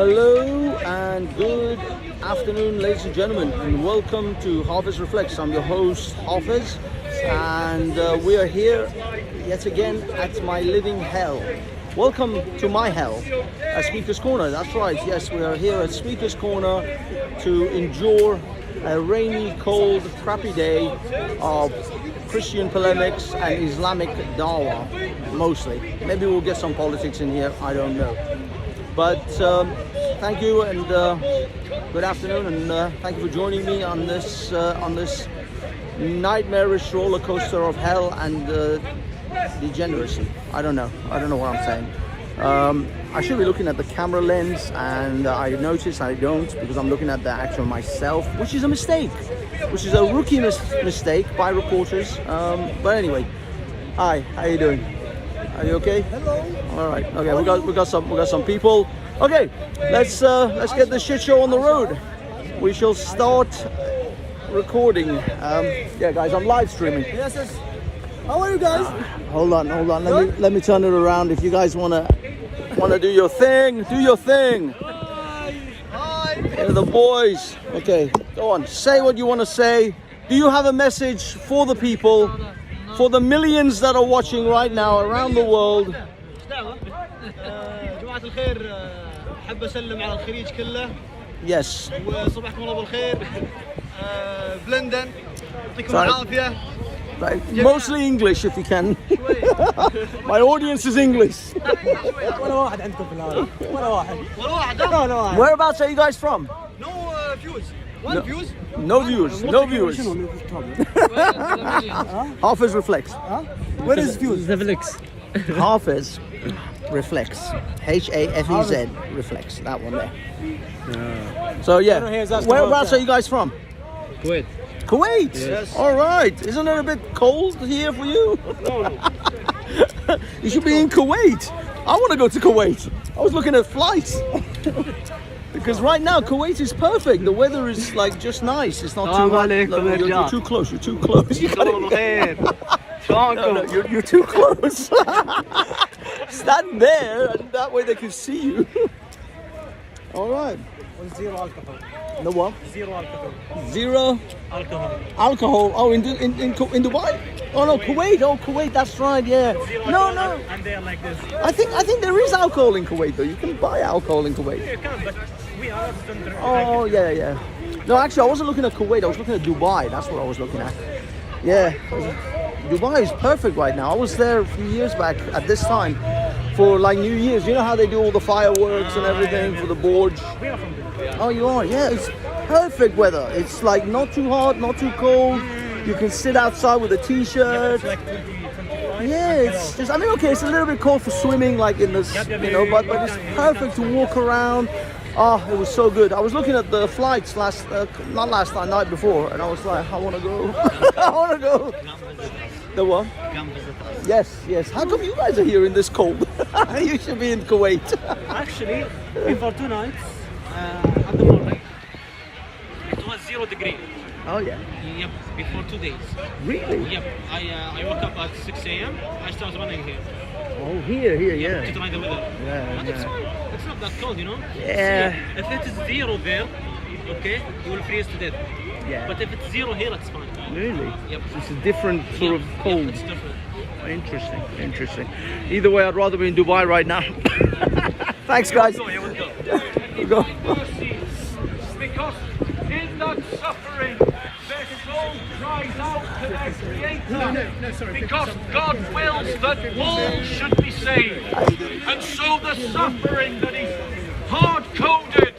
Hello and good afternoon, ladies and gentlemen, and welcome to Hafiz Reflects. I'm your host, Hafiz, and we are here yet again at my living hell. Welcome to my hell, at Speaker's Corner. That's right, yes, we are here at Speaker's Corner to endure a rainy, cold, crappy day of Christian polemics and Islamic dawah, mostly. Maybe we'll get some politics in here, I don't know. But thank you and good afternoon, and thank you for joining me on this nightmarish roller coaster of hell and degeneracy. I don't know what I'm saying. I should be looking at the camera lens, and I notice I don't, because I'm looking at the actual myself, which is a mistake, which is a rookie mistake by reporters. But anyway, hi, how you doing? Are you okay? Hello. All right. Okay. We got some people. Okay. Let's get the shit show on the road. We shall start recording. Yeah, guys, I'm live streaming. Yes. How are you guys? Hold on. Let me turn it around. If you guys wanna do your thing, do your thing. Hi. Here are the boys. Okay. Go on. Say what you want to say. Do you have a message for the people? For the millions that are watching right now around the world. جماعة الخير حب أسلم على الخليج كله. Yes. وصبحكم الله بالخير. بلندن يعطيكم العافية. Mostly English if you can. My audience is English. ولا واحد عندكم في العالم. ولا واحد. Whereabouts are you guys from? No views. One views. No viewers. Hafiz Reflects. Where is views? Hafiz Reflects. Hafez Reflects. That one there. So yeah, whereabouts are you guys from? Kuwait. Kuwait? Yes. All right. Isn't it a bit cold here for you? No. You should be in Kuwait. I want to go to Kuwait. I was looking at flights. Because right now Kuwait is perfect. The weather is like just nice. It's not too hot. You're too close. You're too close. No, you're too close. Stand there, and that way they can see you. All right. Zero alcohol. The what? Zero alcohol. Zero alcohol. Oh, in Dubai? Oh no, Kuwait. Oh, Kuwait. That's right. Yeah. No. And they're like this. I think there is alcohol in Kuwait though. You can buy alcohol in Kuwait. You can, but we are drink. Oh yeah. No, actually, I wasn't looking at Kuwait. I was looking at Dubai. That's what I was looking at. Yeah. Dubai is perfect right now. I was there a few years back at this time for like New Year's. You know how they do all the fireworks and everything for the Burj? We are from Dubai. Oh, you are? Yeah, it's perfect weather. It's like not too hot, not too cold. You can sit outside with a t-shirt. Like 25. Yeah, it's just, I mean, okay, it's a little bit cold for swimming, like in this, you know, but it's perfect to walk around. Oh, it was so good. I was looking at the flights night before, and I was like, I want to go. I want to go. The what? Yes. How come you guys are here in this cold? You should be in Kuwait. Actually, before 2 nights, at the morning, it was 0 degree. Oh yeah. Yep, before 2 days. Really? Yep, I woke up at 6 a.m. I started running here. Oh, here, yeah. To try the weather. Yeah, But it's fine. It's not that cold, you know? Yeah. See, if it is 0 there, okay, you will freeze to death. Yeah. But if it's 0 here, it's fine. Really? Yep. It's a different sort of cold. Yep, it's different. Interesting. Either way, I'd rather be in Dubai right now. Thanks, guys. We'll go. Because in that suffering, their soul cries out to their Creator. Because God wills that all should be saved. And so the suffering that is hard-coded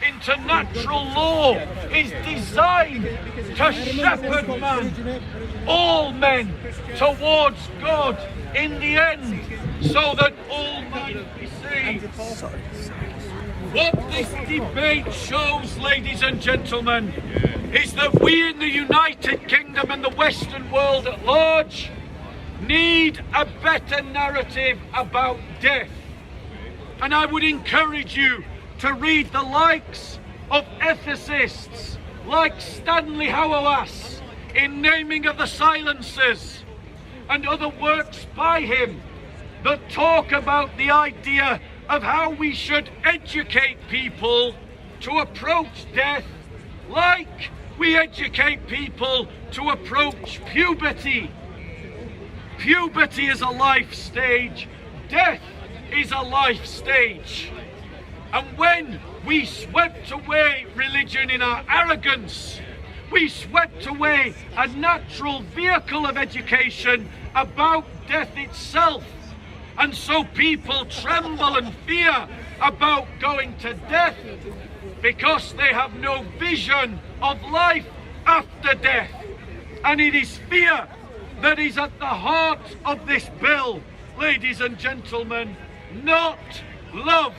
into natural law is designed to shepherd man, all men, towards God in the end, so that all might be saved. What this debate shows, ladies and gentlemen, is that we in the United Kingdom and the Western world at large need a better narrative about death. And I would encourage you to read the likes of ethicists like Stanley Hauerwas in Naming of the Silencers and other works by him that talk about the idea of how we should educate people to approach death like we educate people to approach puberty. Puberty is a life stage, death is a life stage. And when we swept away religion in our arrogance, we swept away a natural vehicle of education about death itself. And so people tremble and fear about going to death because they have no vision of life after death. And it is fear that is at the heart of this bill, ladies and gentlemen, not love,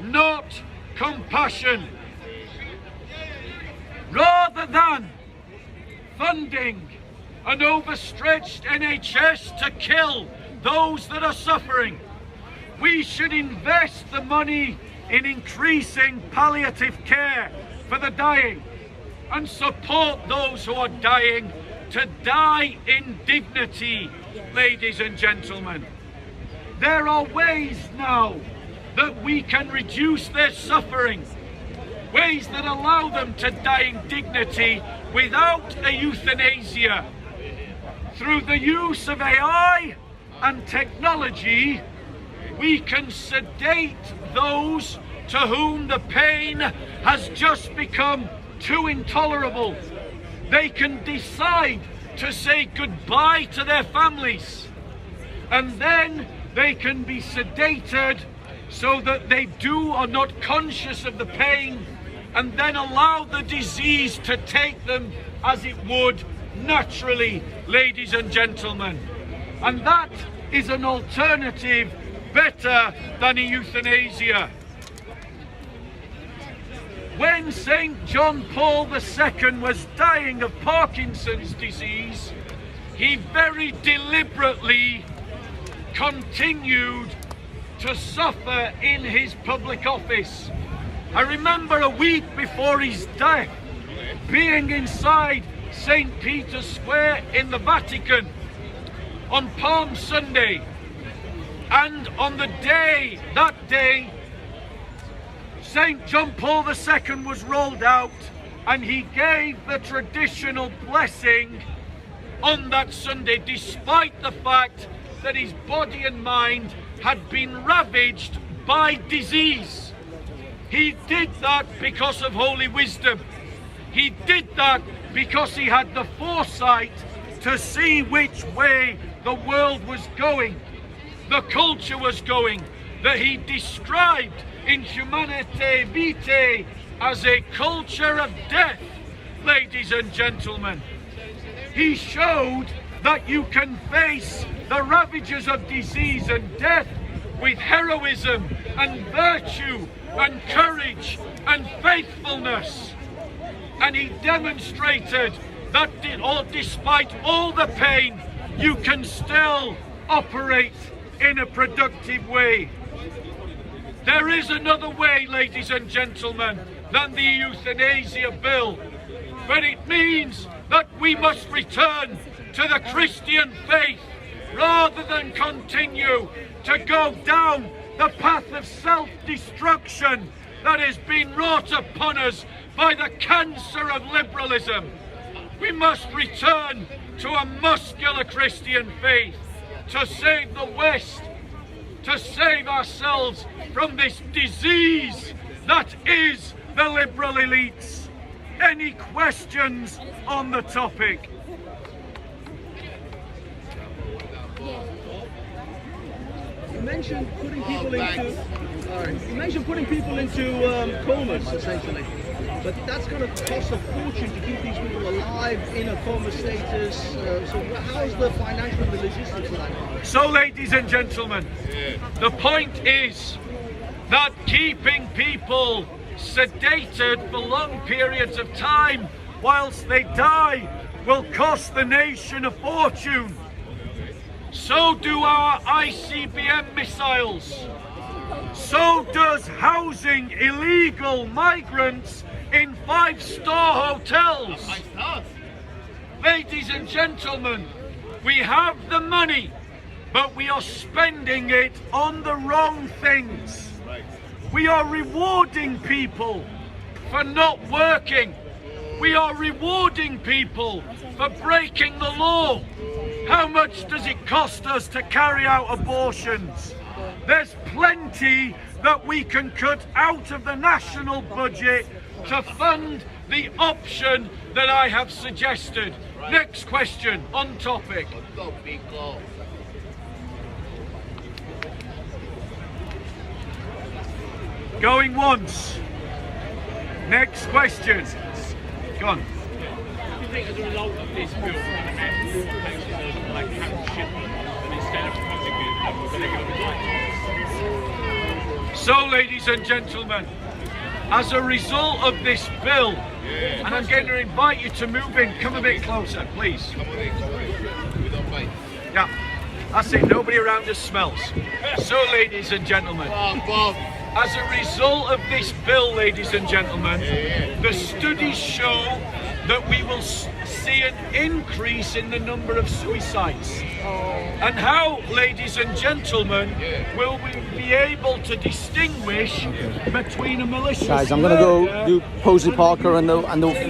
not compassion. Rather than funding an overstretched NHS to kill those that are suffering, we should invest the money in increasing palliative care for the dying and support those who are dying to die in dignity, ladies and gentlemen. There are ways now that we can reduce their suffering, ways that allow them to die in dignity without a euthanasia. Through the use of AI and technology, we can sedate those to whom the pain has just become too intolerable. They can decide to say goodbye to their families, and then they can be sedated so that they are not conscious of the pain, and then allow the disease to take them as it would naturally, ladies and gentlemen. And that is an alternative better than a euthanasia. When St. John Paul II was dying of Parkinson's disease, he very deliberately continued to suffer in his public office. I remember a week before his death being inside St. Peter's Square in the Vatican on Palm Sunday, and on that day, St. John Paul II was rolled out, and he gave the traditional blessing on that Sunday, despite the fact that his body and mind had been ravaged by disease. He did that because of holy wisdom. He did that because he had the foresight to see which way the world was going, the culture was going, that he described in Humanite Vitae as a culture of death, ladies and gentlemen. He showed that you can face the ravages of disease and death with heroism and virtue and courage and faithfulness. And he demonstrated that despite all the pain, you can still operate in a productive way. There is another way, ladies and gentlemen, than the euthanasia bill, but it means that we must return to the Christian faith rather than continue to go down the path of self-destruction that has been wrought upon us by the cancer of liberalism. We must return to a muscular Christian faith to save the West, to save ourselves from this disease that is the liberal elites. Any questions on the topic? You mentioned putting people into comas, essentially. But that's going to cost a fortune to keep these people alive in a coma status. So how's the financial and the logistics of that? So, ladies and gentlemen, the point is that keeping people sedated for long periods of time whilst they die will cost the nation a fortune. So do our ICBM missiles. So does housing illegal migrants in 5-star hotels. Ladies and gentlemen, we have the money, but we are spending it on the wrong things. We are rewarding people for not working. We are rewarding people for breaking the law. How much does it cost us to carry out abortions? There's plenty that we can cut out of the national budget to fund the option that I have suggested. Next question, on topic. Going once. Next question. Go on. Do you think as a result of this bill, the men will like have shipment and instead of contributing, they're going to be like? So, ladies and gentlemen, as a result of this bill, and I'm going to invite you to move in, come a bit closer, please. Yeah, that's it, nobody around us smells. So, ladies and gentlemen, as a result of this bill, ladies and gentlemen, the studies show that we will see an increase in the number of suicides. And how, ladies and gentlemen, will we be able to distinguish between a malicious Guys, I'm gonna go do Posey Parker and the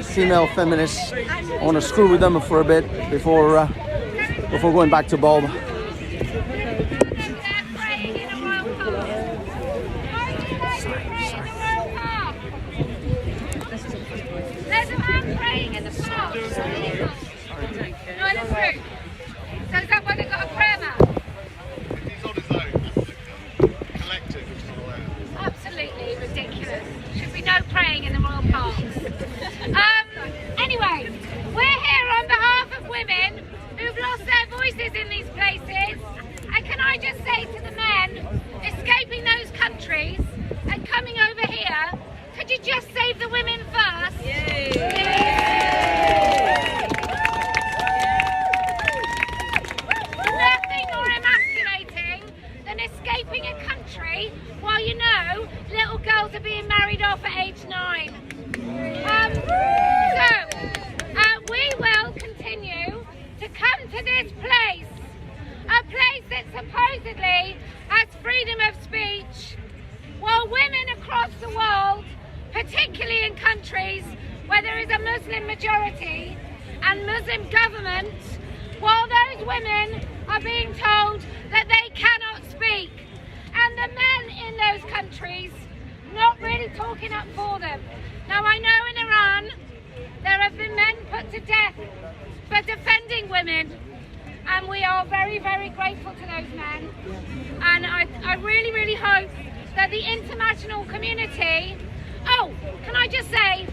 female feminists. I want to screw with them for a bit before going back to Bob. So is that why they've got a prayer mat? He's on his own. Collective, which is not allowed. Absolutely ridiculous. Should be no praying in the royal parks. Anyway, we're here on behalf of women who've lost their voices in these places. And can I just say to the men escaping those countries and coming over here, could you just save the women first? Nothing more emasculating than escaping a country while you know little girls are being married off at age 9. We will continue to come to this place, a place that supposedly has freedom of speech, while women across the world, particularly in countries where there is a Muslim majority and Muslim government, while those women are being told that they cannot speak, and the men in those countries not really talking up for them. Now I know in Iran there have been men put to death for defending women, and we are very, very grateful to those men, and I really, really hope that the international community, oh, can I just say,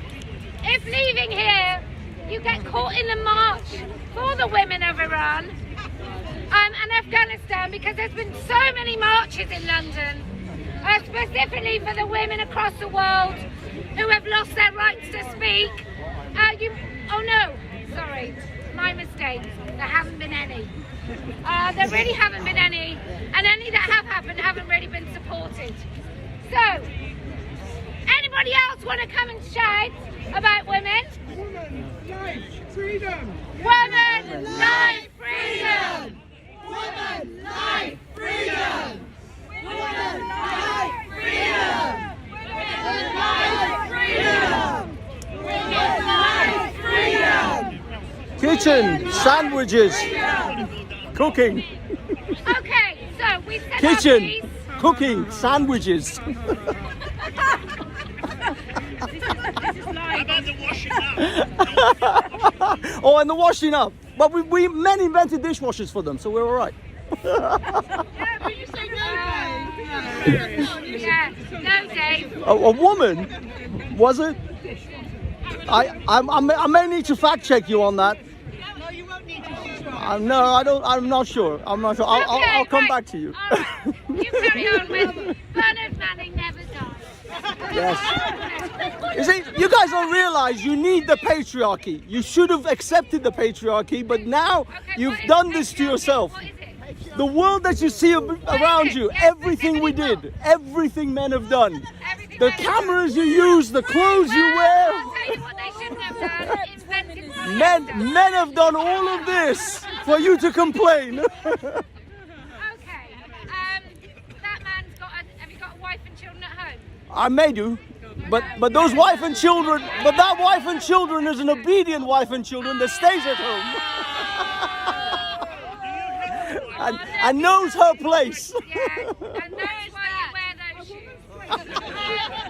if leaving here you get caught in the march for the women of Iran and Afghanistan, because there's been so many marches in London, specifically for the women across the world who have lost their rights to speak. Oh no, sorry, my mistake, there haven't been any. There really haven't been any, and any that have happened haven't really been supported. So, anybody else want to come and shout about women? Woman, life, freedom! Women, life, freedom! Woman, life, freedom! Women, life, freedom! Women, life, freedom! Women, life, freedom! Kitchen, sandwiches, cooking. Okay, so we said Kitchen, our piece. cooking, sandwiches. How about the washing up? Oh, and the washing up. But we men invented dishwashers for them, so we're all right. Yeah, no, Dave. A woman? Was it? I may need to fact check you on that. No, you won't need to. No, I don't. I'm not sure. I'll come right. back to you. All right. You carry on with Bernard Manning never dies. Yes. You see, you guys don't realize you need the patriarchy. You should have accepted the patriarchy, but now Okay, you've what is done this to patriarchy? yourself. What is it? The world that you see around you, Yes, everything we everything did, everything men have done, Everything the men have done. cameras you use, the clothes you Well, wear, I'll tell you what they shouldn't have done. Invented men have done all of this for you to complain. Okay. That man's got have you got a wife and children at home? I may do. But those wife and children, but that wife and children is an obedient wife and children that stays at home and knows her place. Yeah, and knows why you wear those shoes.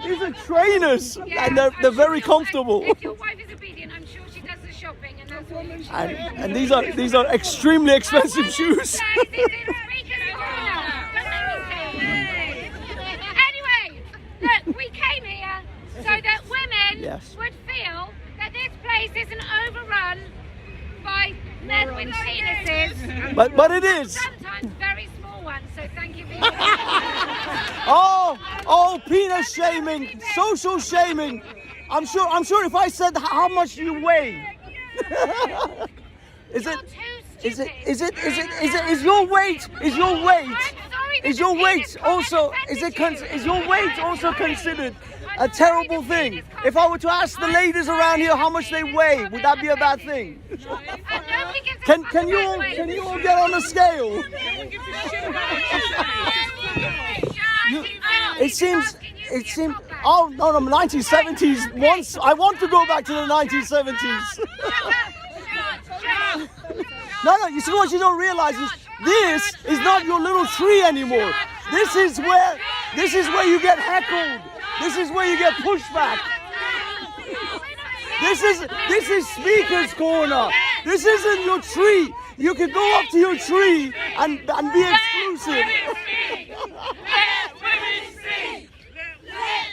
These are trainers, and they're very comfortable. If your wife is obedient, I'm sure she does the shopping, and that's all you should do. And these are extremely expensive shoes. Anyway, look, we came here so that women Yes. would feel that this place isn't overrun by men with penises. But it is. Sometimes very small ones, so thank you for your Oh, penis shaming, social shaming. I'm sure if I said how much you weigh, is your weight also considered a terrible thing? If I were to ask the ladies around here how much they weigh, would that be a bad thing? Can you all get on a scale? It seems. Oh no, 1970s. Once I want to go back to the 1970s. No. You see what you don't realize is this is not your little tree anymore. This is where you get heckled. This is where you get pushed back. This is speaker's corner. This isn't your tree. You can go up to your tree and be exclusive.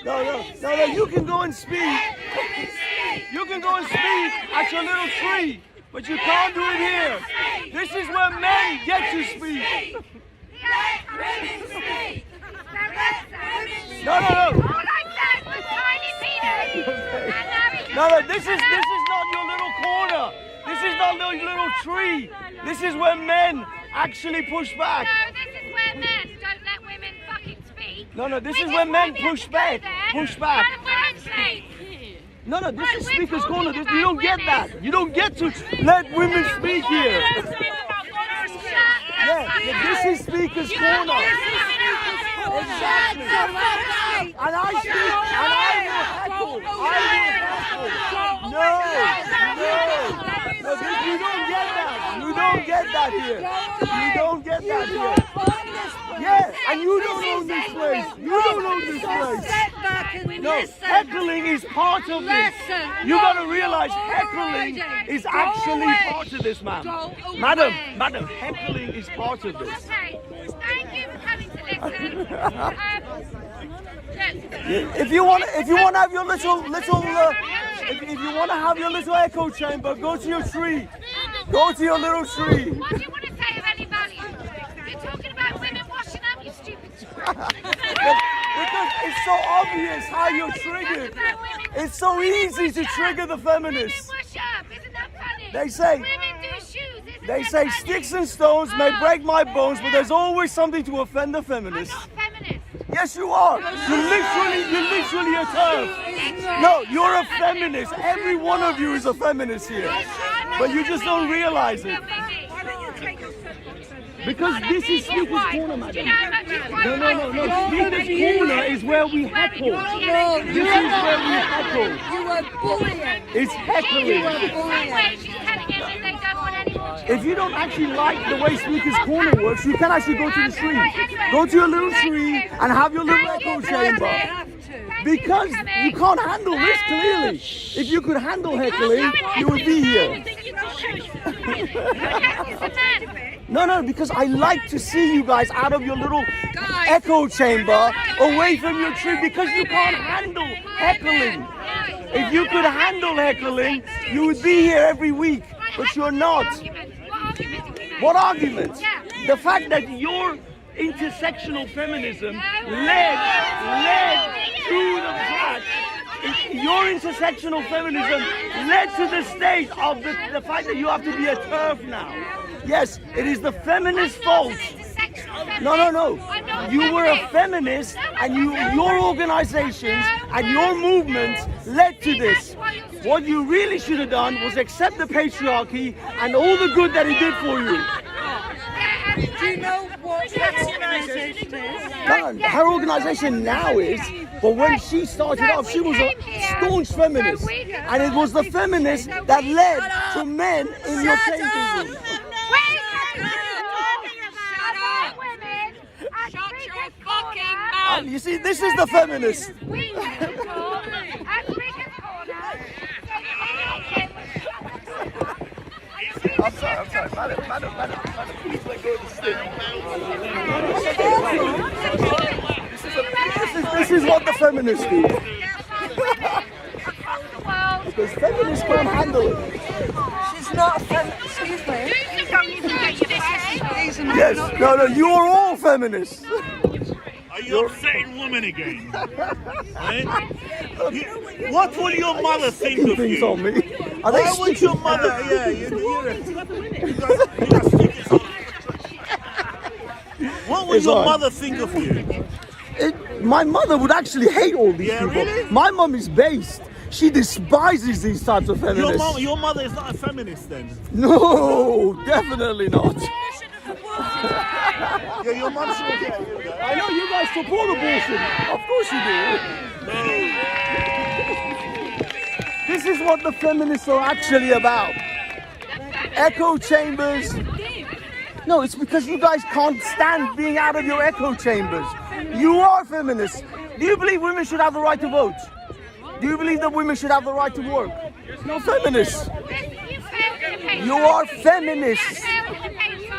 No, you can go and speak. You can go and speak at your little tree, but you can't do it here. This is where men get to speak. No, this is not your little corner. This is not your little tree. This is where men actually push back. No, this is where men don't let women fucking speak. No, this is where men push back. No, this is speaker's corner. You don't get that. You don't get to let women speak here. Yeah, this is speaker's corner. Exactly. And I speak, and I will heckle. No, you don't get that. You don't get that here. You don't get that here. Yes, and you don't own this place. You don't own this place. No, heckling is part of this. You got to realize heckling is actually part of this, ma'am. Madam, heckling is part of this. Okay, thank you for coming to listen. If you want to have your if you want to have your little echo chamber, go to your tree. Go to your little tree. What do you want to say of any value? You're talking about women washing up, you stupid Because it's so obvious how you're triggered. It's so easy to trigger the feminists. Women wash up, isn't that funny? They say, women do shoes, isn't they that say funny? sticks and stones may break my bones, but there's always something to offend the I'm feminists. not a feminist. Yes, you are. You're literally a TERF. No, you're a feminist. Every one of you is a feminist here. But you just don't realize it. Because this is speaker's corner, madam. No. Speaker's corner is where we heckle. This is where we heckle. You were bullying. It's heckling. If you don't actually like the way speaker's corner works, you can actually go to the tree. Go to your little tree and have your little echo chamber. Because you can't handle this clearly. If you could handle heckling, you would be here. No, because I like to see you guys out of your little echo chamber, away from your tree, because you can't handle heckling. If you could handle heckling, you would be here every week, but you're not. What argument? The fact that your intersectional feminism led to the fact, your intersectional feminism led to the state of the fact that you have to be a TERF now. Yes, it is the feminist fault. No. You were a feminist, and your organizations and your movements led to this. What you really should have done was accept the patriarchy and all the good that it did for you. Do you know what organisation is. No, her organisation now is, but when she started off, she was a staunch feminist, and it was the feminists that led to men in your changing room. Shut your fucking mouth! You see, this is the feminist. We need to talk at Speaker's Corner. I'm sorry, madam, please let go of the stick. This is what the feminists do. Because feminists can't handle it. She's not a feminist. Excuse me. Yes, no, you're all feminists. Are you upsetting women again? Eh? What will your mother think of Things you? on me. Are they Why would your mother? Yeah, what would It's your on. mother think of you? My mother would actually hate all these Yeah, people. really? My mum is based. She despises these types of feminists. Your mother is not a feminist then? No, definitely not. Yeah, your mum should get you. I know you guys support abortion. Of course you do. This is what the feminists are actually about. Echo chambers. No, it's because you guys can't stand being out of your echo chambers. You are feminists. Do you believe women should have the right to vote? Do you believe that women should have the right to work? No, feminists. You are feminists.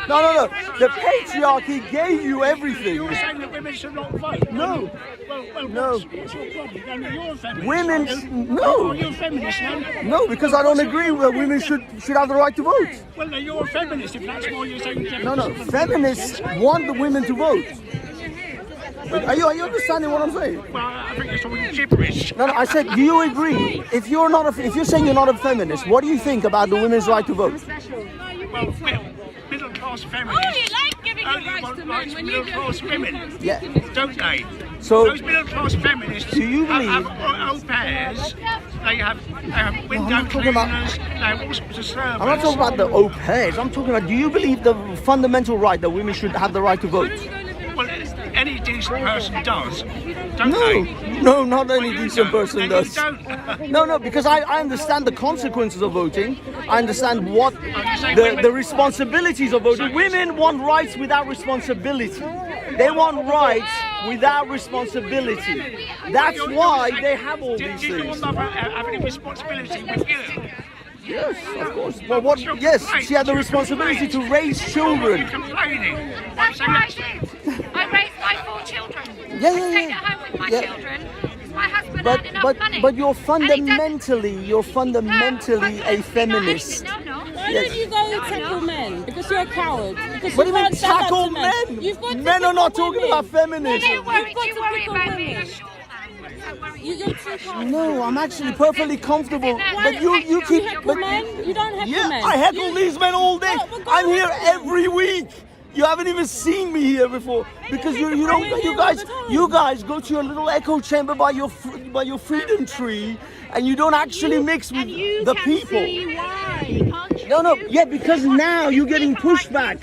No. The patriarchy gave you everything. You're saying that women should not vote? No. Well, what's your problem? Then you're a feminist. Women, no. Oh, you're a feminist now? No, because I don't agree that women should have the right to vote. Well, then you're a feminist if that's why you're saying... No. Feminists want the women to vote. Are you understanding what I'm saying? Well, I think you're talking gibberish. No, I said, do you agree? If you're saying you're not a feminist, what do you think about the women's right to vote? Well, middle class feminists. Oh, you like giving your only rights want to men rights when for you middle class women, Yeah. don't they? So, those middle class feminists do you believe- have au pairs, they have window not talking about- cleaners, they have all sorts of servants. I'm not talking about the au pairs. I'm talking about, do you believe the fundamental right that women should have the right to vote? Well, any decent person does, don't No, they? no, not any Well, you decent don't, person and does. You don't. No, because I understand the consequences of voting. I understand what the responsibilities of voting. Women want rights without responsibility. They want rights without responsibility. That's why they have all these Did your things. mother have any responsibility with you? Yes, of course. But what? Yes, she had the responsibility to raise You're children. complaining. That's what I did. I raised my 4 children. Yeah. Stayed at home with my Yeah. children because my husband earned enough money. But you're And he fundamentally doesn't- a feminist. No. Why don't you go tackle men? Because you're a coward. Because What do you mean can't stand up tackle to men? You've got to Men are not pick on talking women. about feminism. Don't worry, You've got do to worry pick on about me. women. You're short man. Don't worry. You're too hard. No, I'm actually perfectly comfortable. But you keep. heckle But, men? You don't heckle yeah, men. I heckle these men all day. Oh, well, go I'm and here heckle them. every week. You haven't even seen me here before because you guys go to your little echo chamber by your freedom tree and you don't actually mix with the people. No, yeah, because now you're getting pushed back.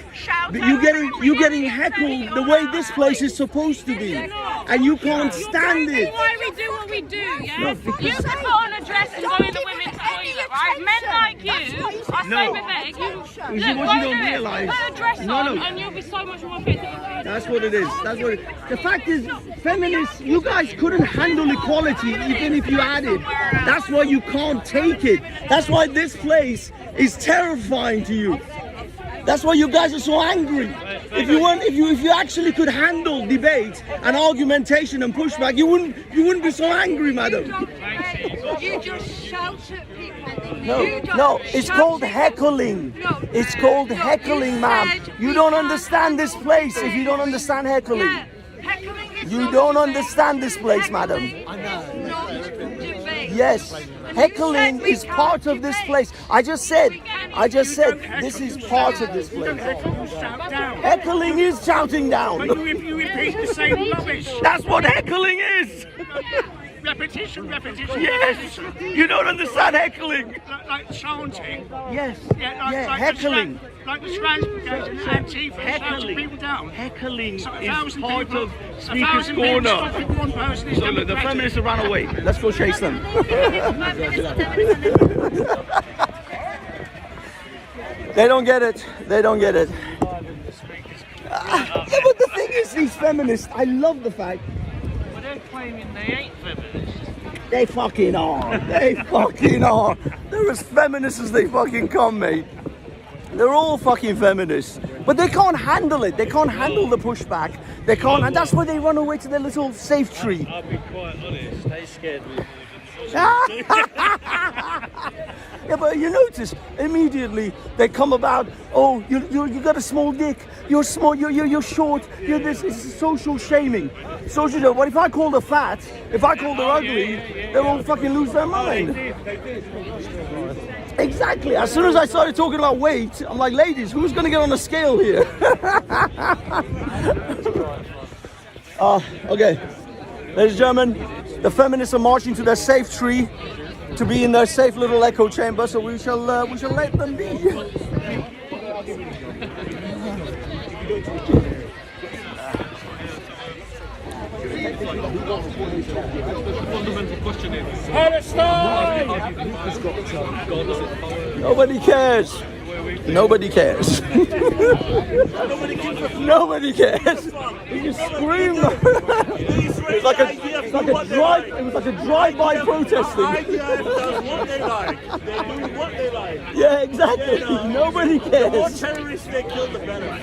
You're getting heckled the way this place is supposed to be, and you can't stand it. Why we do what we do, yeah? No, because- You can put on a dress and go in the women's toilet, right? Men like you are so pathetic. You see what you don't realise. Put a dress No. on and you'll be so much more fit. That's what it is. The fact is, feminists, you guys couldn't handle equality even if you had it. That's why you can't take it. That's why this place is terrifying to you. That's why you guys are so angry. If you actually could handle debate and argumentation and pushback, you wouldn't be so angry, madam. You just shout at people. No, it's called heckling. It's called heckling, ma'am. You don't understand this place if you don't understand heckling. You don't understand this place, madam. Yes, heckling is part of this place. I just said, this is part of this place. Heckling is shouting down. But you repeat the same rubbish. That's what heckling is. repetition. Yes. You don't understand heckling. Like chanting. Yes. Yeah, like heckling. Like the Strands Brigade and Antifa shouting people down. Heckling So is part people, of Speaker's 1,000 people Corner. stopping one person is So look, the feminists have run away. Let's go chase them. They don't get it. They don't get it. Yeah, but the thing is, these feminists, I love the fact. But they're claiming they ain't feminists. They fucking are. They fucking are. They're as feminists as they fucking come, mate. They're all fucking feminists. But they can't handle it. They can't handle the pushback. They can't, and that's why they run away to their little safe tree. I'll be quite honest, they scared me. Yeah, but you notice immediately they come about. Oh, you got a small dick. You're small. You're short. You're this. It's social shaming. Social shaming. What if I call her fat? If I call her ugly, they'll all fucking lose their mind. Exactly. As soon as I started talking about weight, I'm like, ladies, who's gonna get on the scale here? Okay, ladies and gentlemen, the feminists are marching to their safe tree, to be in their safe little echo chamber. So we shall let them be. Fundamental question is Palestine! Nobody cares. Nobody cares. Nobody cares. You just scream. It was like a drive-by protesting. Yeah, exactly. Nobody cares. The more terrorists they kill, the better.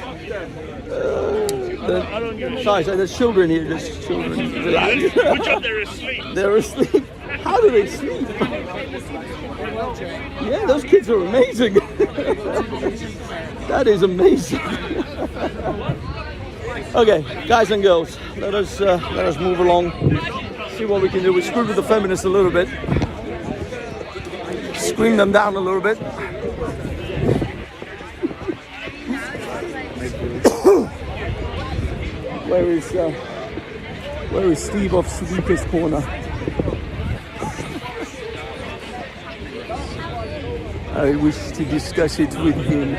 Sorry, there's children here. There's children. Relax. Good job, they're asleep. They're asleep. How do they sleep? Yeah, those kids are amazing. That is amazing. Okay, guys and girls, let us move along. See what we can do. We screw with the feminists a little bit. Scream them down a little bit. Where is Steve of Speaker's Corner? I wish to discuss it with him.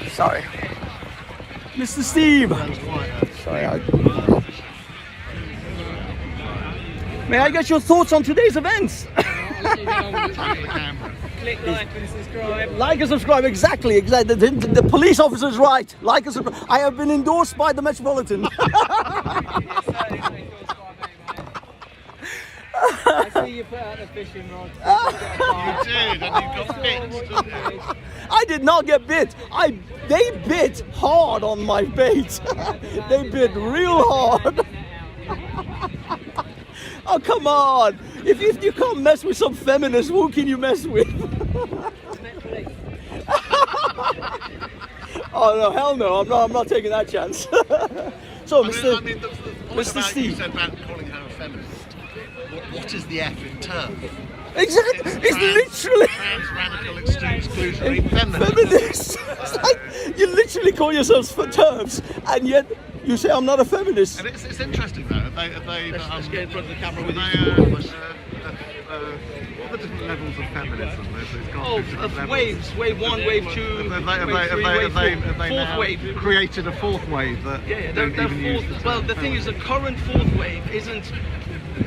Sorry. Mr. Steve! Sorry, May I get your thoughts on today's events? Click like and subscribe. Like and subscribe, exactly. The police officer's right. Like and subscribe. I have been endorsed by the Metropolitan. I see you put out the fishing rod. You did, and you got bit, didn't you? I did not get bit. They bit hard on my bait. They bit real hard. Oh, come on. If you can't mess with some feminists, who can you mess with? Oh, no, hell no. I'm not taking that chance. So, Mr. Steve. You said about calling her a feminist. What is the F in term? Exactly. It's literally trans radical exclusionary feminist. Feminist. It's like you literally call yourselves for terms, and yet you say I'm not a feminist. And it's interesting though. Let's get in front of the camera with what are the different levels of feminism? of waves. Wave 1, wave 2, wave 3, wave 4. Fourth wave. Created a fourth wave that don't even use the term. Well, the thing is, the current fourth wave isn't.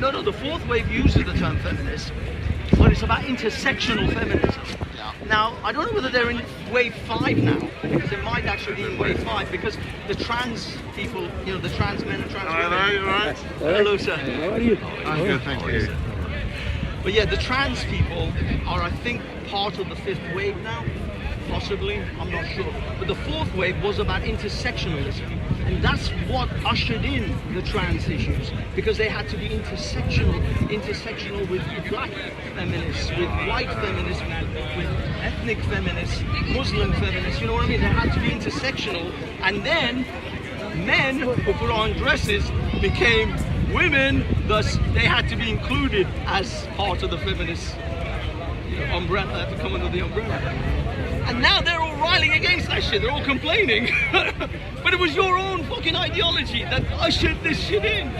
No, the fourth wave uses the term feminist, but it's about intersectional feminism. Yeah. Now, I don't know whether they're in wave 5 now, because they might actually be in wave 5, because the trans people, the trans men and trans women. Hello, you alright? Hello, sir. How are you? I'm good, thank you. But yeah, the trans people are, I think, part of the 5th wave now. Possibly, I'm not sure. But the 4th wave was about intersectionalism. And that's what ushered in the trans issues, because they had to be intersectional with black feminists, with white feminists, with ethnic feminists, Muslim feminists, you know what I mean? They had to be intersectional. And then men who put on dresses became women, thus they had to be included as part of the feminist umbrella, to come under the umbrella. And now they're all right smiling against that shit. They're all complaining. But it was your own fucking ideology that ushered this shit in.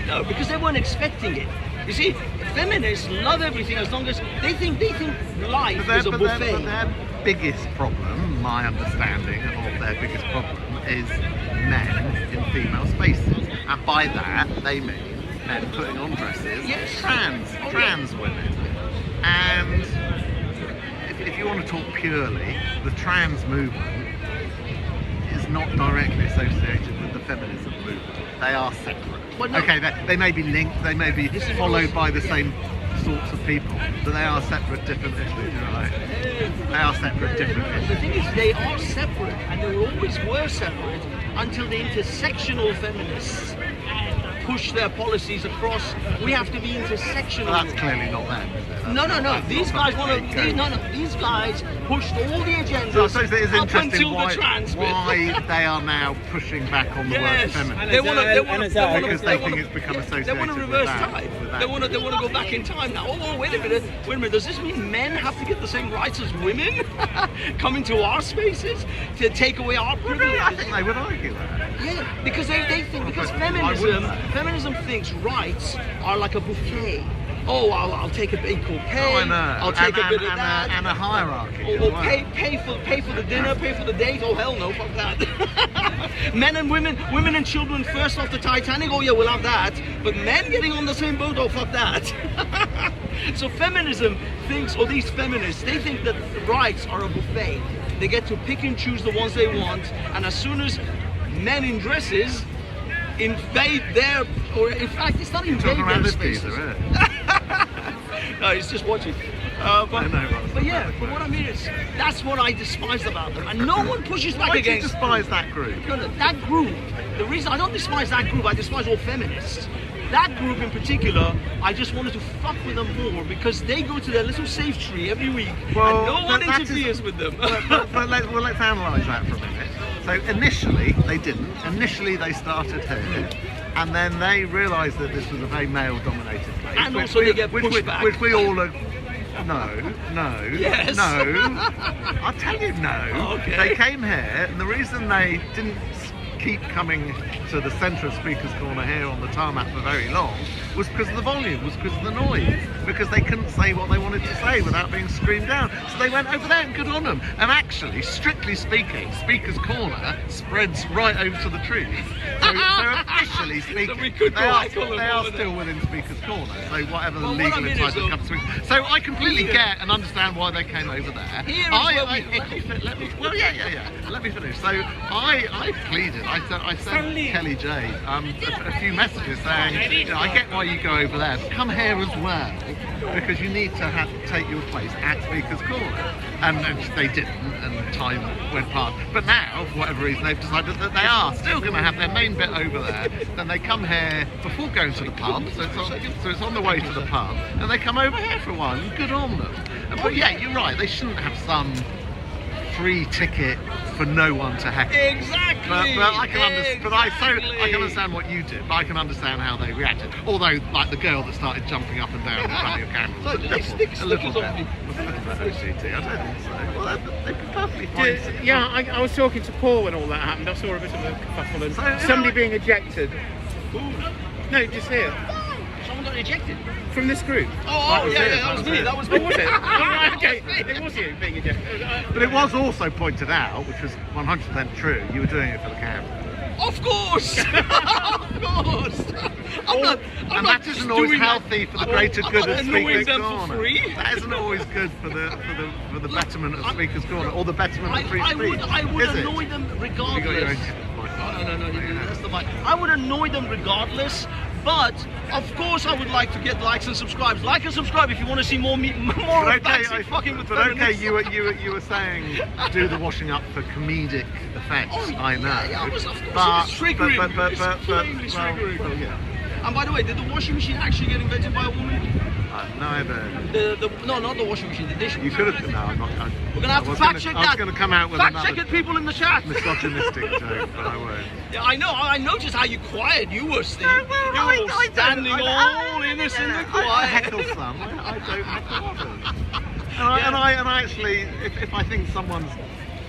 No, because they weren't expecting it. You see, feminists love everything as long as they think life is a buffet. But their biggest problem, my understanding of their biggest problem, is men in female spaces, and by that they mean men putting on dresses. Yes. Trans women. And if you want to talk purely, the trans movement is not directly associated with the feminism movement. They are separate. Okay, they may be linked, they may be followed by the same sorts of people, but they are separate, different issues. Right? They are separate, different issues. The thing is, they are separate, and they always were separate until the intersectional feminists push their policies across. We have to be intersectional. Well, that's clearly not them. No. These guys want to. These guys pushed all the agendas So it is up interesting until the trans bit. why they are now pushing back on the word feminist. They want to because they think it's become associated They want to reverse with that, time. with that. They want to go back in time now. Oh, wait a minute. Does this mean men have to get the same rights as women? Come into our spaces to take away our privileges? I think they would argue that. Yeah, because they think because feminism thinks rights are like a buffet. Oh, I'll take a bit equal pay. I know. I'll take a bit of that. And a hierarchy. Or pay for the dinner, pay for the date. Oh hell no, fuck that. Men and women and children first off the Titanic. Oh yeah, we'll have that. But men getting on the same boat. Oh fuck that. So feminism thinks, or these feminists, they think that rights are a buffet. They get to pick and choose the ones they want, and as soon as men in dresses invade their, or in fact, it's not invade their spaces. No, it's just watching. But what I mean is, that's what I despise about them, and no one pushes back against. Why do you despise that group? No, that group. The reason I don't despise that group, I despise all feminists. That group in particular, I just wanted to fuck with them more because they go to their little safe tree every week, and no one interferes with them. But let's analyse that for a minute. So initially they didn't. Initially they started here, and then they realised that this was a very male-dominated place. And also they get pushed back. Which we all no. Yes. No. I'll tell you no. Okay. They came here, and the reason they didn't keep coming to the centre of Speaker's Corner here on the tarmac for very long was because of the volume, was because of the noise, because they couldn't say what they wanted to say without being screamed down. So they went over there and good on them. And actually, strictly speaking, Speaker's Corner spreads right over to the trees. So officially speaking, they are still within Speaker's Corner. So whatever the legal entitlement comes through. So I completely get and understand why they came over there. Let me finish. So I pleaded. I sent Kelly J a few messages saying, I get why you go over there, but come here as well, because you need to take your place at Speaker's Corner. And they didn't, and time went past. But now, for whatever reason, they've decided that they are still going to have their main bit over there. Then they come here before going to the pub, so it's on the way to the pub, and they come over here for one. Good on them. But yeah, you're right. They shouldn't have some free ticket for no one to heckle. Exactly. But I can understand what you did. But I can understand how they reacted. Although, like the girl that started jumping up and down in front of your camera, So they stick a little bit. on me. OCD. I don't think so. Well, they could perfectly fine. Yeah, I was talking to Paul when all that happened. I saw a bit of a kerfuffle and somebody being ejected. No, just here. Someone got ejected from this group. That was me. That was me. Oh, was it? Right, okay, it was you being ejected. But it was also pointed out, which was 100% true, you were doing it for the camera. Of course! Of course! And that isn't always healthy for the greater good of Speaker's Corner. That isn't always good for the betterment of Speaker's Corner or the betterment of free speech. I would annoy them regardless. No, that's the mic. I would annoy them regardless. But of course, I would like to get likes and subscribes. Like and subscribe if you want to see more of Batsy fucking with feminists. Okay, you were saying do the washing up for comedic effects. I know. Yeah, of course, it's triggering. It's plainly triggering. Well, yeah. And by the way, did the washing machine actually get invented by a woman? Neither. No, not the washing machine. The dishwasher. You could have. No, I'm not. We're gonna have to fact check that. I was going to come out with fact check it, people in the chat. Misogynistic joke, but I won't. Yeah, I know. I noticed how quiet you were, Steve. You were all standing all innocent and quiet. I heckle some. I don't heckle others. And I actually, if I think someone's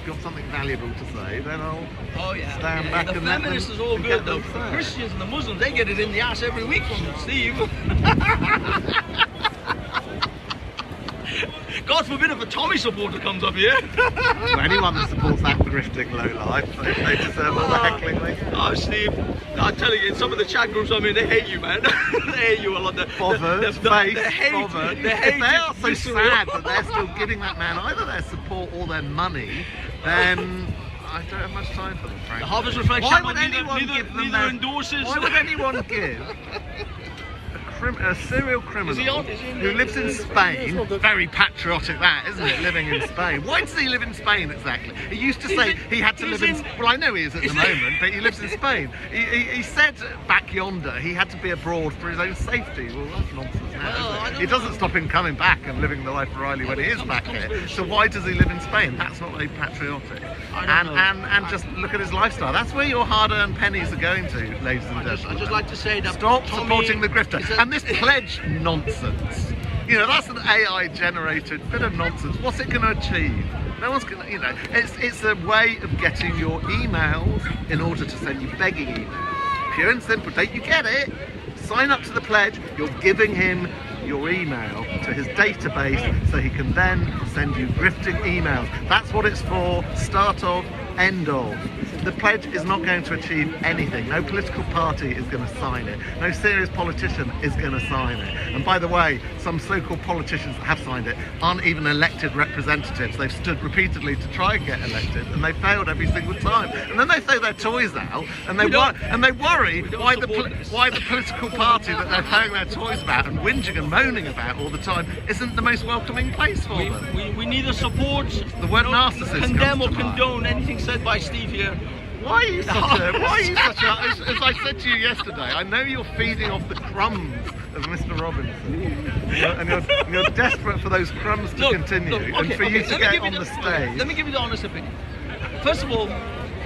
got something valuable to say, then I'll stand back The and let them. feminists is all good though. The Christians and the Muslims, they get it in the ass every week from Steve. God forbid if a Tommy supporter comes up here. Well, anyone that supports that grifting lowlife, they deserve all the heckling they get. Oh, Steve, I'm telling you, in some of the chat groups I'm in, they hate you, man. They hate you a lot. Bothered, They bothered. hate If they are so visceral. sad that they're still giving that man either their support or their money, then I don't have much time for them, frankly. The Harvest Reflection Why channel would anyone give them neither their, endorses. Why would anyone give a serial criminal who lives in Spain, very patriotic that, isn't it, living in Spain? Why does he live in Spain exactly? He used to say he had to live in, well I know he is at the moment, but he lives in Spain. He said back yonder he had to be abroad for his own safety. Well, that's nonsense now, isn't it? It doesn't stop him coming back and living the life of Riley when he is back here. So why does he live in Spain? That's not very patriotic. And just look at his lifestyle. That's where your hard-earned pennies are going to, ladies and gentlemen. I'd just like to say that stop Tommy supporting the grifter. And this pledge nonsense. You know, that's an AI generated bit of nonsense. What's it going to achieve? No one's going to, you know, it's a way of getting your emails in order to send you begging emails. Pure and simple. Don't you get it? Sign up to the pledge. You're giving him your email to his database so he can then send you grifting emails. That's what it's for. Start of, end of. The pledge is not going to achieve anything. No political party is going to sign it. No serious politician is going to sign it. And by the way, some so-called politicians that have signed it aren't even elected representatives. They've stood repeatedly to try and get elected, and they failed every single time. And then they throw their toys out, and they worry why the political party that they're throwing their toys about and whinging and moaning about all the time isn't the most welcoming place for them. We neither support, the word narcissist, condemn or condone anything said by Steve here. Why are you such a, as I said to you yesterday, I know you're feeding off the crumbs of Mr. Robinson, and you're desperate for those crumbs to continue, and for you to get on the stage. Let me give you the honest opinion. First of all,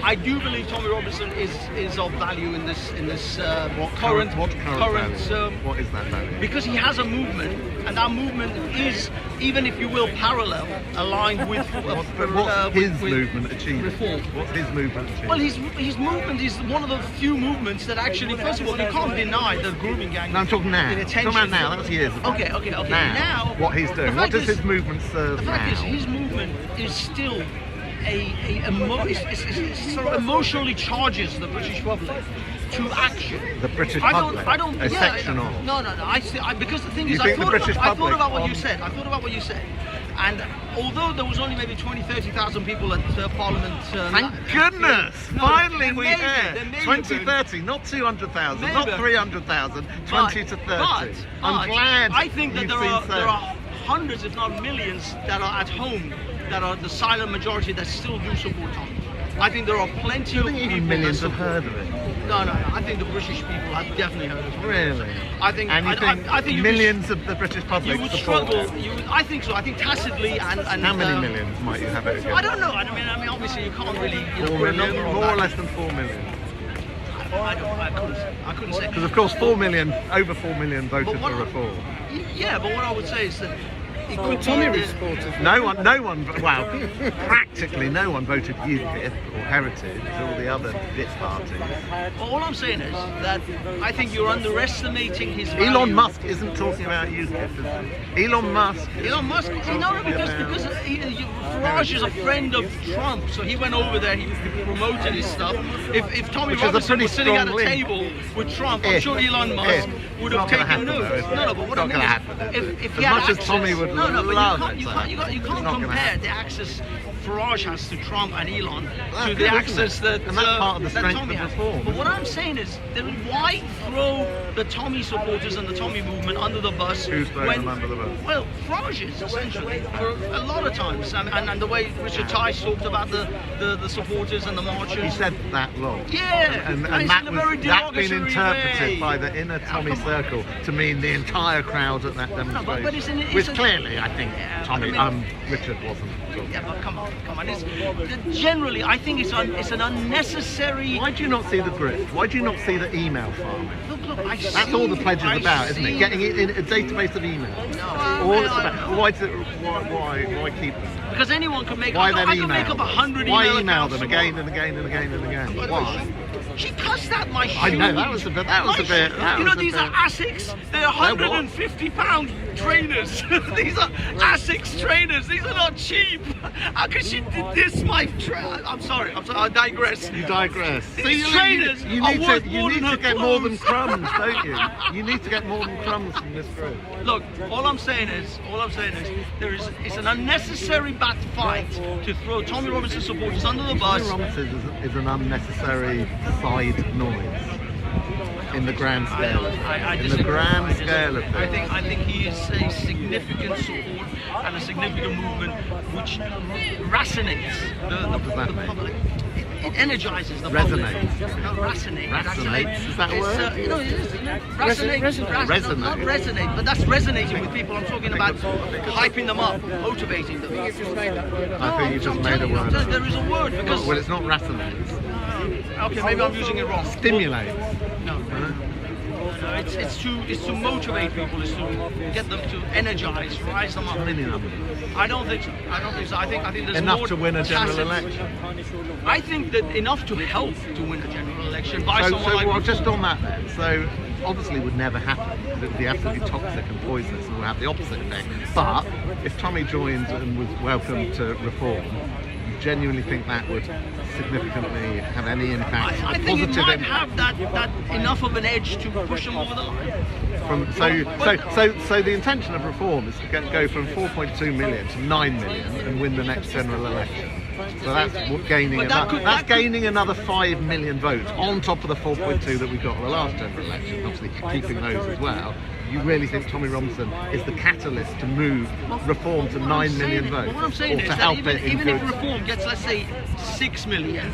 I do believe Tommy Robinson is of value in this current value? What is that value? Because he has a movement, and that movement is, even if you will, parallel, aligned with what's his movement achieving? Reform. What's his movement achieving? Well, his movement is one of the few movements that actually, first of all, you can't deny the grooming gang. No, I'm talking now. I'm talking about now. That was years ago. Okay. Now, what he's doing. What does his movement serve now? The fact is, his movement is still it sort of emotionally charges the British public to action. The British public? A section of? No. Because the thing is, I thought about what you said. And although there was only maybe 20-30,000 people at Parliament... Thank goodness! Finally we hear 20-30, not 200,000, not 300,000, 20 to 30. I'm glad I think that there are hundreds, if not millions, that are at home, that are the silent majority that still do support Tommy. I think there are plenty of people. Even millions have heard of it. No. I think the British people have definitely heard of it. Really? I think. And you think millions of the British public would support struggle. it? I think so. I think tacitly and. How many millions might you have it again? I don't know. I mean, obviously you can't really. 4 million, more or less than 4 million. I couldn't say. Because of course, over 4 million voted for reform. Yeah, but what I would say is that. Tommy supporters. No one, well, practically no one voted UKIP or Heritage or the other bit parties. Well, all I'm saying is that I think you're underestimating his value. Elon Musk isn't talking about UKIP, is he? Elon Musk, because Farage is a friend of Trump, so he went over there, he promoted his stuff. If Tommy Robinson was sitting at a table with Trump, I'm sure Elon Musk would have taken notes. No, but what I mean is, if he had access, Tommy would but you can't compare the access Farage has to Trump and Elon to the access that Tommy has. But what I'm saying is, why throw the Tommy supporters and the Tommy movement under the bus? Who's throwing them under the bus? Well, Farage is essentially for a lot of times, and the way Richard Tice talked about the supporters and the marchers. He said that long. Yeah, and that's been interpreted by the inner Tommy circle to mean the entire crowd at that demonstration. Which clearly generally, I think Tommy, Richard wasn't. Yeah, but come on. Generally, I think it's an unnecessary. Why do you not see the grift? Why do you not see the email farming? Look, That's all the pledge is about, isn't it? Getting it in a database of emails. All it's about. Why keep them? Because anyone can make. Why I then can make up 100 Why email email accounts them again and again and again and again? Why? She cussed out my shoes. I know, that was a bit. These are Asics. They're £150 trainers. These are Asics trainers. These are not cheap. How could she diss my I'm sorry. I digress. You digress. These trainers you need to get more than crumbs, don't you? You need to get more than crumbs from this group. Look, all I'm saying is, it's an unnecessary bat fight to throw Tommy Robinson supporters under the bus. Tommy Robinson is an unnecessary side noise in the grand scale. In the grand scale of things. I think he is a significant support and a significant movement which racinates the public. It energizes the public. Resonates. Is that a word? Resonate. Not resonate, but that's resonating with people. I'm talking about hyping them up, motivating them. I think you just made a word. There is a word because. Well, it's not resonates. Okay, maybe I'm using it wrong. Stimulates. No. It's to motivate people. It's to get them to energize, rise them up. I don't think so. I think there's enough more to win a general election. I think that enough to help to win a general election by someone like. Well, just on that then. So obviously would never happen. It would be absolutely toxic and poisonous, and would have the opposite effect. But if Tommy joined and was welcome to reform, you genuinely think that would significantly have any impact? I think it might have that enough of an edge to push them over the line. So the intention of reform is to go from 4.2 million to 9 million and win the next general election. So that's gaining another 5 million votes on top of the 4.2 that we got in the last general election. Obviously keeping those as well. You really think Tommy Robinson is the catalyst to move reform to 9 million votes? What I'm saying is that even if reform gets, let's say, 6 million,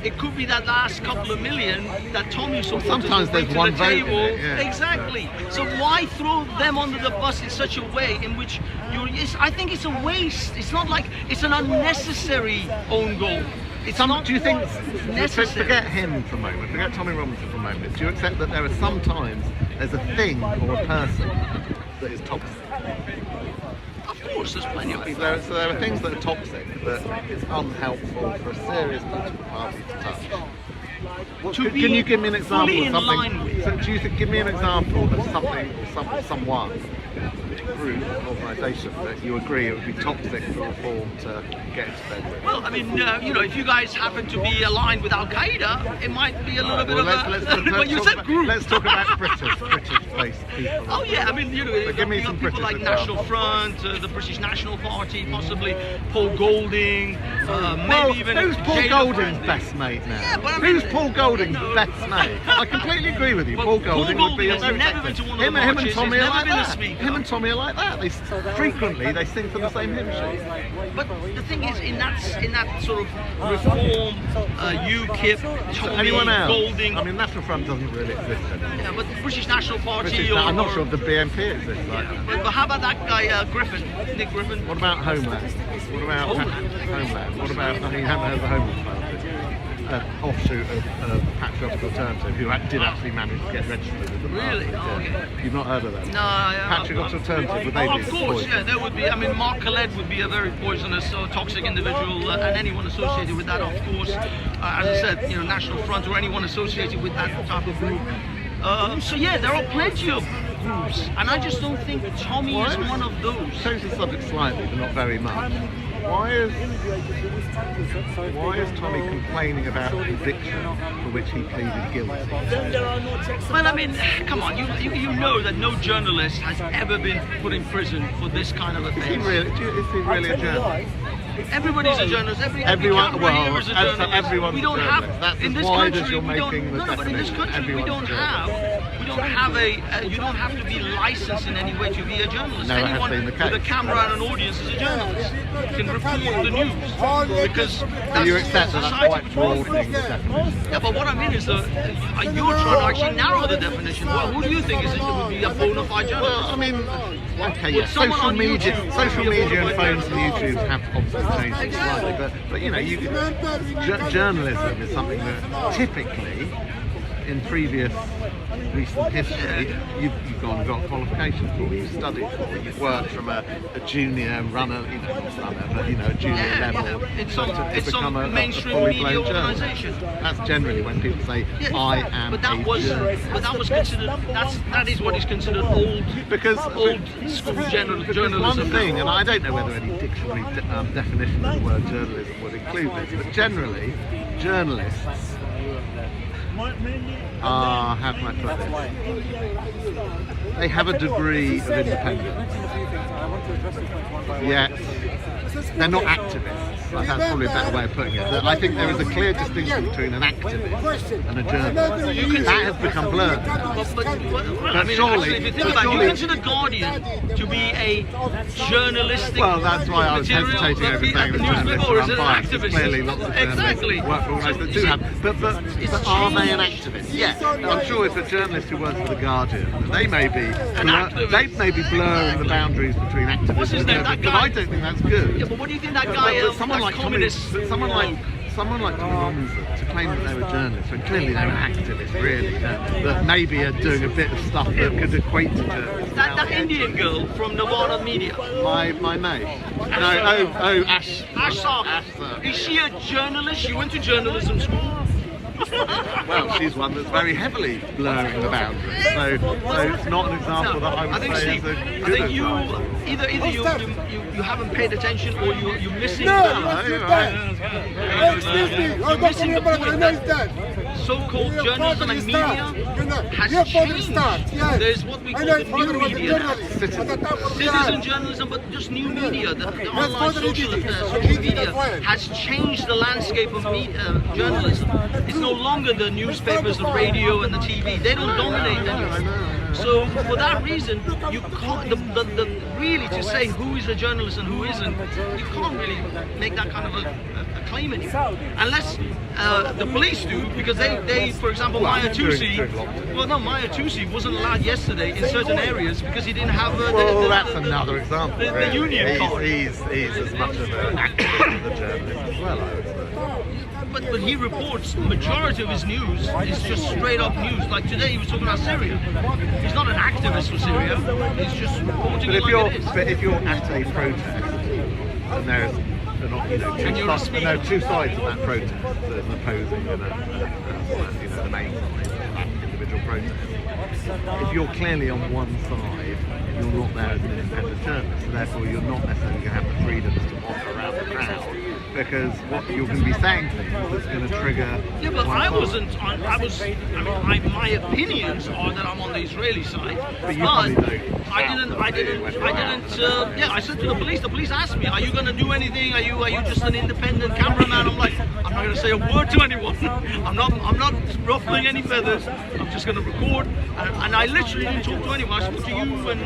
it could be that last couple of million that Tommy supporters sometimes there's one vote in it, yeah. Exactly. So why throw them under the bus in such a way in which I think it's a waste. It's not like it's an unnecessary own goal. Do you think, forget him for a moment, forget Tommy Robinson for a moment, do you accept that there are sometimes there's a thing or a person that is toxic? Of course, there's plenty of people. So there are things that are toxic, that is unhelpful for a serious political party to touch. Can you give me an example of something? So do you think, give me an example of something or someone, group, organisation that you agree it would be toxic for reform to get into bed with? Well, I mean, if you guys happen to be aligned with Al Qaeda, it might be a little bit of a. But you said group. Let's talk about British-based people. Oh yeah, I mean, so give me some people like National Front, the British National Party, possibly Paul Golding, maybe even. Who's Paul Golding's best mate now? Yeah, but I mean, who's Paul Golding's best mate? I completely agree with you. Paul Golding would be a very him and Tommy are like that. Him and Tommy are like that. They frequently sing from the same hymn sheet. But the thing is, in that sort of reform, UKIP, Tommy, anyone else? Golding. I mean, National Front doesn't really exist anymore. Yeah, but the British National Party. I'm not sure if the BNP exists like that. But how about that guy Griffin, Nick Griffin? What about Homeland? What about Homeland? What about? I mean, you haven't heard of the Homeland Party? Offshoot of Patriotic Alternative, who did actually manage to get registered with the party. Really? Oh, okay. You've not heard of them? No. Patriotic Alternative, would they be? Of course, yeah, there would be. I mean, Mark Khaled would be a very poisonous or toxic individual, and anyone associated with that, of course. As I said, National Front or anyone associated with that type of group. So yeah, there are plenty of groups, and I just don't think Tommy is one of those. Change the subject slightly, but not very much. Why is Tommy complaining about a conviction for which he pleaded guilty? Well, I mean, come on, you know that no journalist has ever been put in prison for this kind of offence. Is he really a journalist? Everybody's a journalist. Everyone here is a journalist. We don't have That's in this wide country. As you're making the but in this country we don't have We don't have you don't have to be licensed in any way to be a journalist. No, Anyone with a camera and an audience is a journalist. Can report the news because Do you accept that that's quite broadening the definition? Yeah, but what I mean is that you're trying to actually narrow the definition. Well, who do you think would be a bona fide journalist? Well, I mean, okay, yeah, social media and phones and YouTube have obviously changed it slightly, but you know, journalism is something that typically, in previous recent history, you've gone and got qualifications for, you've studied for, you've worked from a junior runner, you know, not runner, but you know, a junior level it's to become a mainstream fully media blown journalist. organisation. That's generally when people say, I am but that a was journalist. But that was considered. That is what is considered old school journalism. One thing, and I don't know whether any dictionary definition of the word journalism would include this, but generally, journalists how can I put this? They have a degree of independence. Yet they're not activists. That's probably a better way of putting it. I think there is a clear distinction between an activist and a journalist. That has become blurred now. But surely, if you think about it, you consider Guardian to be a journalistic. Well, that's why I was hesitating over saying the journalists are unbiased. There's clearly lots of journalists work for organisations that do have. But are they an activist? Yes. I'm sure if a journalist who works for the Guardian, they may be blurring the boundaries between activists and journalists. But I don't think that's good. Yeah, but what do you think that guy is? Someone like Tommy Robinson, to claim that they were journalists, when clearly they were activists, really, that maybe are doing a bit of stuff that could equate to journalism. That Indian girl from Nirvana Media. My mate. Ash Sarkar. Is she a journalist? She went to journalism school. Well, she's one that's very heavily blurring the boundaries, so it's not an example that I would say is a good example. Either you haven't paid attention or you're missing you're missing the point that so-called journalism and media has changed. There's what we call the new media now. Citizen journalism, but just new media. The online social media has changed the landscape of journalism. It's no longer the newspapers, the radio, and the TV. They don't dominate anymore. So for that reason, you can't. Really to say who is a journalist and who isn't, you can't really make that kind of a claim anymore, unless the police do, because they, for example, Maya Tusi. Well, no, Maya Tusi wasn't allowed yesterday in certain areas because he didn't have. That's another example. The union card. He's as much of an activist as a journalist as well, I would say. But he reports majority of his news is just straight up news. Like today, he was talking about Syria. He's not an activist for Syria. He's just reporting it like it is. But if you're at a protest and there's two sides of that protest, there's an opposing and the main side of that individual protest. If you're clearly on one side, you're not there as an independent journalist, so therefore you're not necessarily going to have the freedoms to walk around the crowd, because what you're going to be saying things that's going to trigger. Yeah, but I wasn't. My opinions are that I'm on the Israeli side, but I didn't. Yeah, I said to the police. The police asked me, "Are you going to do anything? Are you just an independent cameraman?" I'm like, I'm not going to say a word to anyone. I'm not ruffling any feathers. I'm just going to record. And I literally didn't talk to anyone. I spoke to you and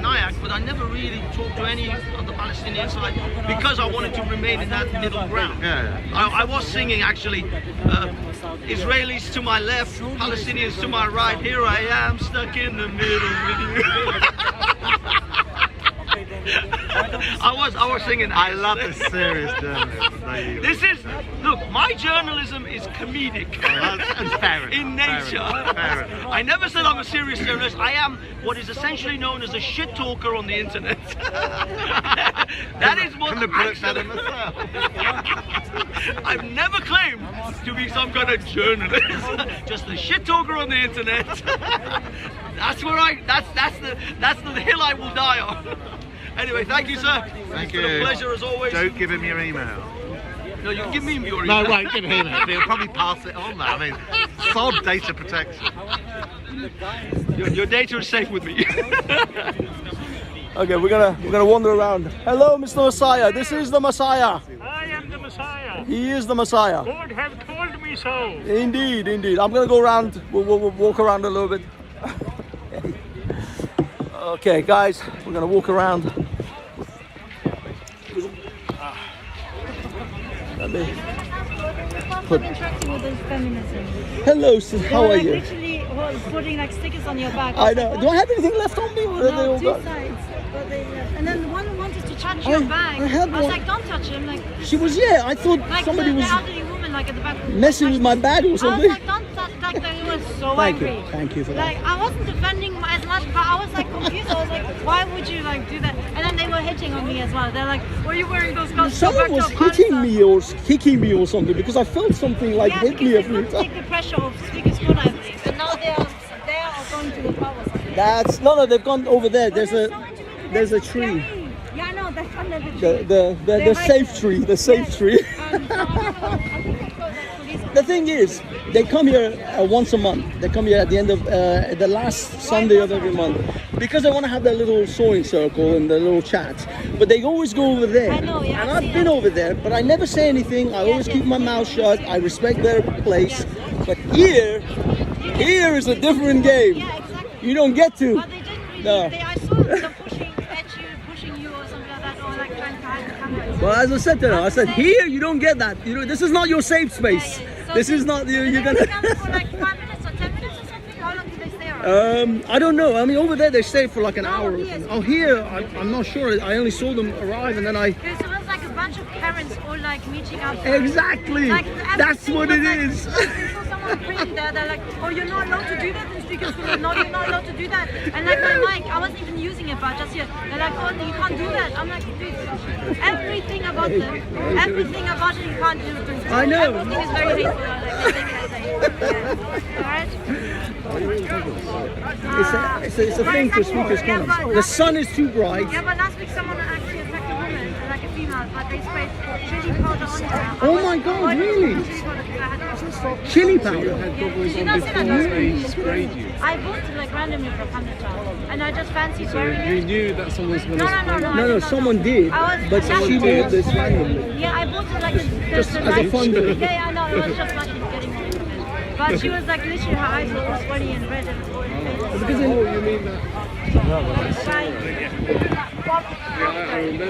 Nayak, but I never really talked to any of the Palestinian side because I wanted to remain in that middle ground. Yeah. I was singing actually, Israelis to my left, Palestinians to my right. Here I am, stuck in the middle with you. I was singing that. I love this serious journalism. Look, my journalism is comedic in nature. I never said I'm a serious journalist. I am what is essentially known as a shit talker on the internet. That is what I've never claimed to be some kind of journalist. Just a shit talker on the internet. That's the hill I will die on. Anyway, thank you, sir. Thank you. It's been a pleasure as always. Don't give him your email. No, you can give me your email. No, won't give him it. He'll probably pass it on. I mean, sod data protection. Your data is safe with me. Okay, we're gonna wander around. Hello, Mr. Messiah. This is the Messiah. I am the Messiah. He is the Messiah. God have told me so. Indeed, indeed. I'm gonna go around. We'll walk around a little bit. Okay, guys, we're gonna walk around. Let me put... interacting with this feminism. Hello, sis. How are you? Literally putting like stickers on your back. I know. Do I have anything left on me? Or are they all two gone? sides. But they, and then one wanted to touch your bag. I had was one. like, don't touch him. Like She was, yeah. I thought like somebody the was elderly woman like at the back. messing with my bag or I was something. like, don't touch. Like they were so Thank angry. you. Thank you for that. Like I wasn't defending as much, but I was like confused. I was like, why would you like do that? And then they were hitting on me as well. They're like, were you wearing those gloves? Someone was hitting me or kicking me or something because I felt something like hit me a few Take times. the pressure off speakers good, I think. And now they are going to the pub or something. That's no, they've gone over there. There's a tree. Yeah, I know. That's under the tree. The safe tree. The safe tree. The thing is, they come here once a month. They come here at the end of the last Sunday of every month because they want to have their little sewing circle and their little chats. But they always go over there. I know, yeah, and I've been over there, but I never say anything. I always keep my mouth shut. I respect their place. But here is a different game. Yeah, exactly. You don't get to. But they didn't really. No. I saw them pushing you or something like that, or like trying to hide the camera. Well, as I said to them, I said, here you don't get that. You know, this is not your safe space. So this is not you're gonna. For like 5 minutes or 10 minutes or something. How long do they stay around? I don't know. I mean, over there they stay for like an hour. Yes. Oh, here I'm not sure. I only saw them arrive and then I. Because it was like a bunch of parents all like meeting up. Exactly. Like, that's what it like, is. I saw someone praying there. They're like, oh, you're not allowed to do that. And speakers were like, no, you're not allowed to do that. And like my mic, I wasn't even using it, but just here. They're like, oh, you can't do that. I'm like, dude, everything about them, everything about it, you can't do. I know. Everything is very hateful. Alright? It's a thing for speakers. The sun is too bright. Yeah, but last week someone actually attacked a woman, like a female, but they sprayed chili powder on her. Oh my God, really? Chili powder? Did you not see that? I bought it like randomly for £100 and I just fancied wearing it. You knew that someone was going to No, someone did, but she bought this randomly. Yeah, I bought it like Just as a fun thing. Yeah, I know, it was just like getting on with it. But she was like literally, her eyes were all sweaty and red and all you mean that?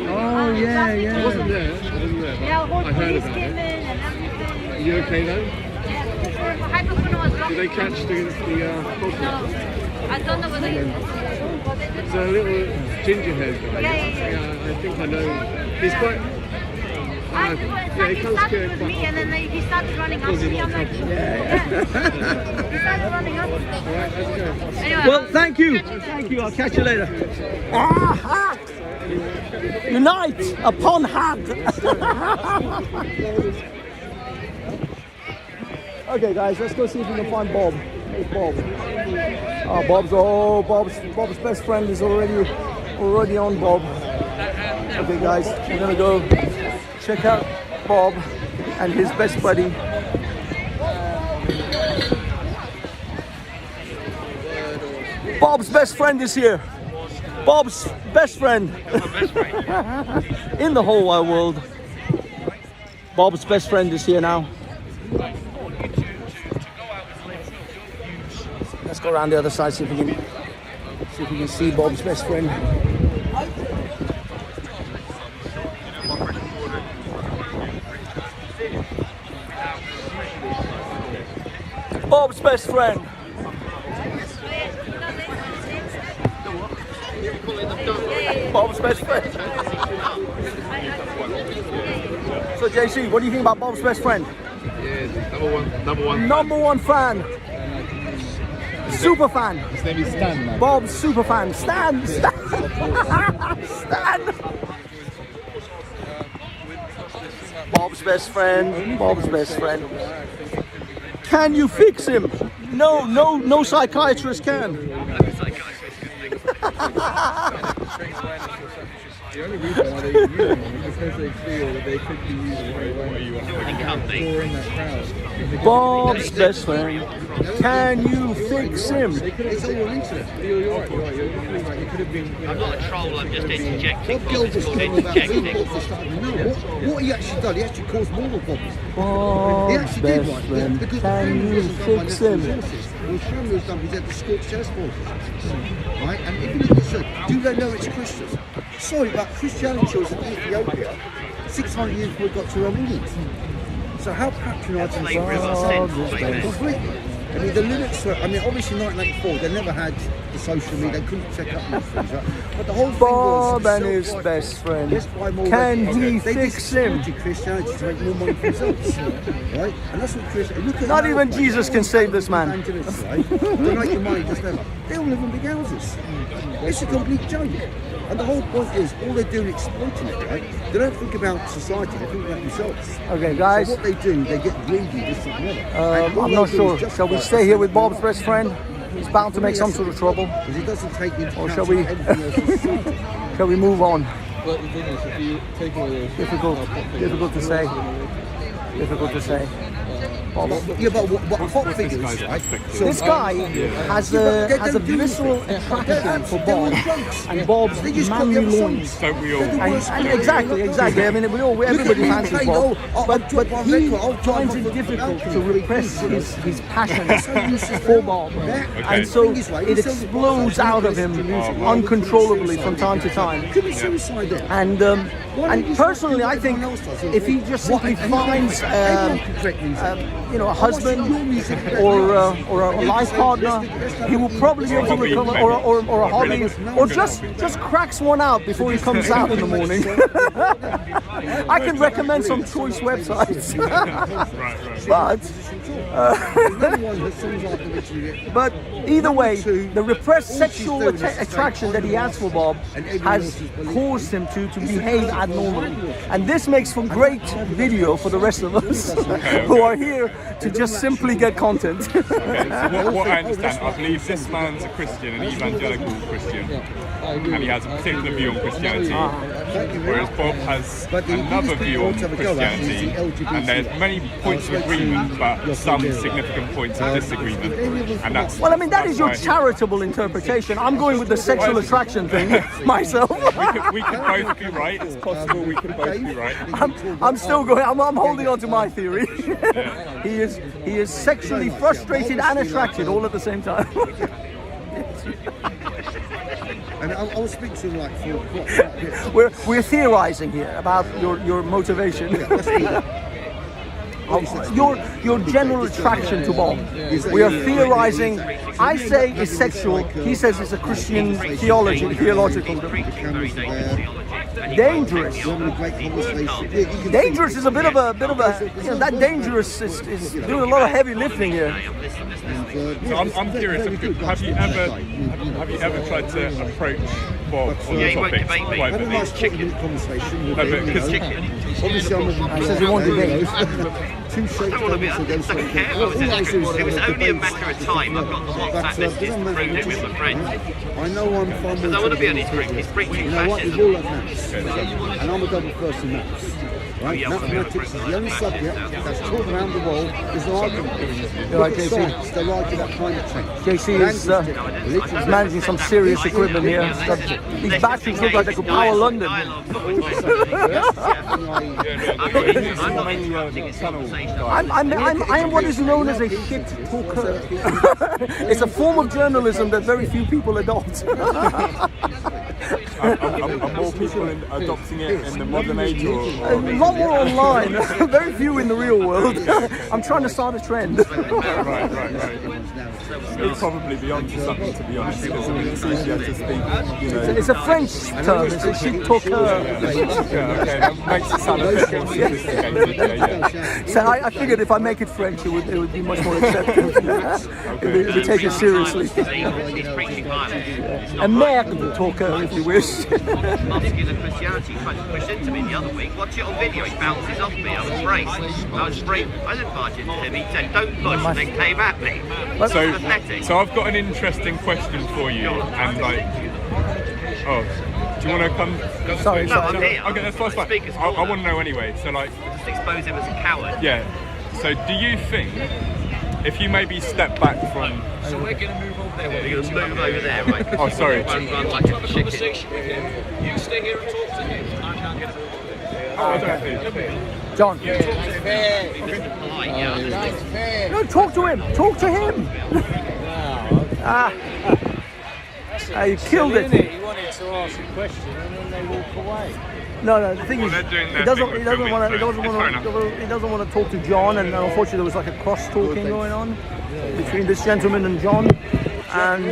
Oh, yeah. I wasn't there. But yeah, whole I heard police about came it. in and everything. Are you okay though? Yeah, Did they catch the culprit? No, I don't know whether It's a little ginger haired guy. Yeah. I think I know. He's quite. He started with me and then he started running up to me. I'm like, he started running up. Anyway, Well, thank you. Thank you. I'll catch you later. Unite upon hat. Okay, guys, let's go see if we can find Bob. Hey, Bob. Bob's best friend is already on Bob. Okay, guys, we're gonna go check out Bob and his best buddy. Bob's best friend is here. Bob's best friend in the whole wide world. Bob's best friend is here now. Let's go around the other side, see if we can see Bob's best friend. Bob's best friend. Bob's best friend. So JC, what do you think about Bob's best friend? Yeah, number one fan. Super fan. His name is Stan, man. Bob's super fan. Stan. Stan. Bob's best friend. Bob's best friend. Can you fix him? No psychiatrist can. The only reason why they use them is because they feel that they could be used very well. During that crowd. Bob's best friend. Can you fix him? It's all on internet. I'm not a troll, I'm just interjecting. Bob Geldof called interjecting. What he actually done, he actually caused moral problems. Bob's He actually best did, right? friend. Because Can the you feminism done by fix natural him? resources. Well, feminism done, he had the scorched earth forces. Right? And if you look at the do they know it's Christians? Sorry, but Christianity was in Ethiopia 600 years before it got to Romanians. So how patronising is that? Completely. I mean, the limits were, I mean, obviously 1984, they never had the social media, they couldn't check up these things, right? But the whole thing was... Bob and his best friend. Can he fix him? Christianity to make more money for themselves, right? And that's what Christians... Not even Jesus can save this man. Evangelists, right? They make the money just never. They all live in big houses. It's a complete joke. And the whole point is, all they're doing is exploiting it, right? They don't think about society, they think about themselves. Okay, guys. So what they do, they get greedy, this and that. I'm not sure. Shall we stay here with Bob's best friend? He's bound to make some sort of trouble. Because he doesn't take into Or account shall we? everything else in society. Shall we move on? But the thing is, if you take away Difficult to say. Difficult to say. Yeah, but what pop figures, right? So, This guy has a visceral attraction for Bob and Bob's manly loins. don't we all? And exactly. I mean, everybody fancies Bob, but he finds it difficult to repress his passion for Bob, and so it explodes out of him uncontrollably from time to time. And personally, I think if he just simply finds a husband or a life partner, he will probably be able to recover, or a hobby, or just cracks one out before he comes out in the morning. I can recommend some choice websites. But either way, the repressed sexual attraction that he has for Bob has caused him to behave abnormally. And this makes for great video for the rest of us who are here to just simply get content. So what I understand, I believe this man's a Christian, an evangelical Christian, and he has a particular view on Christianity, whereas Bob has another view on Christianity, and there's many points of agreement, but some significant points of disagreement. And that's well, I mean, that is your charitable interpretation. I'm going with the sexual attraction thing myself. we could both be right. It's possible we could both be right. I'm still going. I'm holding on to my theory. He is sexually frustrated and attracted all at the same time. And I'll speak to him like 4 o'clock. We're theorizing here about your motivation. Your general attraction to Bob. We are theorizing. I say it's sexual. He says it's a Christian theological. Dangerous. Dangerous is a bit of a that dangerous is doing a lot of heavy lifting here. So I'm curious. Have you ever tried to approach Bob on the topic privately? Obviously, I'm says he won't debate. Two shapes It was only a matter of time. I've got the WhatsApp messages to prove it with my friends. I know I'm far more. Because I want to be on his preaching You know what? We've fascism. all had maths. And I'm a double first in maths. Right? Mathematics is the only subject that's taught around the world. There's no argument. Look at science, they're arguing about climate change. JC is managing some serious equipment here. These batteries look like they could power London. I am what is known as a shit talker. It's a form of journalism that very few people adopt. Are more people adopting it in the modern age, or a lot more online, very few in the real world. I'm trying to start a trend. right. You'll probably be onto something, to be honest, because it's easier to speak. It's a French term. It's a shit talker. Okay, that makes it sound a bit more sophisticated. Yeah. So I figured if I make it French, it would be much more accepted. If we take it seriously. A merde talker, if you wish. Muscular Christianity tried to push into me the other week. Watch it on video, it bounces off me. I was braced. I didn't barge into him. He said, "Don't push," and then came at me. So I've got an interesting question for you, and do you want to come? Sorry. No, I'm here. Okay, that's fine. I want to know anyway. So just expose him as a coward. Yeah. So do you think if you maybe step back from. So we're going to move over there. We're going to move over there, right? Oh, sorry. Run like a conversation with him. You stay here and talk to him. I'm going to get over there. John. No, talk to him. Talk to him. You killed it. He wanted to ask a question and then they walk away. No, the thing is, he doesn't want to talk to John, and unfortunately there was like a cross talking going on between this gentleman and John, and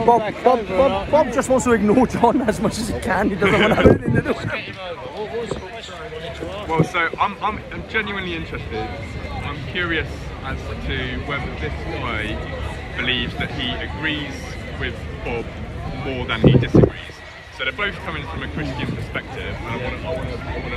Bob just wants to ignore John as much as he can. He doesn't want to have anything to do with him. Well, so I'm genuinely interested. I'm curious as to whether this guy believes that he agrees with Bob more than he disagrees. So they're both coming from a Christian perspective, and I want to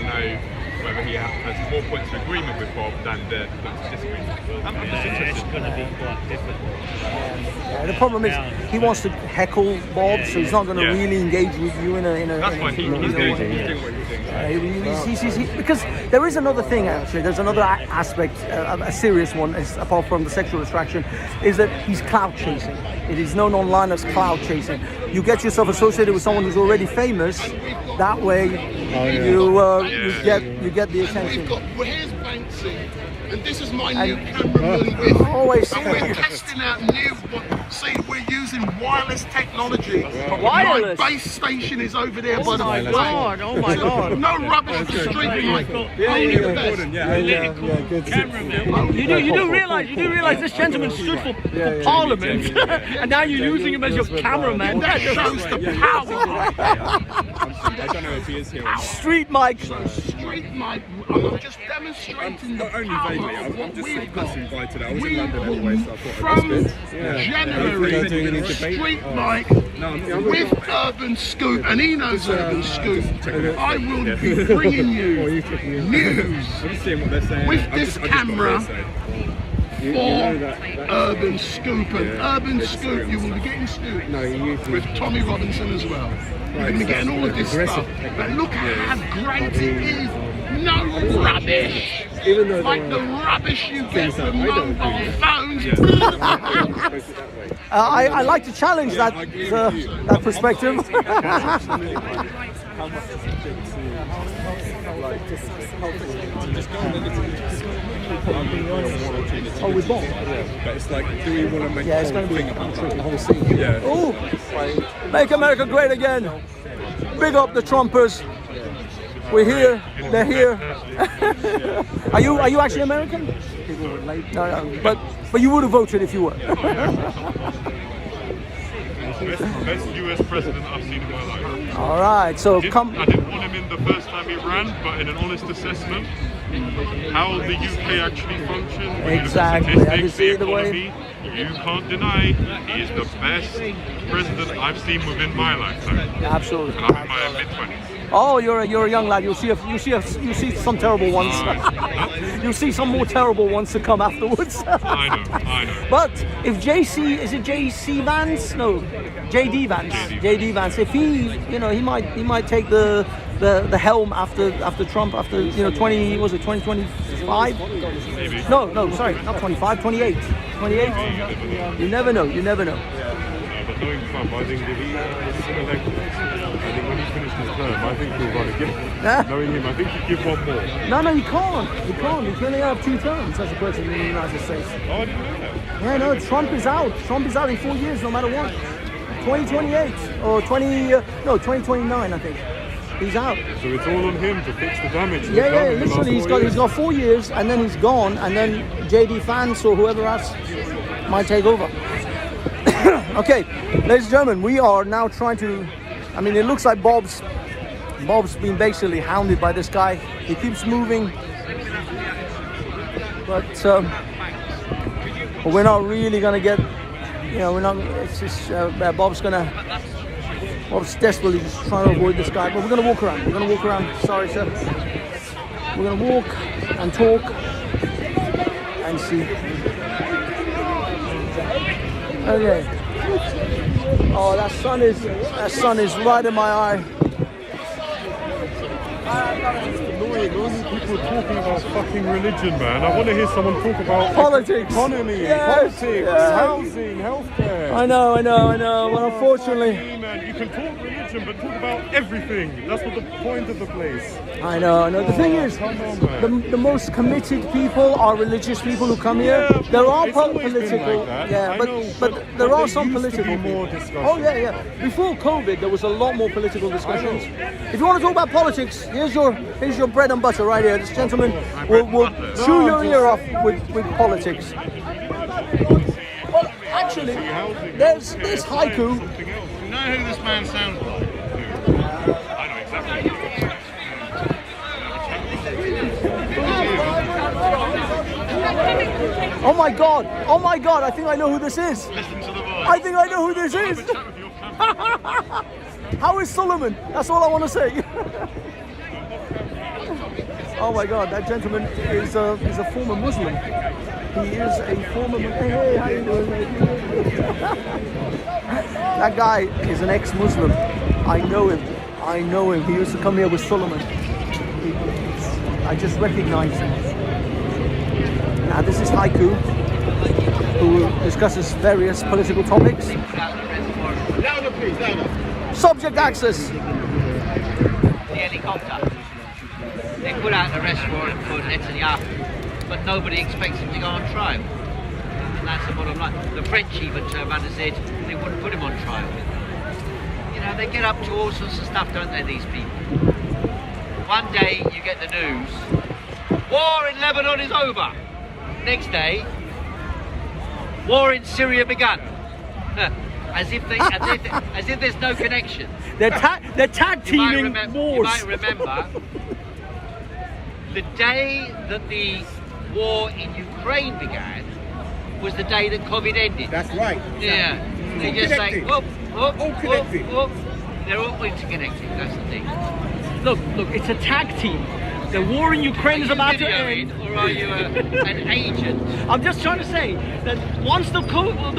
know whether he has more points of agreement with Bob than the points of disagreement. I'm just interested. It's going to be quite difficult. The problem is he wants to heckle Bob, so he's not going to really engage with you in a. That's fine. He's doing what he's doing. Because there is another thing actually. There's another aspect, a serious one, apart from the sexual attraction, is that he's clout chasing. It is known online as clout chasing. You get yourself associated with someone who's already famous. That way, you get the attention. Here's Banksy, and this is my new cameraman with. Always. And we're testing out new. See, we're using wireless technology. Wireless. My base station is over there by the. Oh my god! No rubbish on the street, Michael. Only the best. You do realise this gentleman stood for Parliament, and now you're using him as your cameraman. That shows the power. I don't know if he is here. Street Mike. Street Mike. I'm just demonstrating the only power vaguely. of what I'm just we've got. invited. I was in London anyway, so I thought From January, Street Mike with Urban Scoop, and he knows Urban Scoop. I will be bringing you news with this camera for Urban Scoop. And Urban Scoop, you will be getting Scoop with Tommy Robinson as well. You're going to be getting all of this stuff. But look how great it is. No rubbish. Like the rubbish you get from mobile phones. I like to challenge that perspective. Oh, with Bob? But it's like, do we want to make it's going to be the whole scene. Yeah. Oh, make America great again. Big up the Trumpers. We're here. They're here. Are you actually American? No. But you would have voted if you were. Best US president I've seen in my life. All right, so I didn't want him in the first time he ran, but in an honest assessment, how the UK actually functions, exactly. The statistics, the economy, you can't deny he is the best president I've seen within my lifetime. Absolutely. And I'm in my mid-20s. Oh, you're a young lad. You'll see some terrible ones. You'll see some more terrible ones to come afterwards. I know. But if JD Vance, if he might take the helm after Trump, after 2025? Maybe. No, sorry, not 25, 28. 28. You never know. But knowing Trump, I think if he's elected, I think when he's finished his term, I think he'll run again. Knowing him, I think he'll give one more. No, you can't. You can only have 2 terms as a president in the United States. Oh, I didn't know that. Yeah, no, Trump is out. Trump is out in 4 years, no matter what. 2028 or 2029, I think. He's out. So it's all on him to fix the damage. Yeah. Literally, he's got 4 years, and then he's gone, and then JD Vance or whoever else might take over. Okay, ladies and gentlemen, we are now trying to. I mean, it looks like Bob's been basically hounded by this guy. He keeps moving, but we're not really gonna get. We're not. It's just Bob's desperately just trying to avoid this guy. But we're gonna walk around. Sorry, sir. We're gonna walk and talk and see. Okay. Oh, that sun is right in my eye. hate only people talking about fucking religion, man. I want to hear someone talk about politics, economy, yes, politics, yeah. housing, healthcare. I know. Well, unfortunately, man, you can talk religion, but talk about everything. That's what the point of the place. I know. The thing is, come on, man. the most committed people are religious people who come here. Yeah, there are it's always political, been like that. yeah, I but, know, but but there are there some used to political be more people. discussion. Oh yeah. Before COVID, there was a lot more political discussions. If you want to talk about politics, here's your bread and butter right here. This gentleman will chew your ear off with politics. Well, actually, there's haiku. You know who this man sounds like? I know exactly. Oh my God! I think I know who this is. Listen to the voice. I think I know who this is. How is Solomon? That's all I want to say. Oh my God, that gentleman is a former Muslim. He is a former Muslim. Hey, how you doing, mate? That guy is an ex-Muslim. I know him. He used to come here with Solomon. I just recognize him. Now this is Haiku, who discusses various political topics. Louder, please, louder. Subject access. The helicopter. They put out an arrest warrant for Netanyahu, but nobody expects him to go on trial. And that's the bottom line. The French even turned around and said they wouldn't put him on trial. You know, they get up to all sorts of stuff, don't they, these people? One day you get the news, war in Lebanon is over. Next day, war in Syria begun. As if there's no connection. They're tag teaming wars. You might remember the day that the war in Ukraine began was the day that COVID ended. That's right. Yeah. They just say, whoop, whoop, whoop, whoop. They're all interconnected. That's the thing. Look, it's a tag team. The war in Ukraine is about to end. Or are you an agent? I'm just trying to say that once the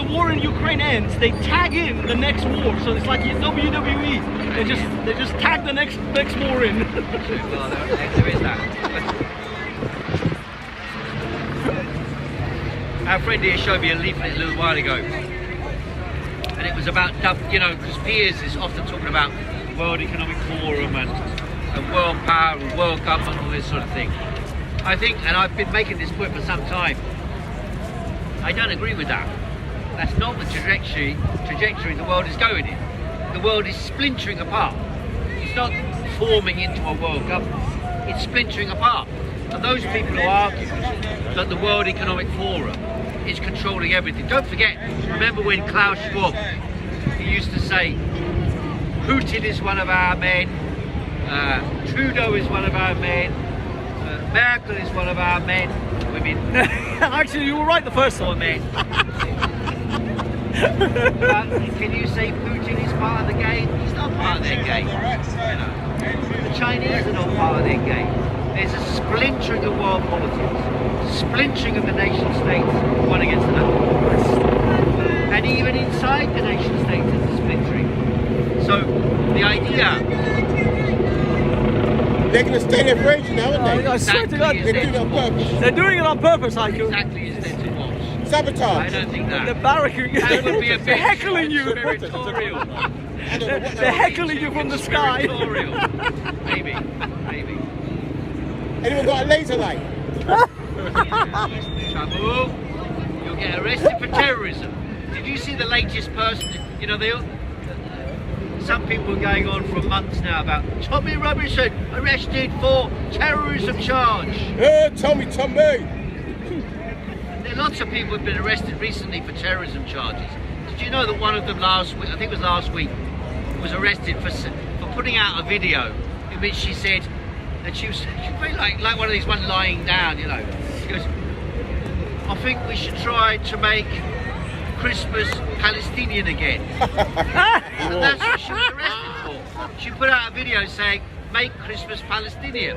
war in Ukraine ends, they tag in the next war. So it's like WWE. They just tag the next war in. Well, there is that. Our friend here showed me a leaflet a little while ago, and it was about, because Piers is often talking about World Economic Forum and world power and world government, all this sort of thing. I think, and I've been making this point for some time, I don't agree with that. That's not the trajectory the world is going in. The world is splintering apart. It's not forming into a world government. It's splintering apart. And those people who argue that the World Economic Forum is controlling everything, don't forget, remember when Klaus Schwab, he used to say, Putin is one of our men, Trudeau is one of our men, Merkel is one of our men, women. Actually, you were right the first time. Men. Can you say Putin is part of the game? He's not part of their game. The Chinese are not part of their game. There's a splintering of world politics, splintering of the nation states, one against another. And even inside the nation states there's a splintering. So the idea... They're going to stay there for ages now, aren't they? I swear to God, they're doing it on purpose. They're doing it on purpose, Haiku. Exactly as they're to watch. Sabotage. I don't think that. They're barracking you. That would be a They're heckling you. Conspiratorial. They're heckling you from the sky. Maybe. Anyone got a laser light? Trouble. You'll get arrested for terrorism. Did you see the latest person? Some people are going on for months now about Tommy Robinson arrested for terrorism charge. Yeah, Tommy. There are lots of people who've been arrested recently for terrorism charges. Did you know that one of them last week, I think it was last week, was arrested for putting out a video in which she said that she was very like one of these one lying down, She goes, I think we should try to make Christmas Palestinian again. And that's what she was arrested for. She put out a video saying, make Christmas Palestinian,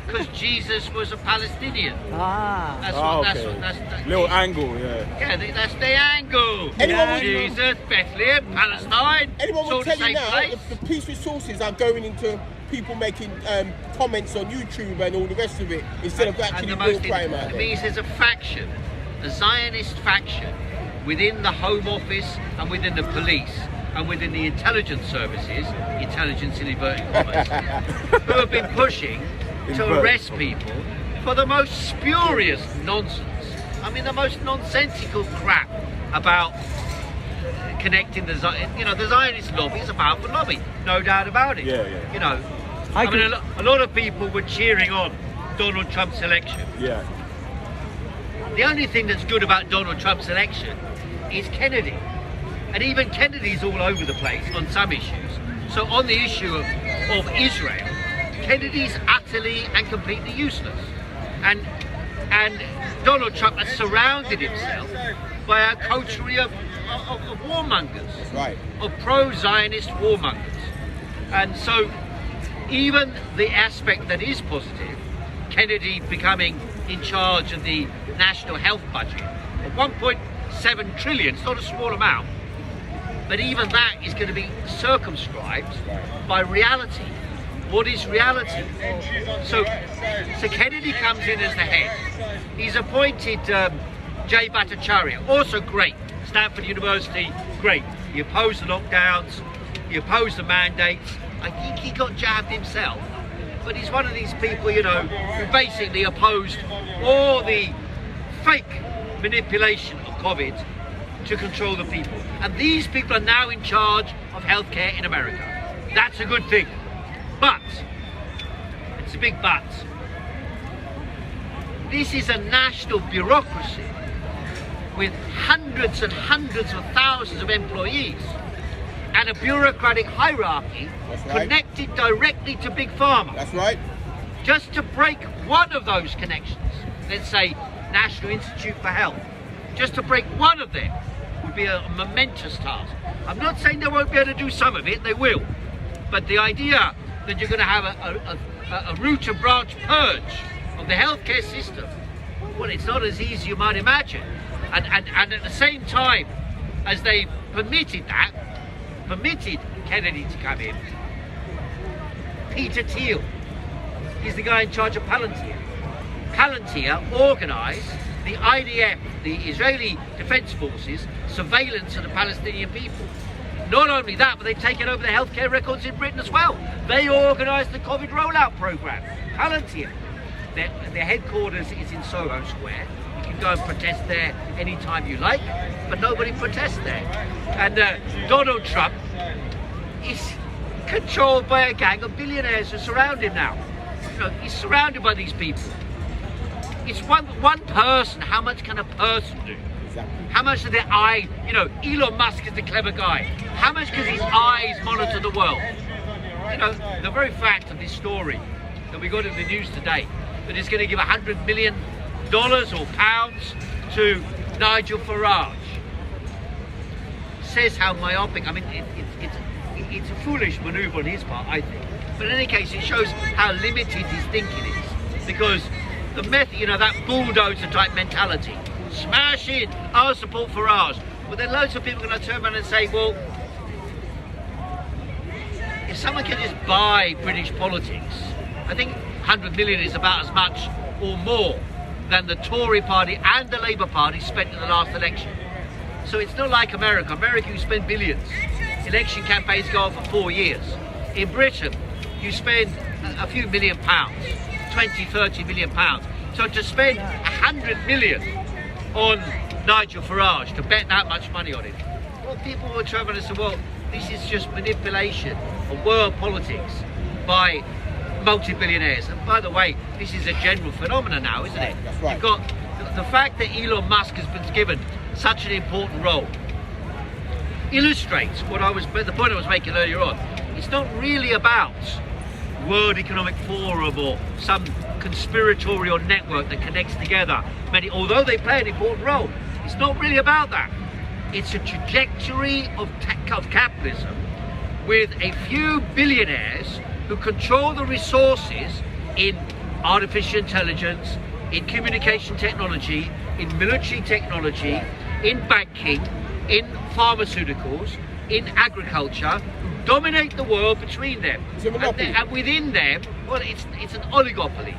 because Jesus was a Palestinian. That's little angle, yeah. Yeah, that's the angle. Jesus, Bethlehem, Palestine. Anyone will tell you now, the peace resources are going into people making comments on YouTube and all the rest of it instead of actually real crime out It there. means there's a faction, a Zionist faction, within the Home Office and within the police and within the intelligence services, intelligence in inverted commas, who have been pushing to arrest people for the most spurious nonsense. I mean, the most nonsensical crap about connecting the Zionist lobby is a powerful lobby, no doubt about it. Yeah. You know, I mean, a lot of people were cheering on Donald Trump's election. Yeah. The only thing that's good about Donald Trump's election is Kennedy. And even Kennedy's all over the place on some issues. So on the issue of Israel, Kennedy's utterly and completely useless. And Donald Trump has surrounded himself by a coterie of warmongers, right? Of pro-Zionist warmongers. And so even the aspect that is positive, Kennedy becoming in charge of the national health budget of 1.7 trillion, it's not a small amount, but even that is going to be circumscribed by reality. What is reality? So Kennedy comes in as the head. He's appointed Jay Bhattacharya, also great. Stanford University, great. He opposed the lockdowns, he opposed the mandates. I think he got jabbed himself, but he's one of these people, you know, who basically opposed all the fake manipulation of COVID to control the people. And these people are now in charge of healthcare in America. That's a good thing. But, it's a big but, this is a national bureaucracy with hundreds and hundreds of thousands of employees and a bureaucratic hierarchy connected directly to Big Pharma. That's right. Just to break one of those connections, let's say National Institute for Health, just to break one of them would be a momentous task. I'm not saying they won't be able to do some of it, they will. But the idea that you're going to have a root and branch purge of the healthcare system, well, it's not as easy as you might imagine. And at the same time as they permitted Kennedy to come in, Peter Thiel is the guy in charge of Palantir. Palantir organised the IDF, the Israeli Defence Forces, surveillance of the Palestinian people. Not only that, but they've taken over the healthcare records in Britain as well. They organised the COVID rollout programme. Palantir. Their headquarters is in Soho Square. You can go and protest there anytime you like, but nobody protests there. And Donald Trump is controlled by a gang of billionaires who surround him now. You know, he's surrounded by these people. It's one person. How much can a person do? How much do their eye, you know, Elon Musk is the clever guy. How much can his eyes monitor the world? You know, the very fact of this story that we got in the news today, that it's going to give $100 million or pounds to Nigel Farage, says how myopic, I mean, it's a foolish manoeuvre on his part, I think. But in any case, it shows how limited his thinking is. Because the method, you know, that bulldozer type mentality, smash in, I'll support Farage. But then loads of people are going to turn around and say, well, if someone can just buy British politics, I think 100 million is about as much or more than the Tory party and the Labour Party spent in the last election. So it's not like America. America, you spend billions. Election campaigns go on for 4 years. In Britain, you spend a few £1 million, 20-30 million pounds. So to spend 100 million on Nigel Farage, to bet that much money on it, well, people will turn around and say, well, this is just manipulation of world politics by multi-billionaires. And by the way, this is a general phenomenon now, isn't it? That's right. You've got the fact that Elon Musk has been given such an important role illustrates the point I was making earlier on. It's not really about World Economic Forum or some conspiratorial network that connects together many, although they play an important role. It's not really about that. It's a trajectory of capitalism with a few billionaires who control the resources in artificial intelligence, in communication technology, in military technology, in banking, in pharmaceuticals, in agriculture dominate the world between them. And within them, well, it's an oligopoly.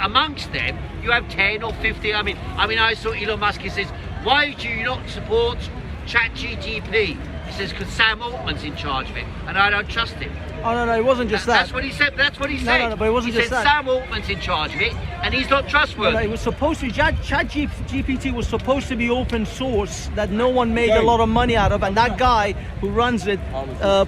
Amongst them, you have 10 or 50. I mean, I saw Elon Musk. He says, "Why do you not support ChatGPT?" He says, "Because Sam Altman's in charge of it, and I don't trust him." Oh no, it wasn't just that. That's what he said. That's what he said. No, but it wasn't just that. Sam Altman's in charge of it, and he's not trustworthy. No, it was supposed to. ChatGPT was supposed to be open source that no one made a lot of money out of, and that guy who runs it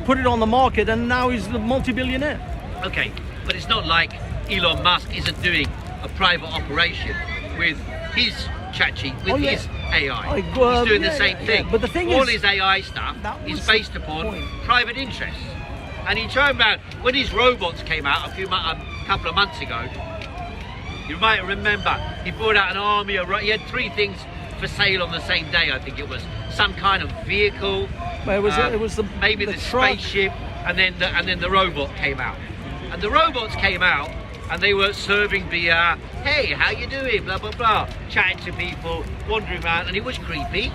put it on the market, and now he's a multi-billionaire. Okay, but it's not like Elon Musk isn't doing a private operation with his his AI. He's doing the same thing. But the thing all is, his AI stuff is based upon private interests. And he turned around when his robots came out a couple of months ago. You might remember he brought out an army of. He had 3 things for sale on the same day. I think it was some kind of vehicle. Well, it was maybe the spaceship, and then the robot came out. And the robots came out, and they were serving beer. Hey, how you doing? Blah blah blah. Chatting to people, wandering around, and it was creepy.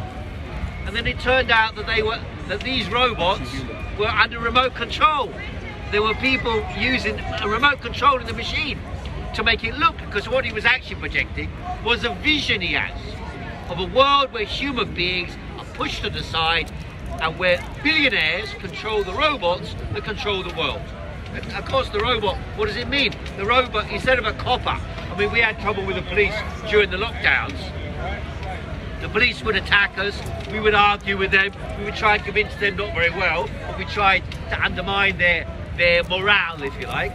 And then it turned out that these robots were under remote control. There were people using a remote control in the machine to make it look, because what he was actually projecting was a vision he has of a world where human beings are pushed to the side and where billionaires control the robots that control the world. And of course the robot, what does it mean? The robot, instead of a copper, I mean, we had trouble with the police during the lockdowns. The police would attack us, we would argue with them, we would try and convince them not very well, but we tried to undermine their morale, if you like.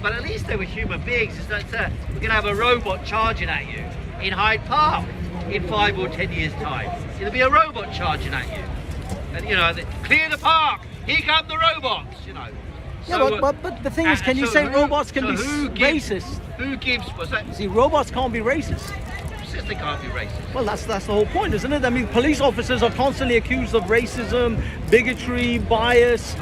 But at least they were human beings. It's like, we're going to have a robot charging at you in Hyde Park in 5 or 10 years' time. There'll be a robot charging at you. And, you know, clear the park, here come the robots, you know. Yeah, So, but the thing is, can you say robots can be racist? Who gives, what's that? See, robots can't be racist. Says they can't be racist. Well, that's the whole point, isn't it? I mean, police officers are constantly accused of racism, bigotry, bias.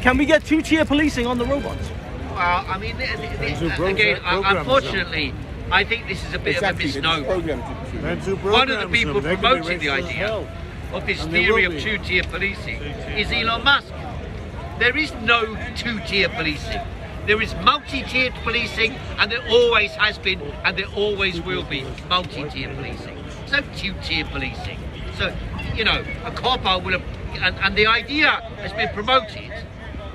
Can we get 2-tier policing on the robots? Well, I mean, again, unfortunately, I think this is a bit of a misnomer. One of the people promoting the idea of this theory of 2-tier policing is Elon Musk. There is no 2-tier policing. There is multi-tiered policing, and there always has been, and there always will be multi-tier policing. There's no 2-tier policing. So, you know, a copper will have, and the idea has been promoted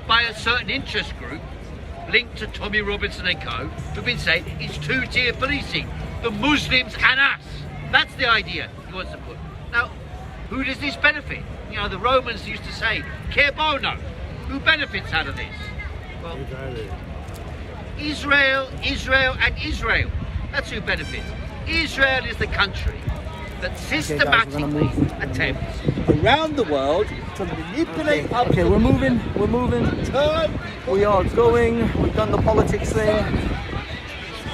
by a certain interest group linked to Tommy Robinson and co, who've been saying it's 2-tier policing. The Muslims and us. That's the idea he wants to put. Now, who does this benefit? You know, the Romans used to say, "Che bono?" Who benefits out of this? Well, Israel, and Israel. That's who benefits. Israel is the country that systematically attempts around the world to manipulate. Okay, we're moving. We are going. We've done the politics thing.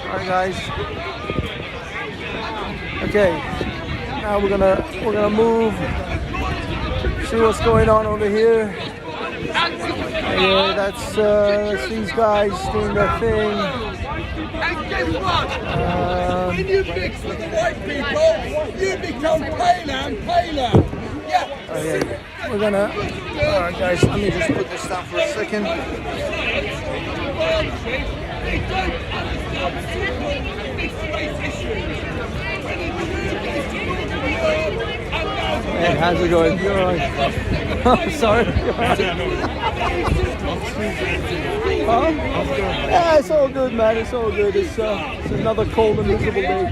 All right, guys. Okay, now we're gonna move. See what's going on over here. Yeah, that's these guys doing their thing. And guess what? When you mix with the white people, you become paler and paler. Yeah. Okay, we're gonna. All right, guys. Let me just put this down for a second. Hey, how's it going? You all right? Oh, sorry. Huh? Yeah, it's all good, man. It's all good. It's another cold and miserable day.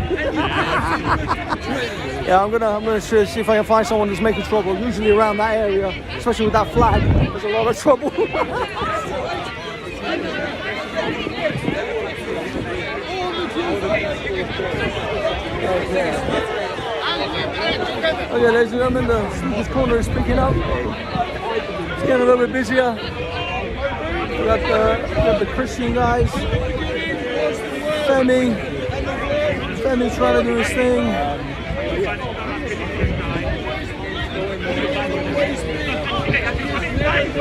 Yeah, I'm gonna see if I can find someone who's making trouble. Usually around that area, especially with that flag, there's a lot of trouble. Okay, ladies and gentlemen, the speaker's corner is picking up. It's getting a little bit busier. We got the Christian guys. Femi trying to do his thing.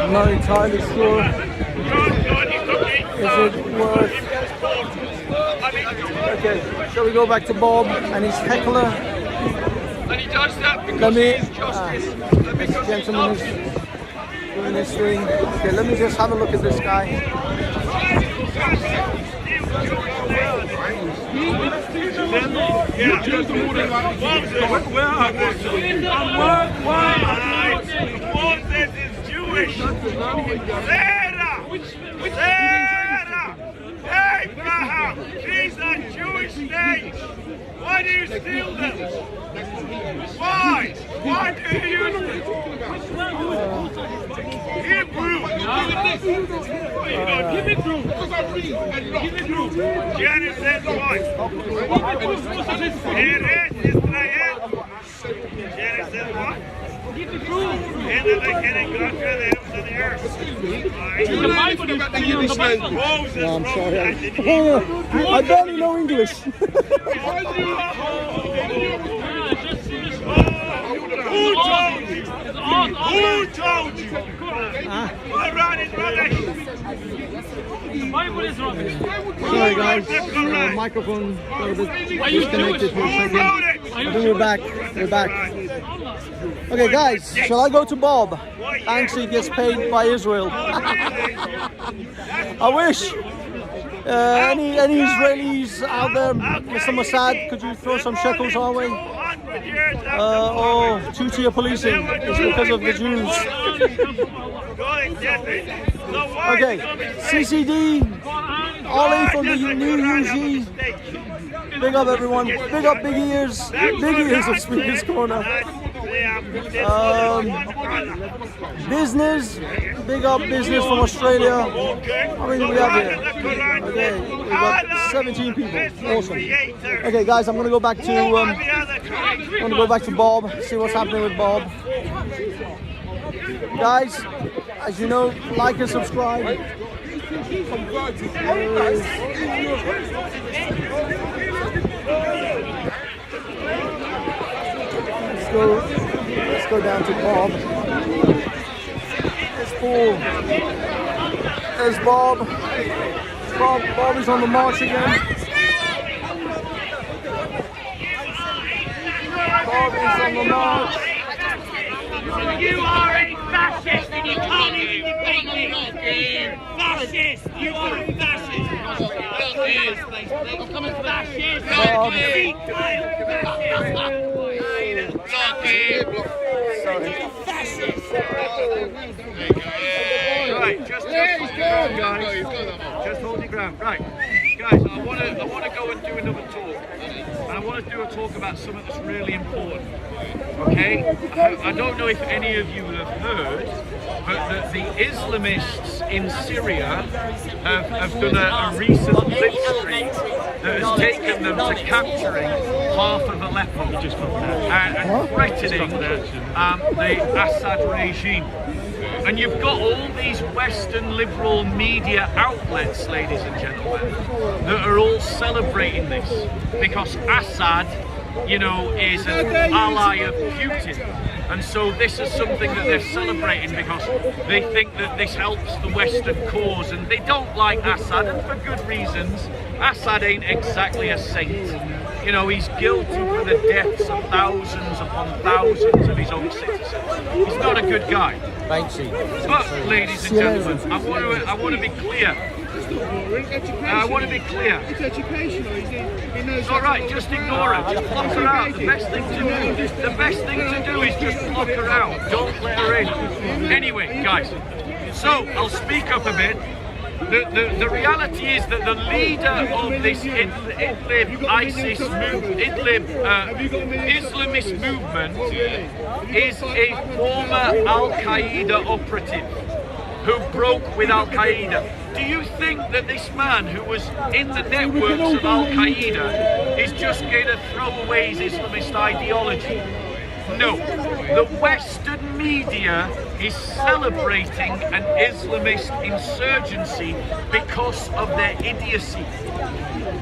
I'm not entirely sure. Is it worth? Okay, shall we go back to Bob and his heckler? And he does that because he is justice. Gentlemen, doing this thing. Okay, let me just have a look at this guy. Moses is Jewish. Sarah! Abraham! These are Jewish names. Why do you steal them? Why? Why do you use them? Hebrew! Give it through. Genesis 1. Eretz Israel. Genesis 1. In the beginning, God created the heavens and the earth. No, I'm sorry. I barely know English. Who told you? Who told you? Quran is rubbish. The Bible is rubbish. Sorry guys, the microphone got a bit disconnected for a second. I think we're back. We're back. Okay guys, shall I go to Bob? Thanks, he gets paid by Israel. I wish. Any Israelis out there, Mr. Mossad, could you throw some shekels our way? Oh, two-tier policing. It's because of the Jews. Okay, CCD, Ollie from the new UG. Big up everyone. Big up Big Ears of Speaker's Corner. Business, big up business from Australia. How many do we have here? Okay, we've got 17 people. Awesome. Okay, guys, I'm gonna go back to Bob. See what's happening with Bob. Guys, as you know, like and subscribe. Let's go down to Bob. There's Paul. There's Bob. Bob is on the march again. Bob is on the march. You are a fascist and you can't even debate me. Fascist! You are a fascist! I'm coming for that shit! Bob. Right, just hold your ground, guys. Just hold your ground. Right, guys, I want to go and do another talk, and I want to do a talk about something that's really important. Okay, I don't know if any of you have heard, but the Islamists in Syria have done a recent slipstream that has taken them to capturing half of Aleppo and threatening the Assad regime. And you've got all these Western liberal media outlets, ladies and gentlemen, that are all celebrating this because Assad, you know, is an ally of Putin. And so this is something that they're celebrating because they think that this helps the Western cause, and they don't like Assad, and for good reasons. Assad ain't exactly a saint. You know, he's guilty for the deaths of thousands upon thousands of his own citizens. He's not a good guy. But, ladies and gentlemen, I want to be clear. I want to be clear. It's educational. It's all right. Just ignore her. Just block her out. The best thing to do is just block her out. Don't let her in. Anyway, guys. So I'll speak up a bit. The reality is that the leader of this Islamist movement is a former Al-Qaeda operative who broke with Al-Qaeda. Do you think that this man who was in the networks of Al-Qaeda is just going to throw away his Islamist ideology? No. The Western media is celebrating an Islamist insurgency because of their idiocy,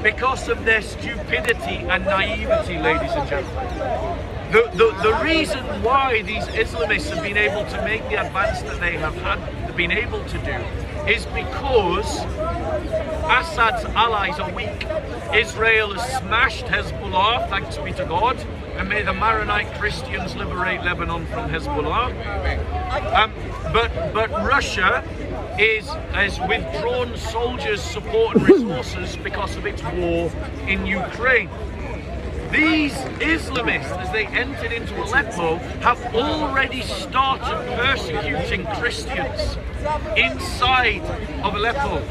because of their stupidity and naivety, ladies and gentlemen. The reason why these Islamists have been able to make the advance that they have been able to do is because Assad's allies are weak. Israel has smashed Hezbollah, thanks be to God, and may the Maronite Christians liberate Lebanon from Hezbollah. But Russia has withdrawn soldiers' support and resources because of its war in Ukraine. These Islamists, as they entered into Aleppo, have already started persecuting Christians inside of Aleppo,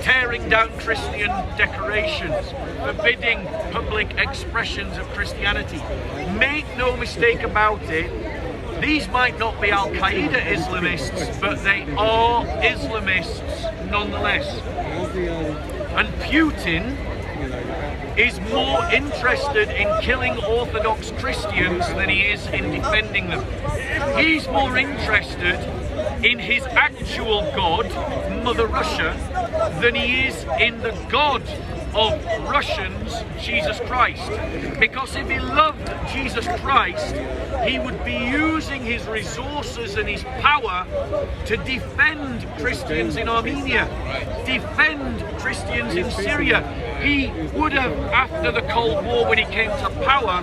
tearing down Christian decorations, forbidding public expressions of Christianity. Make no mistake about it, these might not be Al-Qaeda Islamists, but they are Islamists nonetheless. And Putin is more interested in killing Orthodox Christians than he is in defending them. He's more interested in his actual God, Mother Russia, than he is in the God of Russians, Jesus Christ. Because if he loved Jesus Christ, he would be using his resources and his power to defend Christians in Armenia, defend Christians in Syria. He would have, after the Cold War, when he came to power,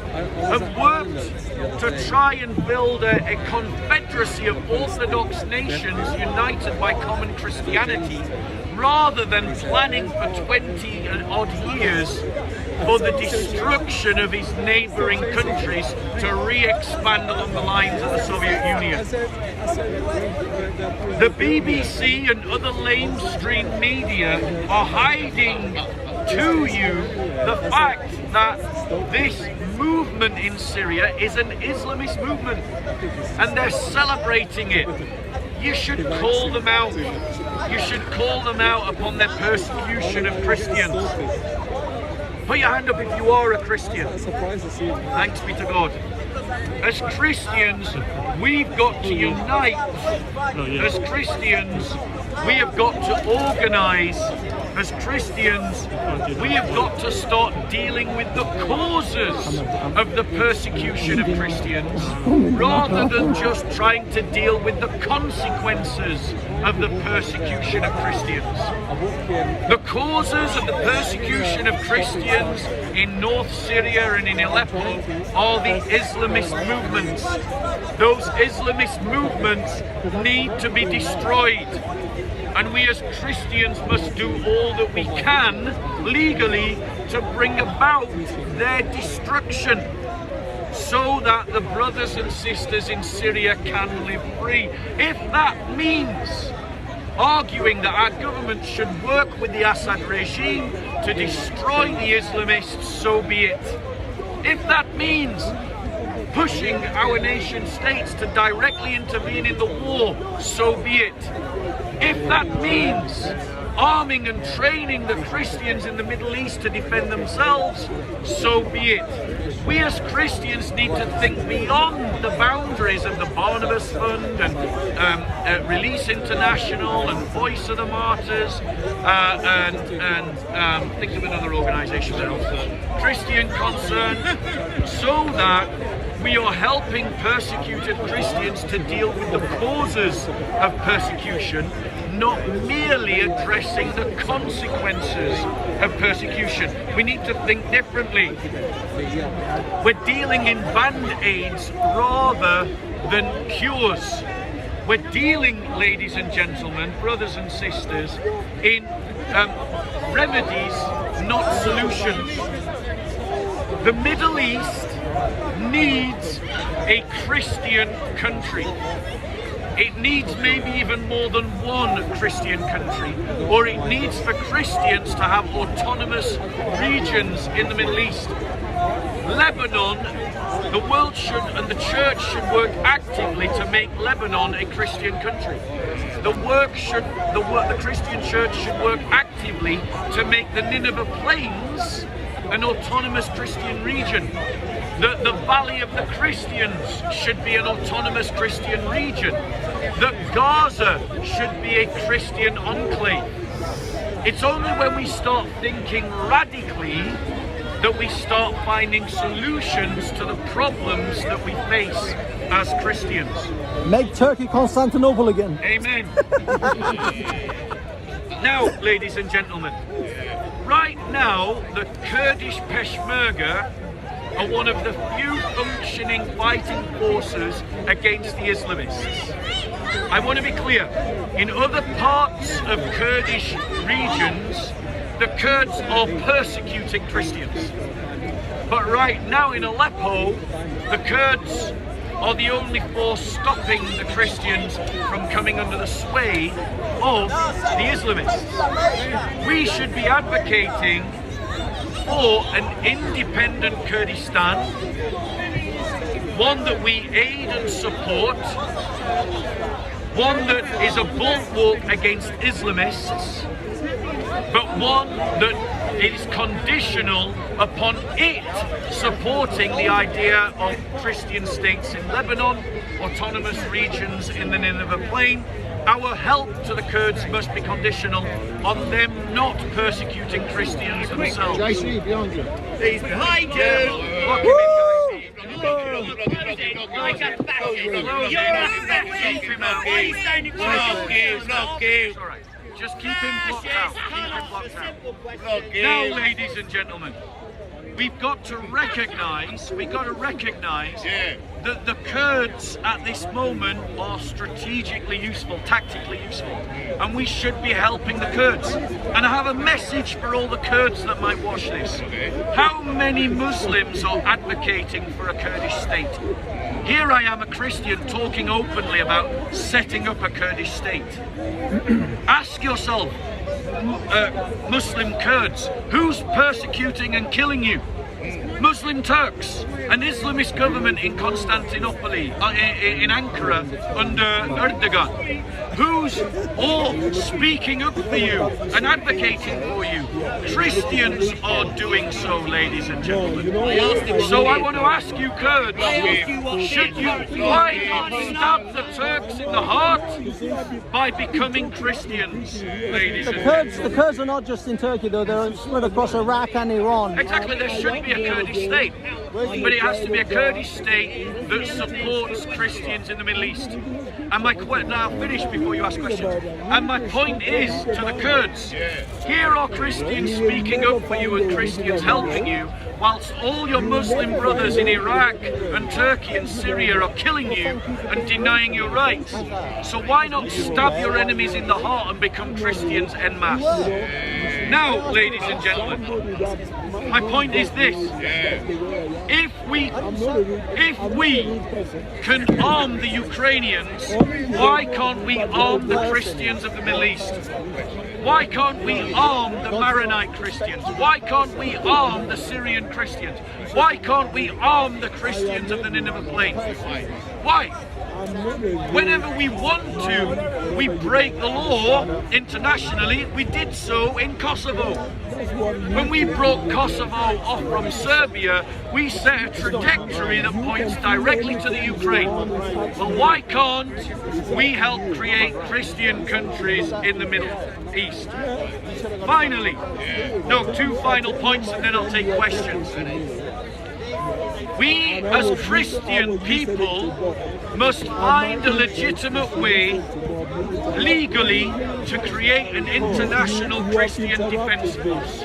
have worked to try and build a confederacy of Orthodox nations united by common Christianity, rather than planning for 20 odd years for the destruction of his neighbouring countries to re-expand along the lines of the Soviet Union. The BBC and other lamestream media are hiding to you the fact that this movement in Syria is an Islamist movement, and they're celebrating it. You should call them out. You should call them out upon their persecution of Christians. Put your hand up if you are a Christian. Thanks be to God. As Christians, we've got to unite. As Christians, we have got to organise. As Christians, we have got to start dealing with the causes of the persecution of Christians, rather than just trying to deal with the consequences of the persecution of Christians. The causes of the persecution of Christians in North Syria and in Aleppo are the Islamist movements. Those Islamist movements need to be destroyed. And we as Christians must do all that we can legally to bring about their destruction, so that the brothers and sisters in Syria can live free. If that means arguing that our government should work with the Assad regime to destroy the Islamists, so be it. If that means pushing our nation states to directly intervene in the war, so be it. If that means arming and training the Christians in the Middle East to defend themselves, so be it. We as Christians need to think beyond the boundaries of the Barnabas Fund and Release International and Voice of the Martyrs and think of another organisation there also, Christian Concern, so that we are helping persecuted Christians to deal with the causes of persecution, not merely addressing the consequences of persecution. We need to think differently. We're dealing in band-aids rather than cures. We're dealing, ladies and gentlemen, brothers and sisters, in remedies, not solutions. The Middle East needs a Christian country. It needs maybe even more than one Christian country, or it needs for Christians to have autonomous regions in the Middle East. Lebanon, the world should and the church should work actively to make Lebanon a Christian country. The Christian church should work actively to make the Nineveh Plains an autonomous Christian region. The Valley of the Christians should be an autonomous Christian region. That Gaza should be a Christian enclave. It's only when we start thinking radically that we start finding solutions to the problems that we face as Christians. Make Turkey Constantinople again. Amen. Now, ladies and gentlemen, right now, the Kurdish Peshmerga are one of the few functioning fighting forces against the Islamists. I want to be clear, in other parts of Kurdish regions, the Kurds are persecuting Christians. But right now in Aleppo, the Kurds are the only force stopping the Christians from coming under the sway of the Islamists. We should be advocating for an independent Kurdistan, one that we aid and support, one that is a bulwark against Islamists, but one that is conditional upon it supporting the idea of Christian states in Lebanon, autonomous regions in the Nineveh Plain. Our help to the Kurds must be conditional on them not persecuting Christians themselves. JC, behind you. He's behind you! Lock him in, Like a fascist! You're a fascist! Knock you! Alright, just keep him blocked out. Keep him blocked out. Now, ladies and gentlemen, we've got to recognise that the Kurds at this moment are strategically useful, tactically useful, and we should be helping the Kurds. And I have a message for all the Kurds that might watch this. How many Muslims are advocating for a Kurdish state? Here I am, a Christian, talking openly about setting up a Kurdish state. Ask yourself, Muslim Kurds, who's persecuting and killing you? Muslim Turks, an Islamist government in Constantinople, in Ankara, under Erdogan. Who's all speaking up for you and advocating for you? Christians are doing so, ladies and gentlemen. So I want to ask you, Kurds, should you why not stab the Turks in the heart by becoming Christians, ladies and gentlemen? The Kurds are not just in Turkey, though, they're spread across Iraq and Iran. Exactly, there should be a Kurdish state, but it has to be a Kurdish state that supports Christians in the Middle East. And now I'll finish before you ask questions. And my point is to the Kurds, here are Christians speaking up for you and Christians helping you, whilst all your Muslim brothers in Iraq and Turkey and Syria are killing you and denying your rights. So why not stab your enemies in the heart and become Christians en masse? Now, ladies and gentlemen, my point is this. If we can arm the Ukrainians, why can't we arm the Christians of the Middle East? Why can't we arm the Maronite Christians? Why can't we arm the Syrian Christians? Why can't we arm the Christians of the Nineveh Plain? Why? Whenever we want to, we break the law internationally. We did so in Kosovo. When we broke Kosovo off from Serbia, we set a trajectory that points directly to the Ukraine. Well, why can't we help create Christian countries in the Middle East? Finally, two final points and then I'll take questions. We, as Christian people, must find a legitimate way, legally, to create an international Christian defence force.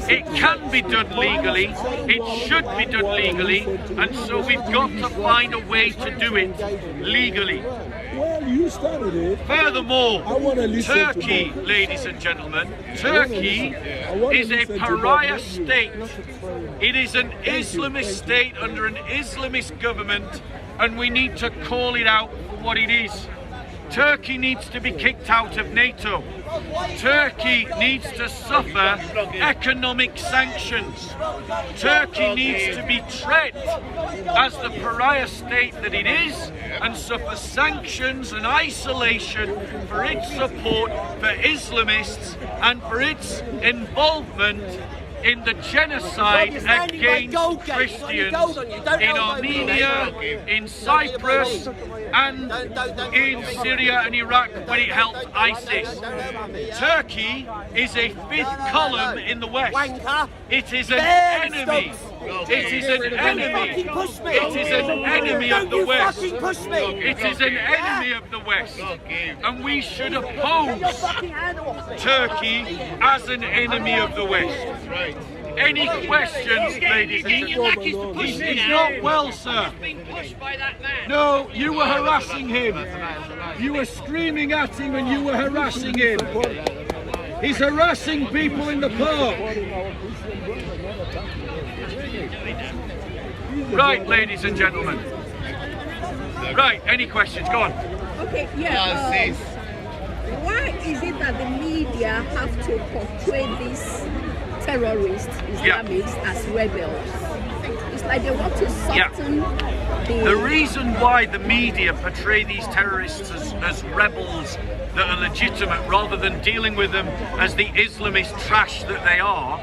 It can be done legally, it should be done legally, and so we've got to find a way to do it legally. Furthermore, Turkey, ladies and gentlemen, Turkey is a pariah state. It is an Islamist state under an Islamist government, and we need to call it out for what it is. Turkey needs to be kicked out of NATO. Turkey needs to suffer economic sanctions. Turkey needs to be treated as the pariah state that it is and suffer sanctions and isolation for its support for Islamists and for its involvement in the genocide against Christians in Armenia, in Cyprus, and in Syria and Iraq when it helped ISIS. Turkey is a fifth column in the West. It is an enemy It is an enemy. It is an enemy of the West. It is an enemy of the West. And we should oppose Turkey as an enemy of the West. Any questions, ladies and gentlemen? He's not well, sir. No, you were harassing him. You were screaming at him and you were harassing him. He's harassing people in the park. Right, ladies and gentlemen. Right, any questions? Go on. Okay, yeah. Why is it that the media have to portray these terrorists, Islamics, as rebels? It's like they want to soften the reason why the media portray these terrorists as rebels that are legitimate rather than dealing with them as the Islamist trash that they are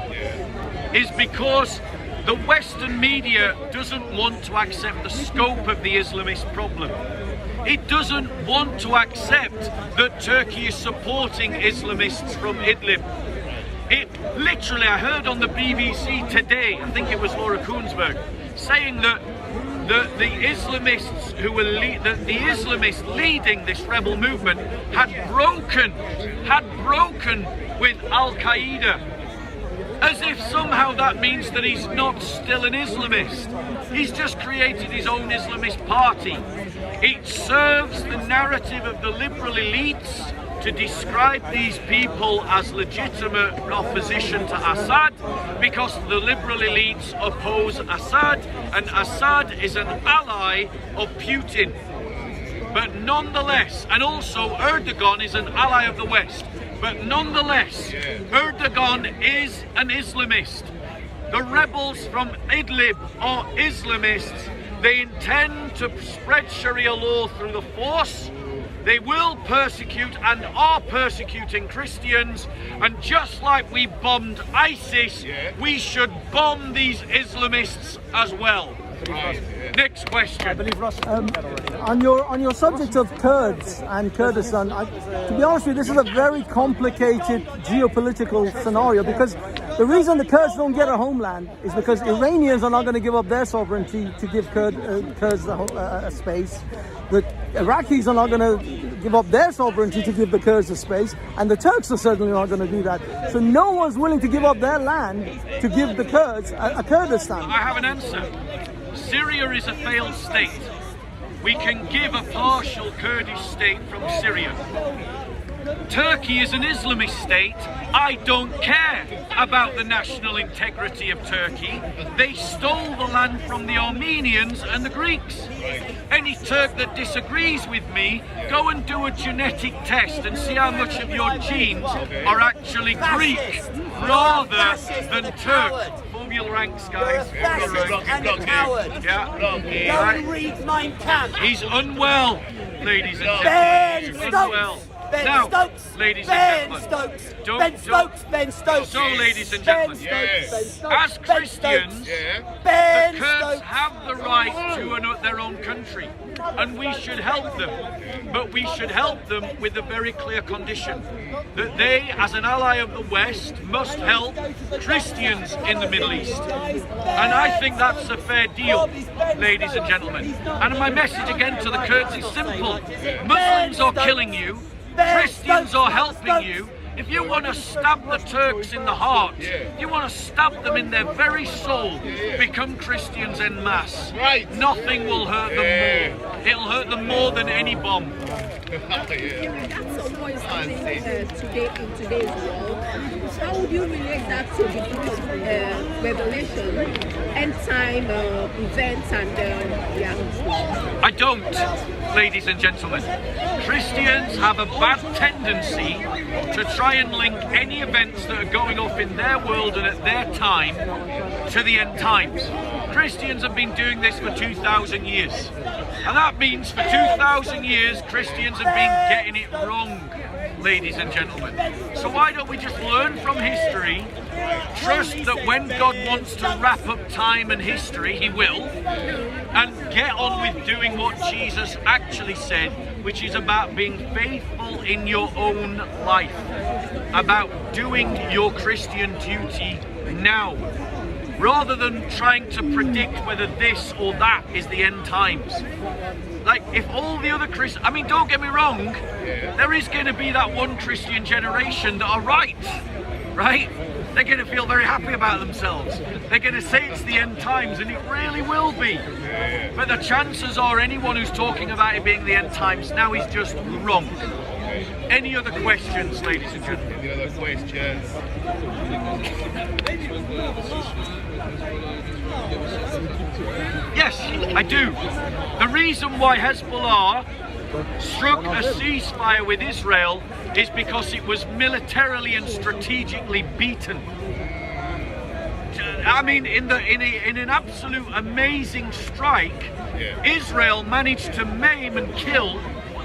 is because the Western media doesn't want to accept the scope of the Islamist problem. It doesn't want to accept that Turkey is supporting Islamists from Idlib. It literally, I heard on the BBC today, I think it was Laura Koonsberg, saying that the Islamists who were the Islamists leading this rebel movement had broken with Al-Qaeda, as if somehow that means that he's not still an Islamist. He's just created his own Islamist party. It serves the narrative of the liberal elites to describe these people as legitimate opposition to Assad, because the liberal elites oppose Assad, and Assad is an ally of Putin. But nonetheless, and also Erdogan is an ally of the West, but nonetheless, Erdogan is an Islamist. The rebels from Idlib are Islamists. They intend to spread Sharia law through the force. They will persecute and are persecuting Christians, and just like we bombed ISIS, we should bomb these Islamists as well. Next question. On your subject of Kurds and Kurdistan, to be honest with you, this is a very complicated geopolitical scenario, because the reason the Kurds don't get a homeland is because Iranians are not going to give up their sovereignty to give Kurds a space. The Iraqis are not going to give up their sovereignty to give the Kurds a space, and the Turks are certainly not going to do that. So no one's willing to give up their land to give the Kurds a Kurdistan. I have an answer. Syria is a failed state. We can give a partial Kurdish state from Syria. Turkey is an Islamist state. I don't care about the national integrity of Turkey. They stole the land from the Armenians and the Greeks. Any Turk that disagrees with me, go and do a genetic test and see how much of your genes are actually Greek rather than Turk. Form your ranks, guys. Form your ranks. And a coward. Yeah. Don't read Mein Kampf. He's unwell, ladies and gentlemen. He's unwell. Now, ladies and gentlemen, Ben Stokes. So, ladies and gentlemen, as Christians, the Kurds have the right to their own country, and we should help them. But we should help them with a very clear condition, that they, as an ally of the West, must help Christians in the Middle East. And I think that's a fair deal, ladies and gentlemen. And my message again to the Kurds is simple. Muslims are killing you. Christians are helping you. If you want to stab the Turks in the heart, you want to stab them in their very soul, become Christians en masse. Nothing will hurt them more. It'll hurt them more than any bomb. Today in today's world, how would you relate that to the book of Revelation, end time events and I don't, ladies and gentlemen. Christians have a bad tendency to try and link any events that are going off in their world and at their time to the end times. Christians have been doing this for 2,000 years. And that means for 2,000 years, Christians have been getting it wrong, ladies and gentlemen. So why don't we just learn from history, trust that when God wants to wrap up time and history, he will, and get on with doing what Jesus actually said, which is about being faithful in your own life, about doing your Christian duty now. rather than trying to predict whether this or that is the end times. Like, if all the other Christians, I mean, don't get me wrong, there is going to be that one Christian generation that are right? They're going to feel very happy about themselves. They're going to say it's the end times, and it really will be. But the chances are anyone who's talking about it being the end times now is just wrong. Any other questions, ladies and gentlemen? Any other questions? Yes, I do. The reason why Hezbollah struck a ceasefire with Israel is because it was militarily and strategically beaten. I mean, in an absolute amazing strike, Israel managed to maim and kill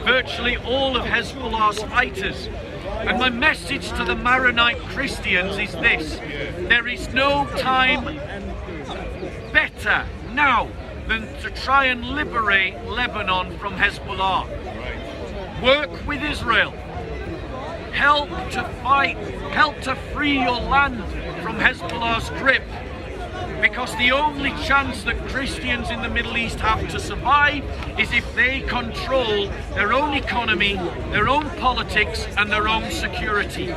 virtually all of Hezbollah's fighters. And my message to the Maronite Christians is this: there is no time better now than to try and liberate Lebanon from Hezbollah. Work with Israel. Help to fight, help to free your land from Hezbollah's grip. Because the only chance that Christians in the Middle East have to survive is if they control their own economy, their own politics, and their own security.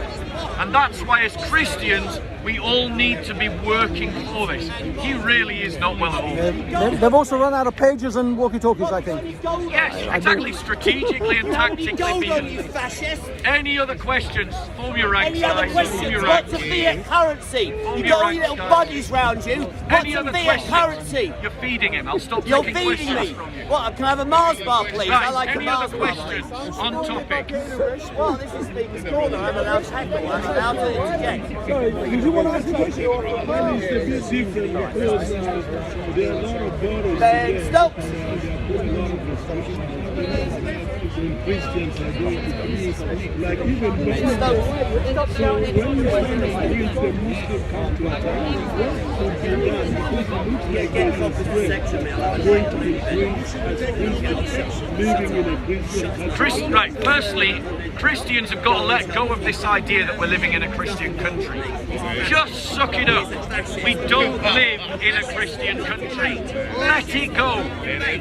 And that's why, as Christians, we all need to be working for this. He really is not well at all. They've also run out of pages and walkie-talkies, I think. Yes, exactly. Strategically and tactically beaten. Any other questions? Form your ranks, guys. Form your ranks. What's a fiat currency? You've got all your little buddies round you. What's a fiat currency? You're feeding him. I'll stop You're taking feeding questions me. from you. What? Can I have a Mars bar, please? Right, I like a any Mars other bar. questions on topic? Well, this is Speaker's Corner. I'm allowed to heckle. I'm allowed to interject. Sorry, did you want to ask a question? Mine is a bit different because there are a lot of borders. Then stop. Christians are going to peace, like even Muslims. So when you find against the Muslim counter-attack, what could be done? Because it looks like they're going to be Christians as Christians, living in a Christian country. Right, firstly, Christians have got to let go of this idea that we're living in a Christian country. Just suck it up. We don't live in a Christian country. Let it go.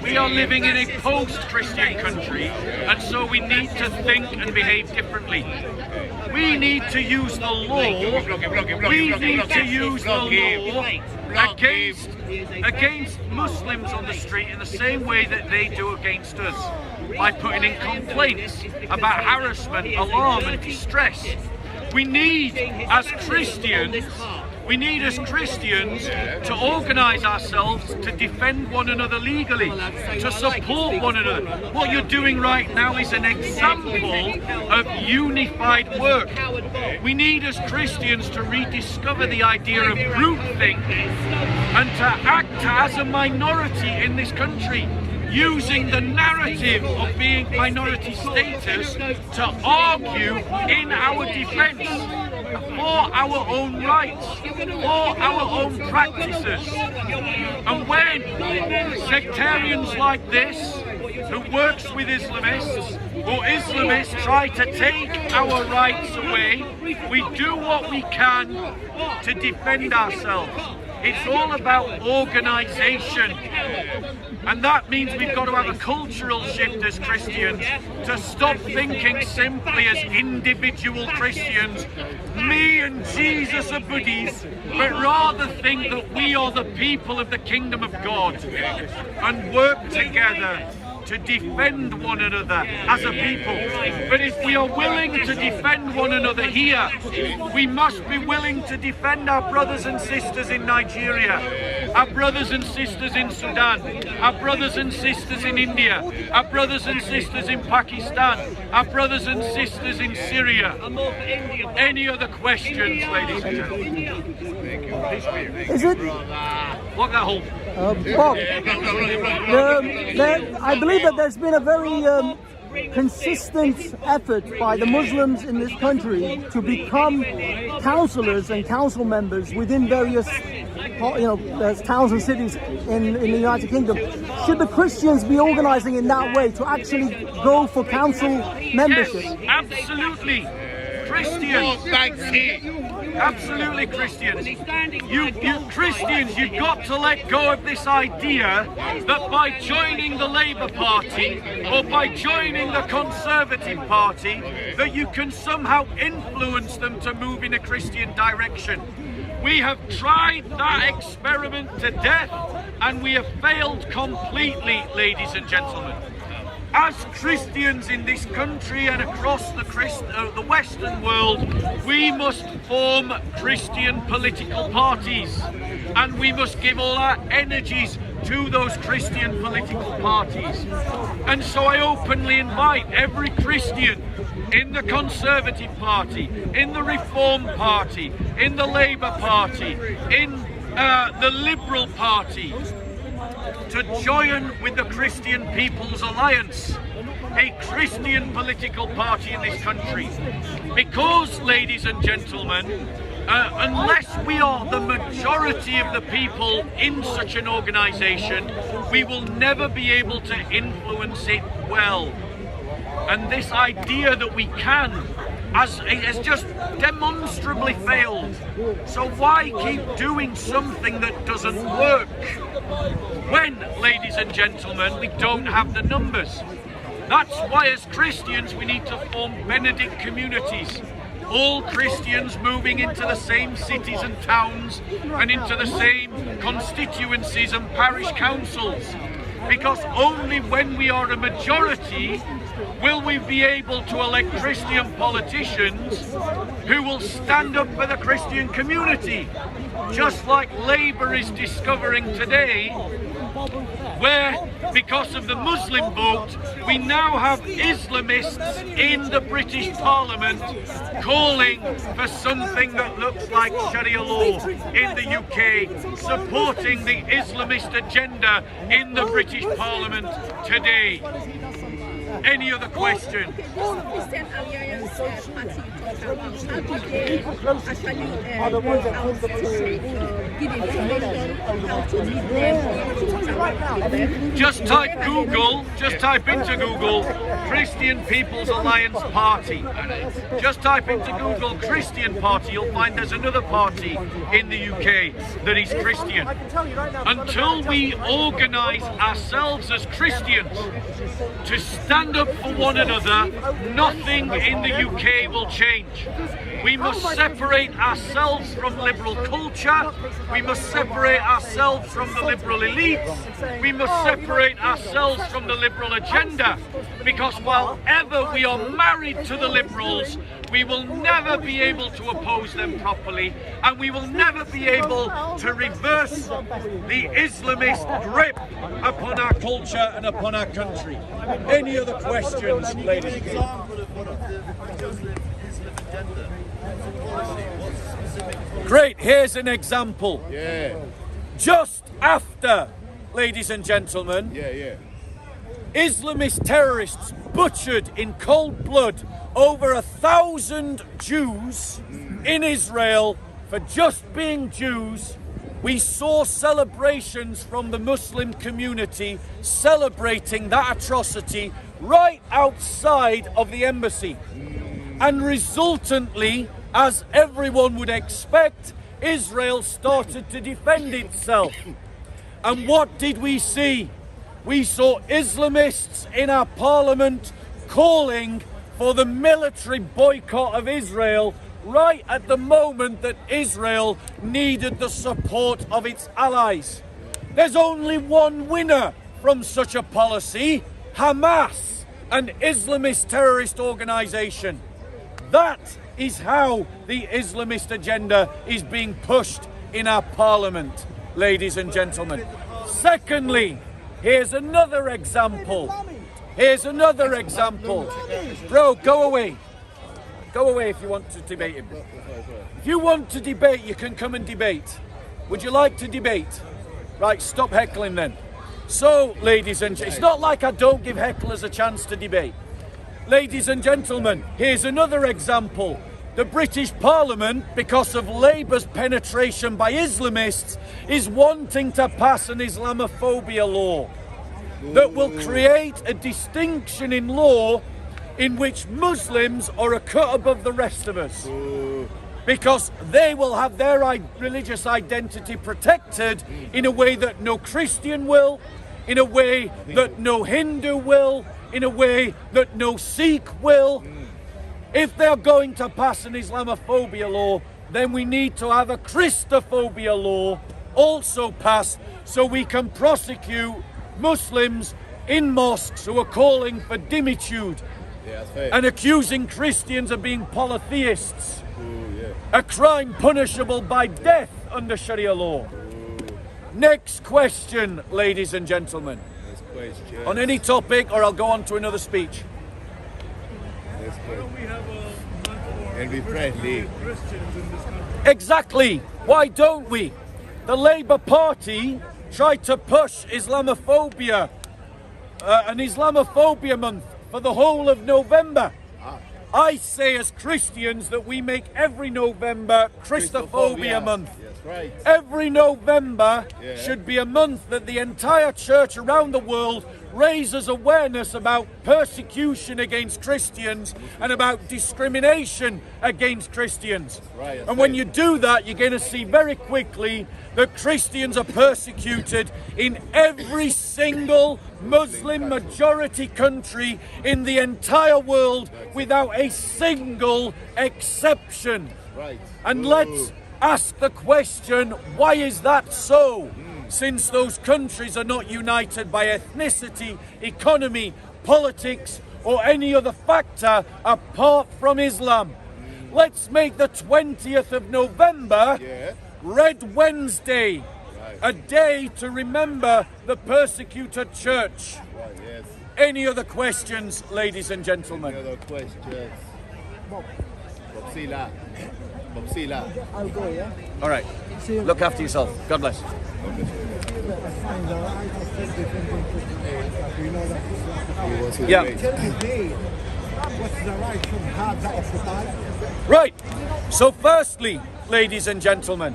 We are living in a post-Christian country, and so we need to think and behave differently. We need to use the law. We need to use the law against Muslims on the street in the same way that they do against us, by putting in complaints about harassment, alarm and distress. We need, as Christians, to organise ourselves to defend one another legally, to support one another. What you're doing right now is an example of unified work. We need, as Christians, to rediscover the idea of groupthink and to act as a minority in this country, using the narrative of being minority status to argue in our defence for our own rights, for our own practices. And when sectarians like this, who works with Islamists, or Islamists try to take our rights away, we do what we can to defend ourselves. It's all about organisation. And that means we've got to have a cultural shift as Christians to stop thinking simply as individual Christians, me and Jesus are buddies, but rather think that we are the people of the kingdom of God and work together to defend one another as a people. But if we are willing to defend one another here, we must be willing to defend our brothers and sisters in Nigeria, our brothers and sisters in Sudan, our brothers and sisters in India, our brothers and sisters in Pakistan, our brothers and sisters in Syria. Any other questions, ladies and gentlemen? Is it? What that whole? Bob, I believe that there's been a very consistent effort by the Muslims in this country to become councillors and council members within various towns and cities in the United Kingdom. Should the Christians be organising in that way to actually go for council membership? Yes, absolutely. Christians, absolutely Christians, you Christians, you've got to let go of this idea that by joining the Labour Party or by joining the Conservative Party that you can somehow influence them to move in a Christian direction. We have tried that experiment to death and we have failed completely, ladies and gentlemen. As Christians in this country and across the Western world, we must form Christian political parties and we must give all our energies to those Christian political parties. And so I openly invite every Christian in the Conservative Party, in the Reform Party, in the Labour Party, in the Liberal Party, to join with the Christian People's Alliance, a Christian political party in this country. Because, ladies and gentlemen, unless we are the majority of the people in such an organisation, we will never be able to influence it well. And this idea that we can has just demonstrably failed. So why keep doing something that doesn't work when, ladies and gentlemen, we don't have the numbers? That's why as Christians we need to form Benedict communities. All Christians moving into the same cities and towns and into the same constituencies and parish councils. Because only when we are a majority will we be able to elect Christian politicians who will stand up for the Christian community. Just like Labour is discovering today, where, because of the Muslim vote, we now have Islamists in the British Parliament calling for something that looks like Sharia law in the UK, supporting the Islamist agenda in the British Parliament today. Any other question? Christian Alliance Party how do they actually go out to give information how to meet them? Just type Google, just type into Google Christian People's Alliance Party. Just type into Google Christian Party, you'll find there's another party in the UK that is Christian. Until we organise ourselves as Christians to stand up for one another, nothing in the UK will change. We must separate ourselves from liberal culture, we must separate ourselves from the liberal elites, we must separate ourselves from the liberal agenda, because while ever we are married to the liberals, we will never be able to oppose them properly, and we will never be able to reverse the Islamist grip upon our culture and upon our country. Any other questions, ladies and gentlemen? Great, here's an example. Just after, ladies and gentlemen, Islamist terrorists butchered in cold blood over 1,000 Jews in Israel for just being Jews, we saw celebrations from the Muslim community celebrating that atrocity right outside of the embassy. And resultantly, as everyone would expect, Israel started to defend itself. And what did we see? We saw Islamists in our parliament calling for the military boycott of Israel right at the moment that Israel needed the support of its allies. There's only one winner from such a policy: Hamas, an Islamist terrorist organization. That is how the Islamist agenda is being pushed in our parliament, ladies and gentlemen. Secondly, here's another example. Here's another example. Bro, go away. Go away if you want to debate him. If you want to debate, you can come and debate. Would you like to debate? Right, stop heckling then. So, ladies and gentlemen, it's not like I don't give hecklers a chance to debate. Ladies and gentlemen, here's another example. The British Parliament, because of Labour's penetration by Islamists, is wanting to pass an Islamophobia law that will create a distinction in law in which Muslims are a cut above the rest of us. Because they will have their religious identity protected in a way that no Christian will, in a way that no Hindu will, in a way that no Sikh will. If they're going to pass an Islamophobia law, then we need to have a Christophobia law also passed so we can prosecute Muslims in mosques who are calling for dimitude and accusing Christians of being polytheists. A crime punishable by death under Sharia law. Next question, ladies and gentlemen. On any topic, or I'll go on to another speech. And be friendly. Exactly. Why don't we? The Labour Party tried to push Islamophobia, an Islamophobia month for the whole of November. I say as Christians that we make every November Christophobia month. Yes, right. Every November should be a month that the entire church around the world raises awareness about persecution against Christians and about discrimination against Christians. Right, and when you do that, you're going to see very quickly that Christians are persecuted in every single Muslim majority country in the entire world without a single exception. Right. And let's ask the question, why is that so? Since those countries are not united by ethnicity, economy, politics, or any other factor apart from Islam. Let's make the 20th of November Red Wednesday, a day to remember the persecuted church. Any other questions, ladies and gentlemen? Any other questions? Bobsila. I'll go, yeah? All right. Look after yourself. God bless. Yeah. Right. So firstly, ladies and gentlemen,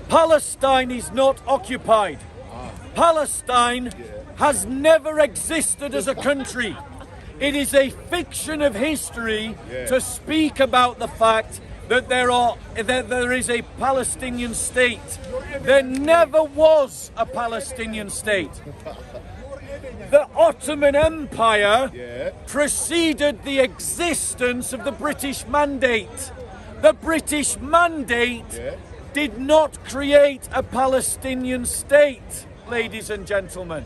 Palestine is not occupied. Palestine has never existed as a country. It is a fiction of history to speak about the fact that there is a Palestinian state. There never was a Palestinian state. The Ottoman Empire preceded the existence of the British Mandate. The British Mandate did not create a Palestinian state, ladies and gentlemen.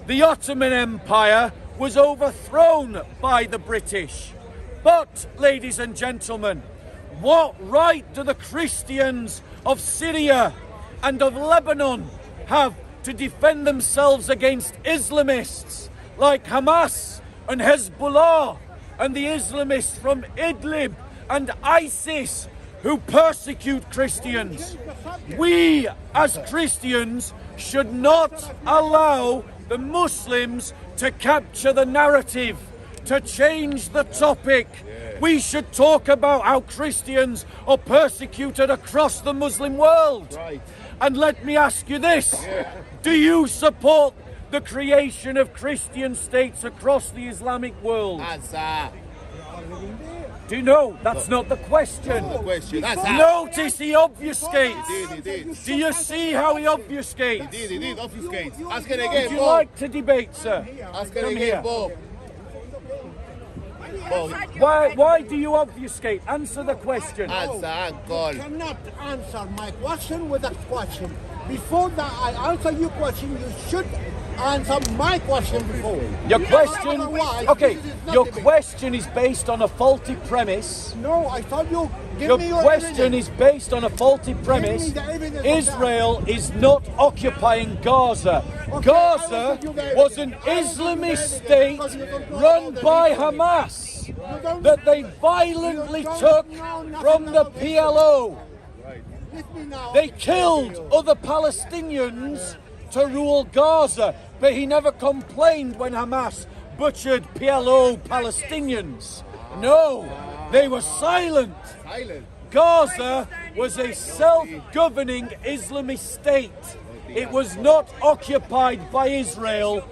The Ottoman Empire was overthrown by the British. But, ladies and gentlemen, what right do the Christians of Syria and of Lebanon have to defend themselves against Islamists like Hamas and Hezbollah and the Islamists from Idlib and ISIS who persecute Christians? We as Christians should not allow the Muslims to capture the narrative, to change the topic. We should talk about how Christians are persecuted across the Muslim world. Right. And let me ask you this. Do you support the creation of Christian states across the Islamic world? Answer. Do you know? That's not the question. Not the question. Notice he obfuscates. He did. Do you see how he obfuscates? He did. Obfuscates. Ask it again, Would you Bob. like to debate, sir? Ask it Come again, here. Bob. Why do you obfuscate? Answer the question. Answer, God. You cannot answer my question with a question. Before that I answer your question, you should answer my question before. Your question, Otherwise, okay, this is not your debate. question is based on a faulty premise. No, I told you, give Your me your question evidence. is based on a faulty premise. the evidence of Israel is not occupying Gaza. Gaza was an Islamist state run by Hamas that they violently took from the PLO. They killed other Palestinians to rule Gaza, but he never complained when Hamas butchered PLO Palestinians. No, they were silent. Gaza was a self-governing Islamist state. it was not occupied by Israel.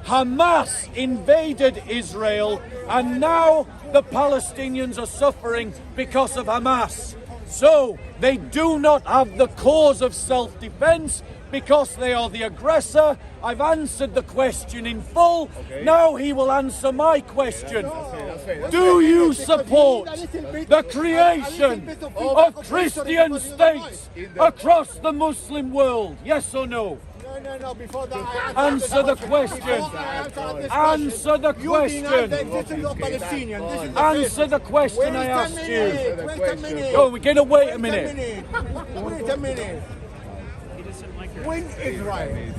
Hamas invaded Israel, and now the Palestinians are suffering because of Hamas. So they do not have the cause of self-defense because they are the aggressor. I've answered the question in full. Now he will answer my question. Do you support the creation of Christian states across the Muslim world? Yes or no? No, before that, answer the question. Answer the question. Answer the question I asked you. Wait a minute. Oh, we're going to wait a minute. Wait a minute. When Israel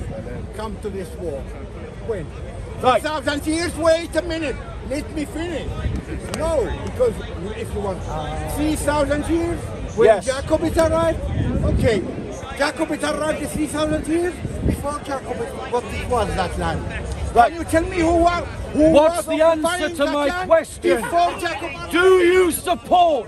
come to this war? When? Right. 1,000 years? Wait a minute. Let me finish. No, because if you want 3,000 years, when Yes. Jacobites arrived, okay. Jacobites arrived 3,000 years before Jacobites. What was that land? Right. Can you tell me who What's was the answer occupying to that my land question? before Jacobites? Do you support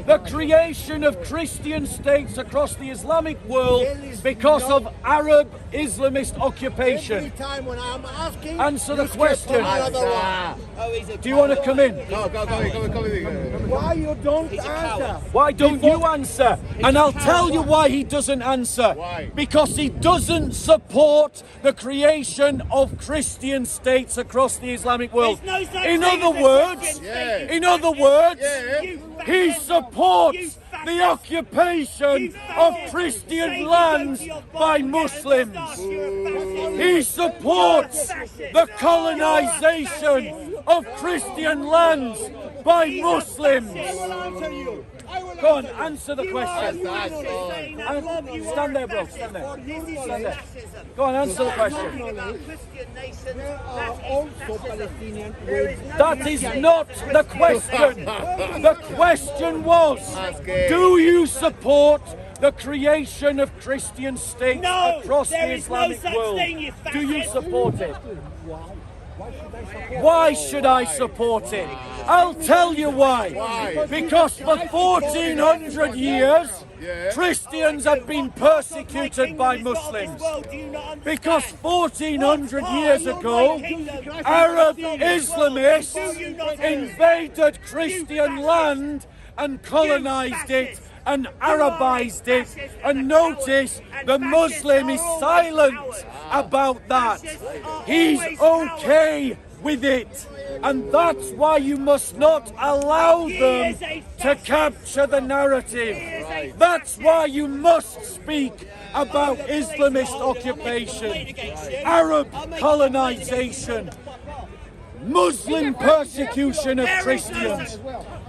the creation of Christian states across the Islamic world because of Arab Islamist occupation? Every time when I'm asking, Answer the you skip question. another one. Do you want to come in? Go in. Why you don't answer? Why don't you answer? And I'll tell you why he doesn't answer. Why? Because he doesn't support the creation of Christian states across the Islamic world. There's no such In thing other as a words, Christian state. in other words, You he fascist. supports You the fascist. occupation You of fascist. Christian Say you lands go to your by Bible and Muslims. start, you're a fascist. He supports the colonization of Christian lands by Muslims. I will answer you. I will Go on, answer you. answer the You question. are Stand there, bro. Stand there. This is Stand there. fascism. Go on, answer the question. Talking about Christian nations, There are that is also fascism. Palestinian There is no That is not the question. The question was, do you support the creation of Christian states No, across there the is no Islamic such world? thing, you Do you fascist. support it? Why should I support it? I'll tell you why. Because for 1400 years, Christians have been persecuted by Muslims. Because 1400 years ago, Arab Islamists invaded Christian land and colonized it and Arabized it. And notice the Muslim is silent about that. He's okay with it. And that's why you must not allow them to capture the narrative. That's why you must speak about Islamist occupation, Arab colonization, Muslim persecution of Christians.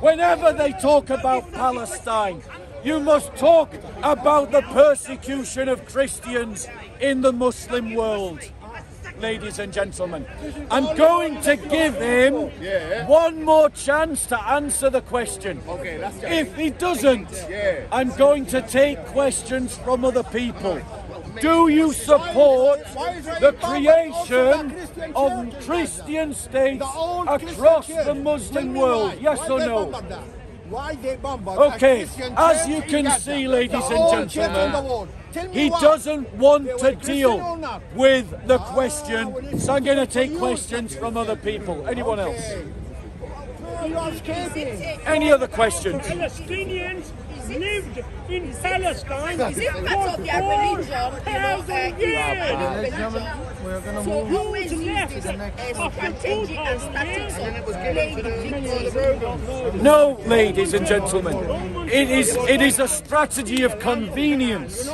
Whenever they talk about Palestine, you must talk about the persecution of Christians in the Muslim world. Ladies and gentlemen, I'm going to give him one more chance to answer the question. If he doesn't, I'm going to take questions from other people. Do you support the creation of Christian states across the Muslim world? Yes or no? Why they bombard? Okay, as you can see, ladies and gentlemen, he doesn't want to deal with the question, so I'm going to take questions from other people. Anyone else? Any other questions? Palestinians lived in Palestine Is it part of their religion? years. We're going to So move always use this strategy and tactics of playing the victim. No, ladies and gentlemen, it is a strategy of convenience,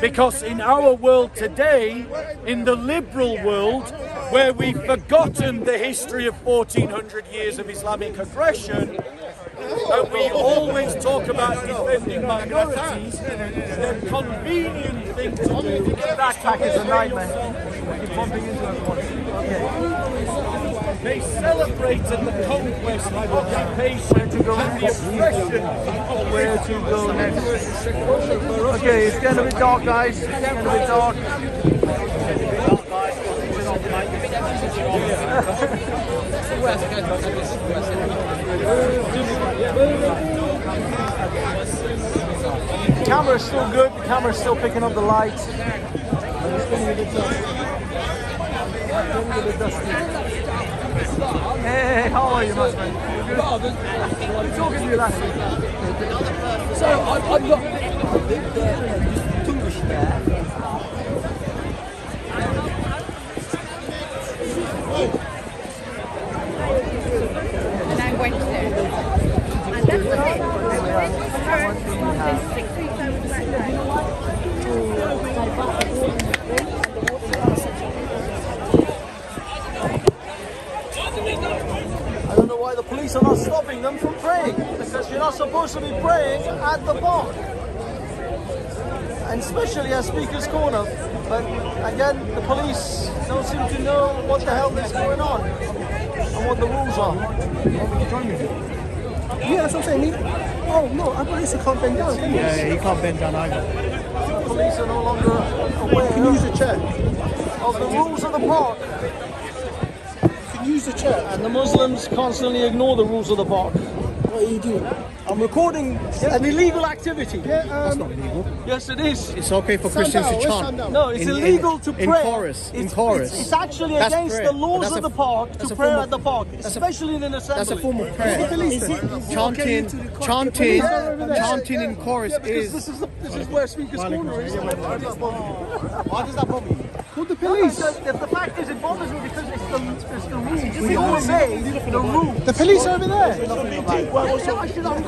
because in our world today, in the liberal world, where we've forgotten the history of 1400 years of Islamic aggression, and we always talk about defending minorities, the convenient thing to do. That attack is a nightmare. Keep bumping into everyone. They celebrated the conquest, occupation, and the oppression of Where to go next? Okay, it's getting a bit dark, guys. It's getting a bit dark. The camera's still good. The camera's still picking up the light. Hey, how are you, my friend? I'm talking to you last week. So I'm not too much there. And I went there. And that's the thing. I went first. Then 6 weeks I was back there. I don't know why the police are not stopping them from praying, because you're not supposed to be praying at the park, and especially at Speaker's Corner. But again, the police don't seem to know what the hell is going on and what the rules are. Yeah, that's what I'm saying. Oh no, I thought he can't bend down. Yeah, he can't bend down either. Police are no longer aware Can you use a chair? of the rules of the park. Use the chair. And the Muslims constantly ignore the rules of the park. What are you doing? I'm recording an illegal activity. That's not illegal. Yes, it is. It's okay for Christians to chant. No, it's illegal to pray. In chorus. It's actually That's against prayer. the laws of the park to pray at the park, especially in an assembly. That's a form of prayer. Chanting in chorus is. This is where Speaker's Corner is. Why does that bother you? Call the police. The fact is, it bothers me because it's the rules. We obey the rules. The police are over there.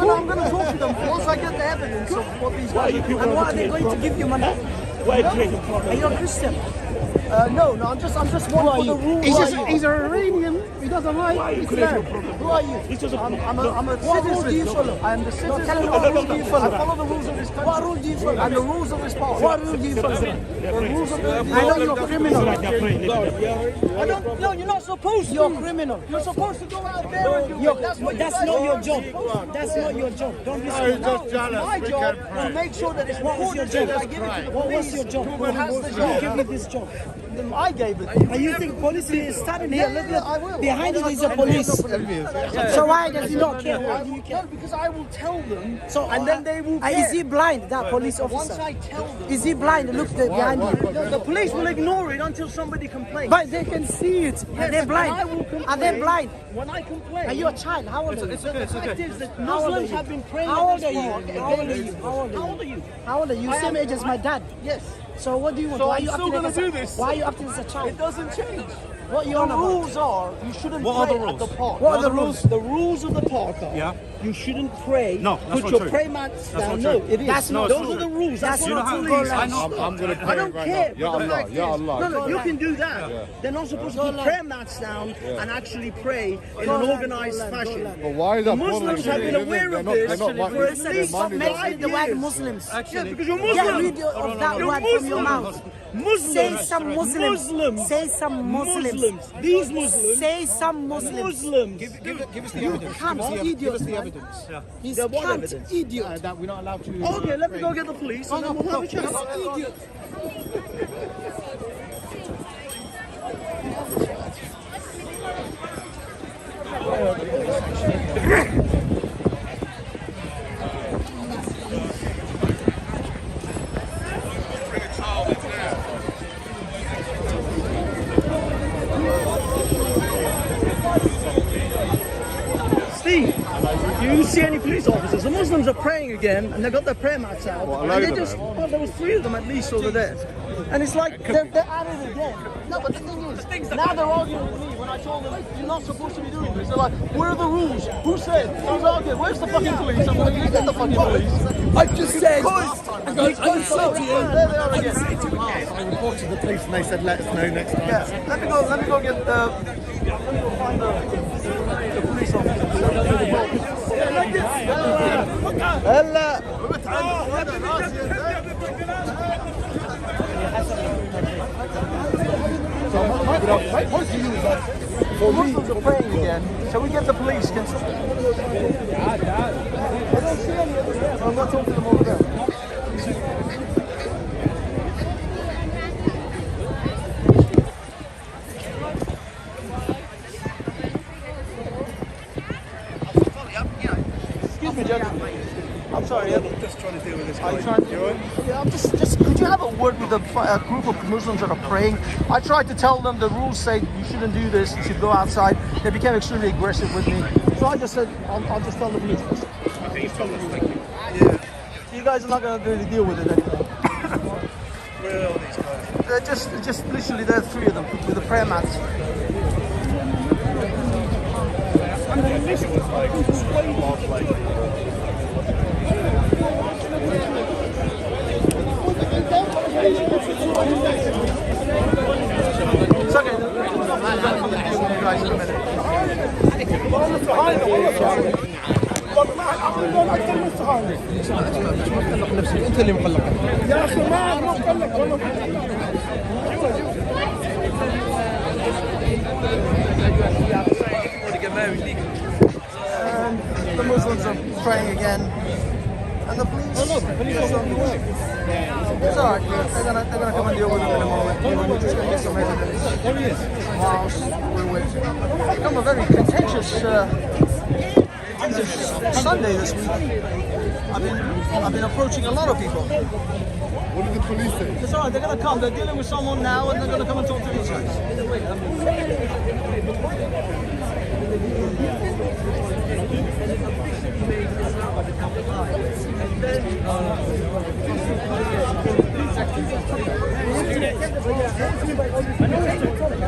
I'm going to talk to them once I get the evidence of what these guys are doing. And what are they going to give you money? Why are you Are you a Christian? No, I'm just one for the rules. He's an Iranian. He doesn't like Islam. Who are you? I'm a citizen. Rule do you follow? I am the citizen. Tell me what rule do you follow? I follow the rules of this country. What rule do you follow? And the rules of this party. What rule do you follow? The rules of the I know you're a criminal. No, you're not supposed to. You're a criminal. You're supposed to go out there and do it. That's not your job. That's not your job. Don't listen. It's my job to make sure that it's What was your recorded. job? I give it to the What was police. your job? Who has the job? Who gave you this job? I gave it. And you think police is standing here? Look I at will. behind you is a police. So why does he not care? Why do you care? No, because I will tell them, So and then they will care. Is he blind? That police Once officer. I tell them, Is he blind? Look behind you. the police will ignore it until somebody complains. But they can see it. Are they blind? Are they blind? When I complain. Are you a child? How old are you? The fact is that How old are Muslims you? have been praying How at old this are you? park How old are against- you? How old How old are are you? How old are you? I Same am- age as my dad. Yes. So what do you want? So Why are I'm you still acting gonna as a- do this. Why are you acting as a child? It doesn't change. What you The on about? rules are you shouldn't What are pray the at the rules? park. What are the rules? The rules of the park are you shouldn't pray. No, that's put not your true. prayer mats That's down. not No, true. it is. That's not Those true. are the rules. That's That's what not the true. police. I'm going to pray I don't right care. now. but the Ya fact Allah, Ya is- Allah. No, you can do that. Yeah. They're not supposed Go to put on. prayer mats down and actually pray in Go an on, organized go on, fashion. go on. But why is The that Muslims bothering have you? been aware They're of not- this they're not for money- at least Stop 5 mentioning the word years. Muslims. Yeah, because you're Get Muslim. rid of that You're word from your Muslim. mouth. Muslims. Say some Muslims. Muslims. Say some Muslims. Muslims. These Muslims. Say some Muslims. Muslims. Give us the You evidence. can't Give idiot, us the man. evidence. He's Yeah, what can't evidence? idiot. That we're not allowed to. Okay, let me go get the police and then we'll have a chat. Idiot. Steve, do you see any police officers? The Muslims are praying again and they've got their prayer mats out. What, a And load they of just, them? well, there was 3 of them at least over there. And it's like they're at it again. No, but the thing is, now they're arguing with me when I told them you're not supposed to be doing this. They're like, where are the rules? Who said? Who's arguing? Where's the fucking police? I'm like, you get the fucking police. I just said. I said to you. There they are again. I reported the police and they said let us know next time. Yeah, let me go get let me go find the police officer. My point to you is that The Muslims are praying again. Shall we get the police? Can some... I don't see any over there. I'm not talking to them over there. Excuse me, gentlemen. I'm sorry. I'm just trying to deal with this guy. You all right? Yeah, I'm just. Could you have a word with a group of Muslims that are praying? I tried to tell them the rules say you shouldn't do this. You should go outside. They became extremely aggressive with me. So I just said, I'll just tell the police. Okay, you told us. Thank you. Yeah. You guys are not going to really deal with it anymore. Where are these guys? They're just literally there, 3 of them with the prayer mats. This was like last late. It's okay. You guys in a minute. انت اللي مقلق يا اخي ما مقلق ولا the Muslims are praying again and the police it's alright, they're gonna come and deal with it in a moment. We're just gonna get some evidence whilst we're waiting. It's become a very contentious Sunday this week. I've been approaching a lot of people. What did the police say? It's alright, they're gonna come. They're dealing with someone now and they're gonna come and talk to these guys.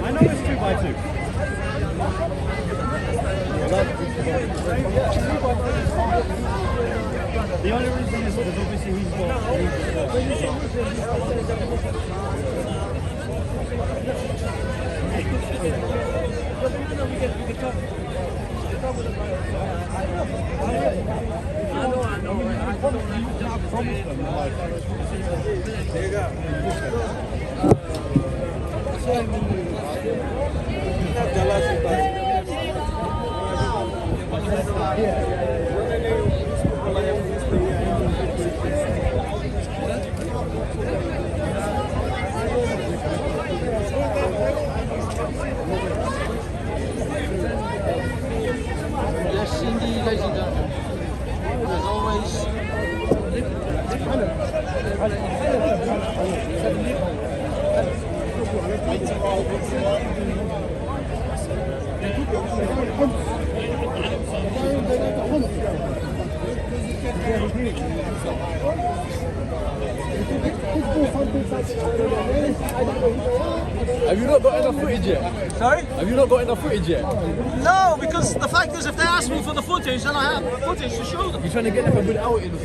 I know it's 2 by 2. The only reason is because obviously he's got. There you go. Yes, indeed, ladies and gentlemen. As always. Have you not got enough footage yet? Sorry? Have you not got enough footage yet? No, because the fact is, if they ask me for the footage, then I have footage to show them. You're trying to get them a good outing.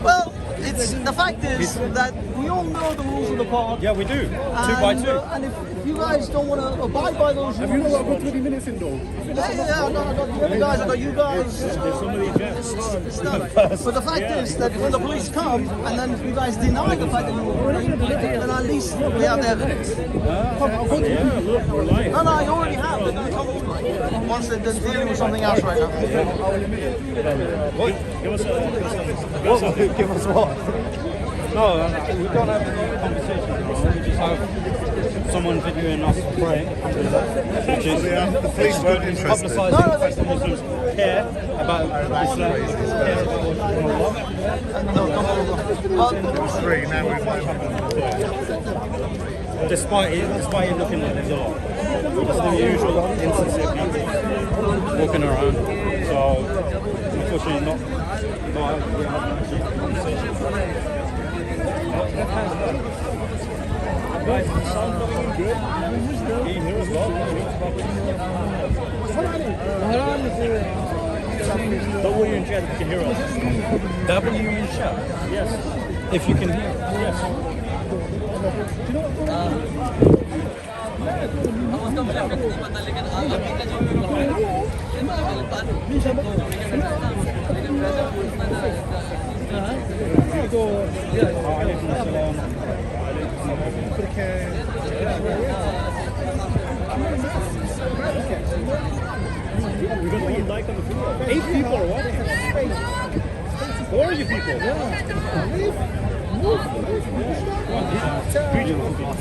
Well, it's the fact is that we all know the rules of the park. Yeah, we do. 2 And, by 2. And if you guys don't want to abide by those rules, Have you not got a good 20 minutes in though? yeah, I got the other guys, I got you guys. There's somebody in jail. It's done. But the fact is that when the police come and then you guys deny the fact that you were praying, then at least we have the evidence. Yeah, look, we're lying. No, you already have. They're going to come over. Once they're dealing with something else right now. What? Give us what? No, we don't have any conversation. We just have someone videoing us praying. Which is The police weren't interested. publicising the fact that Muslims care about Islam. There was 3, now we've Despite it looking like there's a lot. It's the usual insincere people walking around. So, unfortunately, not having actually conversation. Guys, the sound coming in good. Can you hear as well? Don't worry in chat if you can hear us. W in chat? Yes. If you can hear us, yes. We got the like on the video. 8 people or what? 4 of you people. Regional people.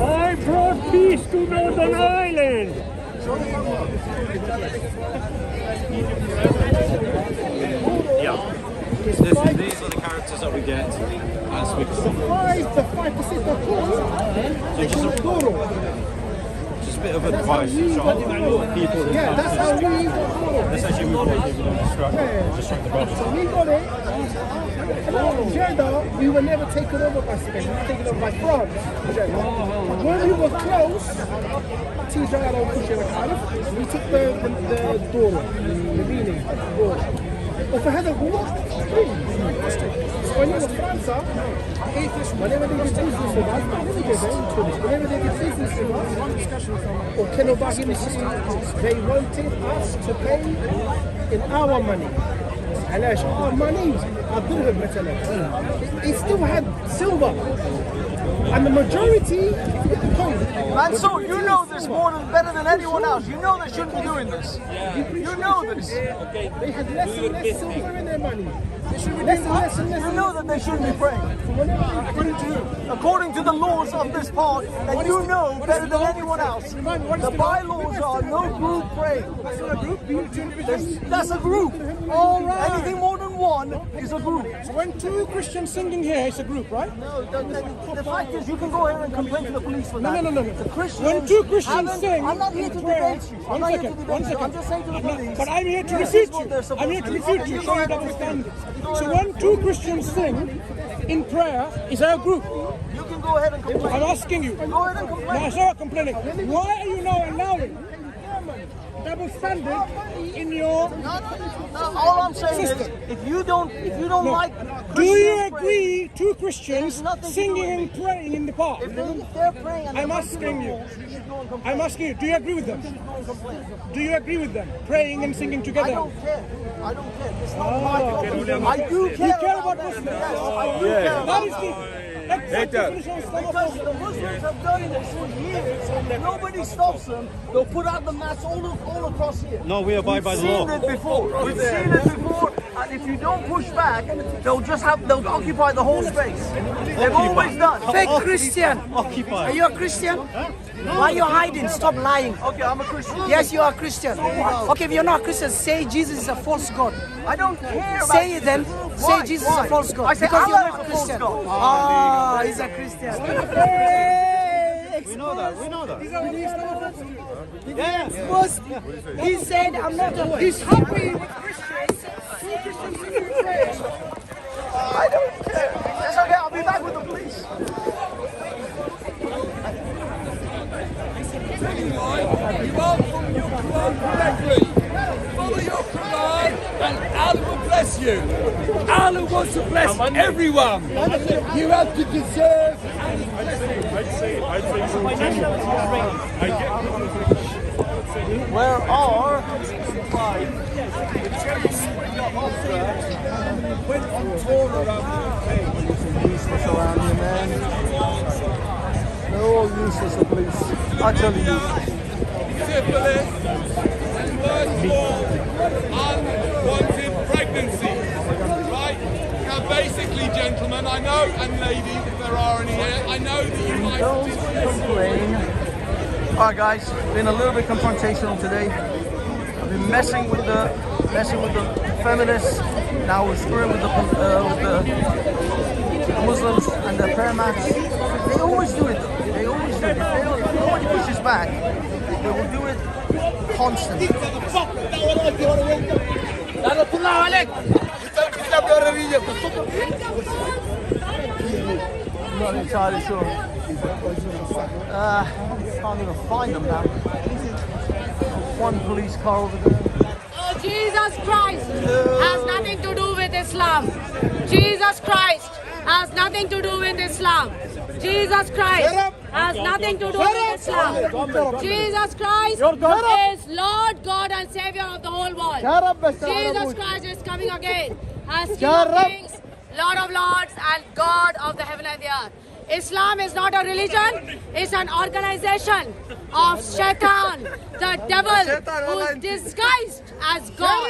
I brought peace to Northern Ireland. Yeah. These are the characters that we get as we go. Just a bit of advice to people. Yeah, that's how we. Let's actually move on. We don't distract the brothers. So we got it. Jeddah, we were never taken over by Spain. We were taken over by France. When we were close, we took the Doro, the meaning, Doro. وفهذا هو اسبانيا وفرنسا whenever they get business with us, whenever they get business with us, or they wanted us to pay in our money. علاش our money الدرهم مثلا it still had silver and the majority Mansour, you know this better than anyone else. You know they shouldn't be doing this. You know this. They had less and less silver in their money. You know that they shouldn't be praying. According to the laws of this part, that you know better than anyone else. The bylaws are no group praying. That's a group. All right. Anything more than one is a group. So when two Christians singing here, it's a group, right? No, the fact is you can go ahead and complain to the police for that. No. The Christians when two Christians sing, I'm not here to debate you. One second. I'm just saying to the police. But I'm here to refute you. I'm here to refute you, so you understand. So when two Christians sing in prayer, is there a group? You can go ahead and complain. I'm asking you. Go ahead and complain. No, it's not complaining. Why are you now allowing double standard in your all I'm saying system? is, if you don't like Christians, do you agree two Christians singing and praying in the park? If they're praying and I'm asking you. I'm asking you, do you agree with them? Do you agree with them? Praying and singing together? I don't care. It's not my problem. I do care. You care about Muslims? Yes, I do care. That is the because the Muslims have done this for years and nobody stops them. They'll put out the mats all across here. No, we abide by the law. We've seen it before, and if you don't push back, they'll occupy the whole space. They've always done. Fake Christian. Occupy. Are you a Christian? Why are you hiding? Stop lying. Okay, I'm a Christian. Yes, you are a Christian. Okay, if you're not a Christian, say Jesus is a false god. I don't care about Say it then. Say Jesus is a false god. I say because Allah you're not is a a false Christian. god. Oh, he's a Christian. We know that. Yeah. He said, I'm not a... He's happy with Christians. Two Christians in prayer. I don't care. It's okay, I'll be back with the police. You welcome your Quran correctly. Follow your Quran and Allah will bless you. Allah wants to bless everyone. You have to deserve. Where are useless around here, man? They're all useless, the police. Utterly useless. Syphilis, unwanted pregnancy. Right? Now, basically, gentlemen, I know, and ladies, if there are any here, I know that you might complain. Alright, guys, been a little bit confrontational today. I've been messing with the feminists. Now we're screwing with the Muslims and their prayer mats. They always do it. They always do it. If nobody pushes back, they will do it constantly. I'm not entirely sure. Can't even find them now. One police car over there. Jesus Christ has nothing to do with Islam. Jesus Christ has nothing to do with Islam. Jesus Christ has nothing to do with Islam. Jesus Christ is Lord, God and Savior of the whole world. Jesus Christ is coming again as King of Kings, Lord of Lords and God of the heaven and the earth. Islam is not a religion, it's an organization of Shaitan, the devil who is disguised as God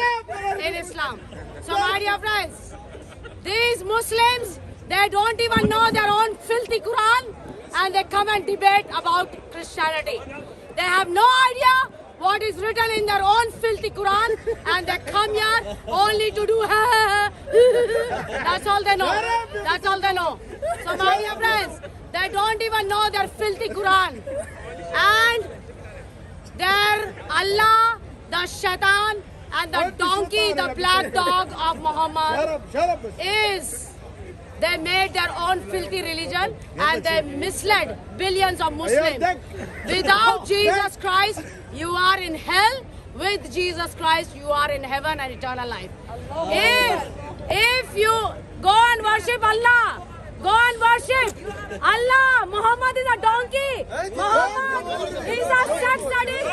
in Islam. So my dear friends, these Muslims, They don't even know their own filthy Quran, and they come and debate about Christianity. They have no idea what is written in their own filthy Quran, and they come here only to do that's all they know. That's all they know. So my dear friends, they don't even know their filthy Quran. And their Allah, the Shaitan, and the donkey, the black dog of Muhammad is, they made their own filthy religion and they misled billions of Muslims. Without Jesus Christ, you are in hell. With Jesus Christ, you are in heaven and eternal life. If you go and worship Allah, go and worship Allah. Muhammad is a donkey. Muhammad is a sex addict.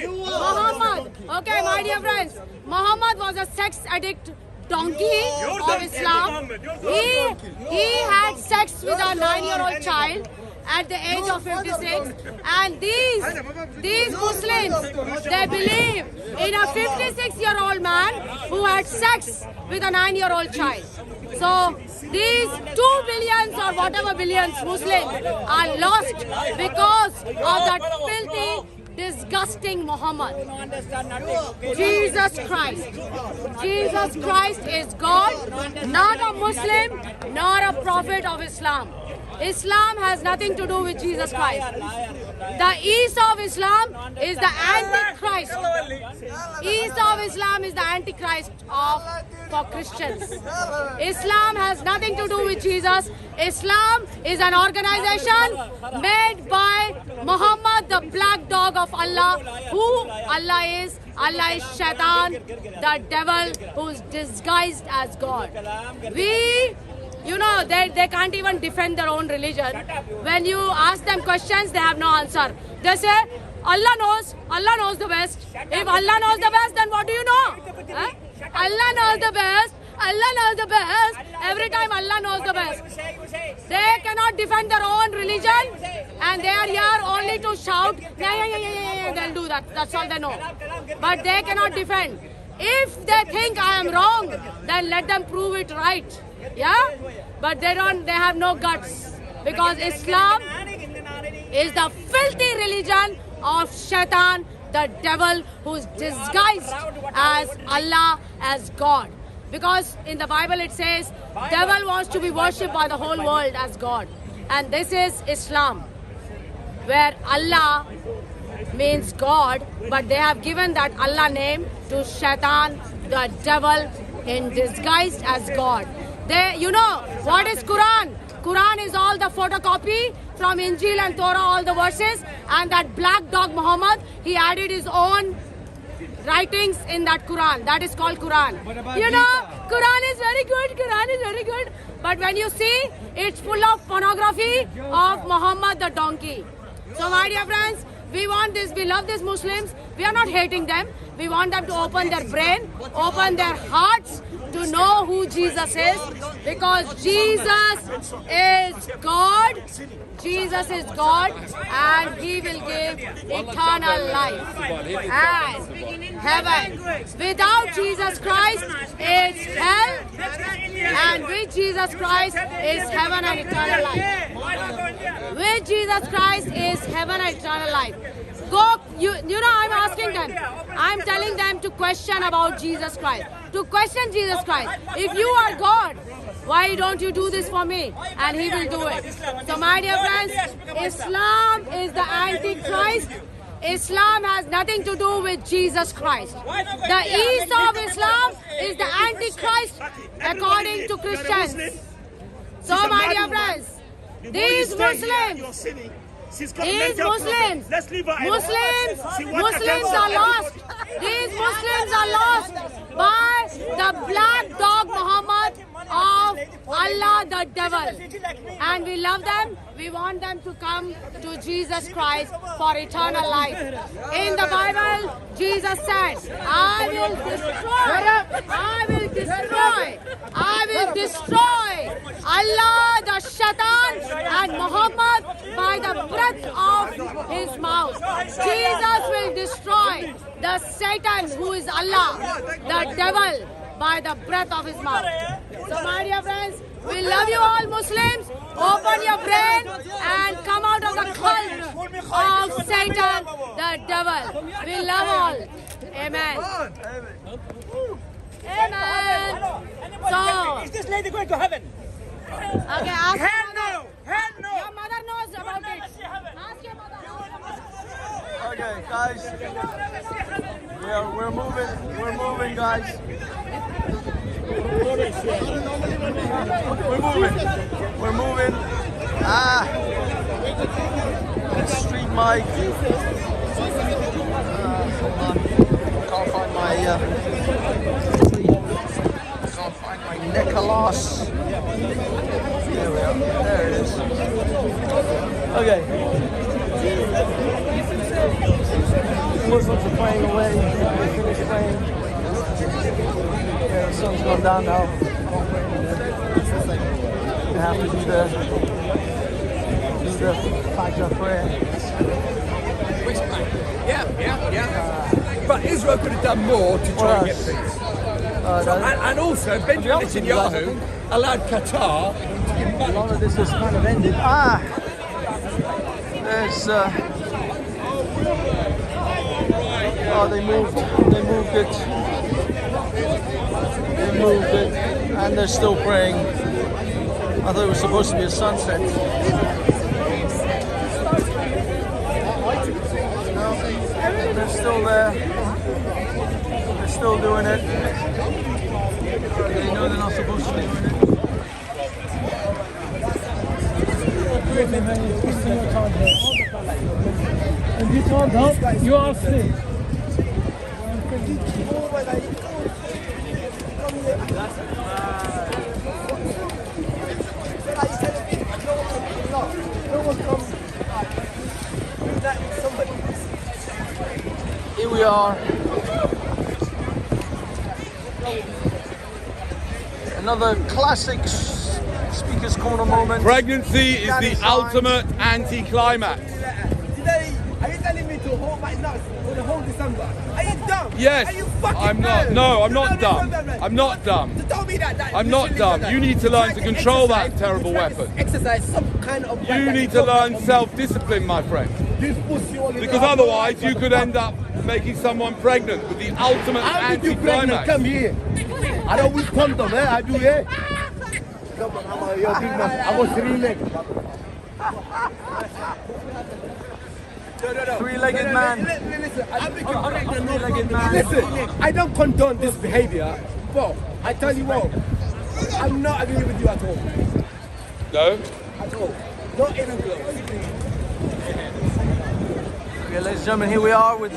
Muhammad. Okay, my dear friends. Muhammad was a sex addict donkey of Islam. He had sex with a 9-year-old child at the age of 56, and these Muslims, they believe in a 56-year-old man who had sex with a 9-year-old child. So these 2 billions or whatever billions Muslims are lost because of that filthy, disgusting Muhammad. Jesus Christ. Jesus Christ is God, not a Muslim, nor a prophet of Islam. Islam has nothing to do with Jesus Christ. The East of Islam is the Antichrist. East of Islam is the Antichrist for Christians. Islam has nothing to do with Jesus. Islam is an organization made by Muhammad, the black dog of Allah. Who Allah is? Allah is Shaitan, the devil who is disguised as God. They can't even defend their own religion. When you ask them questions, they have no answer. They say, Allah knows the best. If Allah knows the best, then what do you know? Huh? Allah knows the best. Allah knows the best. Every time Allah knows the best. They cannot defend their own religion, and they are here only to shout, yeah, they'll do that. That's all they know. But they cannot defend. If they think I am wrong, then let them prove it right. Yeah? But they have no guts. Because Islam is the filthy religion of Shaitan, the devil who is disguised as Allah, as God. Because in the Bible it says, devil wants to be worshipped by the whole world as God. And this is Islam, where Allah means God, but they have given that Allah name to Shaitan, the devil, in disguised as God. What is Quran? Quran is all the photocopy from Injil and Torah, all the verses, and that black dog Muhammad, he added his own writings in that Quran. That is called Quran. Quran is very good. Quran is very good. But when you see, it's full of pornography of Muhammad the donkey. So my dear friends, we want this. We love these Muslims. We are not hating them. We want them to open their brain, open their hearts to know who Jesus is, because Jesus is God. Jesus is God, and He will give eternal life and heaven. Without Jesus Christ, it's hell, and with Jesus Christ is heaven and eternal life. With Jesus Christ is heaven and eternal life. I'm asking them, I'm telling them to question about Jesus Christ, to question Jesus Christ. If you are God, why don't you do this for me? And He will do it. So my dear friends, Islam is the Antichrist. Islam has nothing to do with Jesus Christ. The East of Islam is the Antichrist according to Christians. So my dear friends, these Muslims are lost. These Muslims are lost by the black dog Muhammad of Allah the devil. And we love them. We want them to come to Jesus Christ for eternal life. In the Bible, Jesus said, I will destroy Allah the Shaitan and Muhammad by the breath of His mouth. Jesus will destroy the Satan who is Allah, the devil, by the breath of his mouth. So my dear friends, We love you all Muslims. Open your brain and come out of the cult of Satan, the devil. We love all. Amen. Amen. So, Is this lady going to heaven? okay, ask your Hell mother. no! Hell no! Your mother knows about it. Ask your mother. Okay, guys. We're moving, guys. We're moving. Street mic. Hold on. Can't find my necklace. There we are. There it is. Okay. Muslims are praying away. They finished praying. Yeah, the sun's gone down now. They have to do the Fajr prayer. Yeah. But Israel could have done more to try and get peace. And also, Benjamin Netanyahu allowed Qatar to give money. A lot of this has kind of ended. There's they moved it, and they're still praying. I thought it was supposed to be a sunset. No, they're still there. They're still doing it. They know they're not supposed to be doing it. And you can't help, you are asleep. Here we are. Another classic Speaker's Corner moment. Pregnancy is the ultimate anti-climax. Today, are you telling me to hold my nuts for the whole December? Are you dumb? Yes, Are you fucking I'm not. mad? No, I'm You not don't dumb. remember, man. I'm not dumb. So tell me that I'm not dumb. You need to learn to control that terrible weapon. Exercise some kind of. You need to learn self-discipline, my friend. Because otherwise you could end up making someone pregnant with the ultimate How did you pregnant? anti-climax. Come here. I don't with condom, eh? I do, eh? Come on, you're a big man. I was three-legged. Three-legged man. Listen, Three-legged man. Listen, I don't condone this behavior, but I tell you what, I'm not agreeing with you at all. No? At all. Not even close. Okay, ladies and gentlemen, here we are with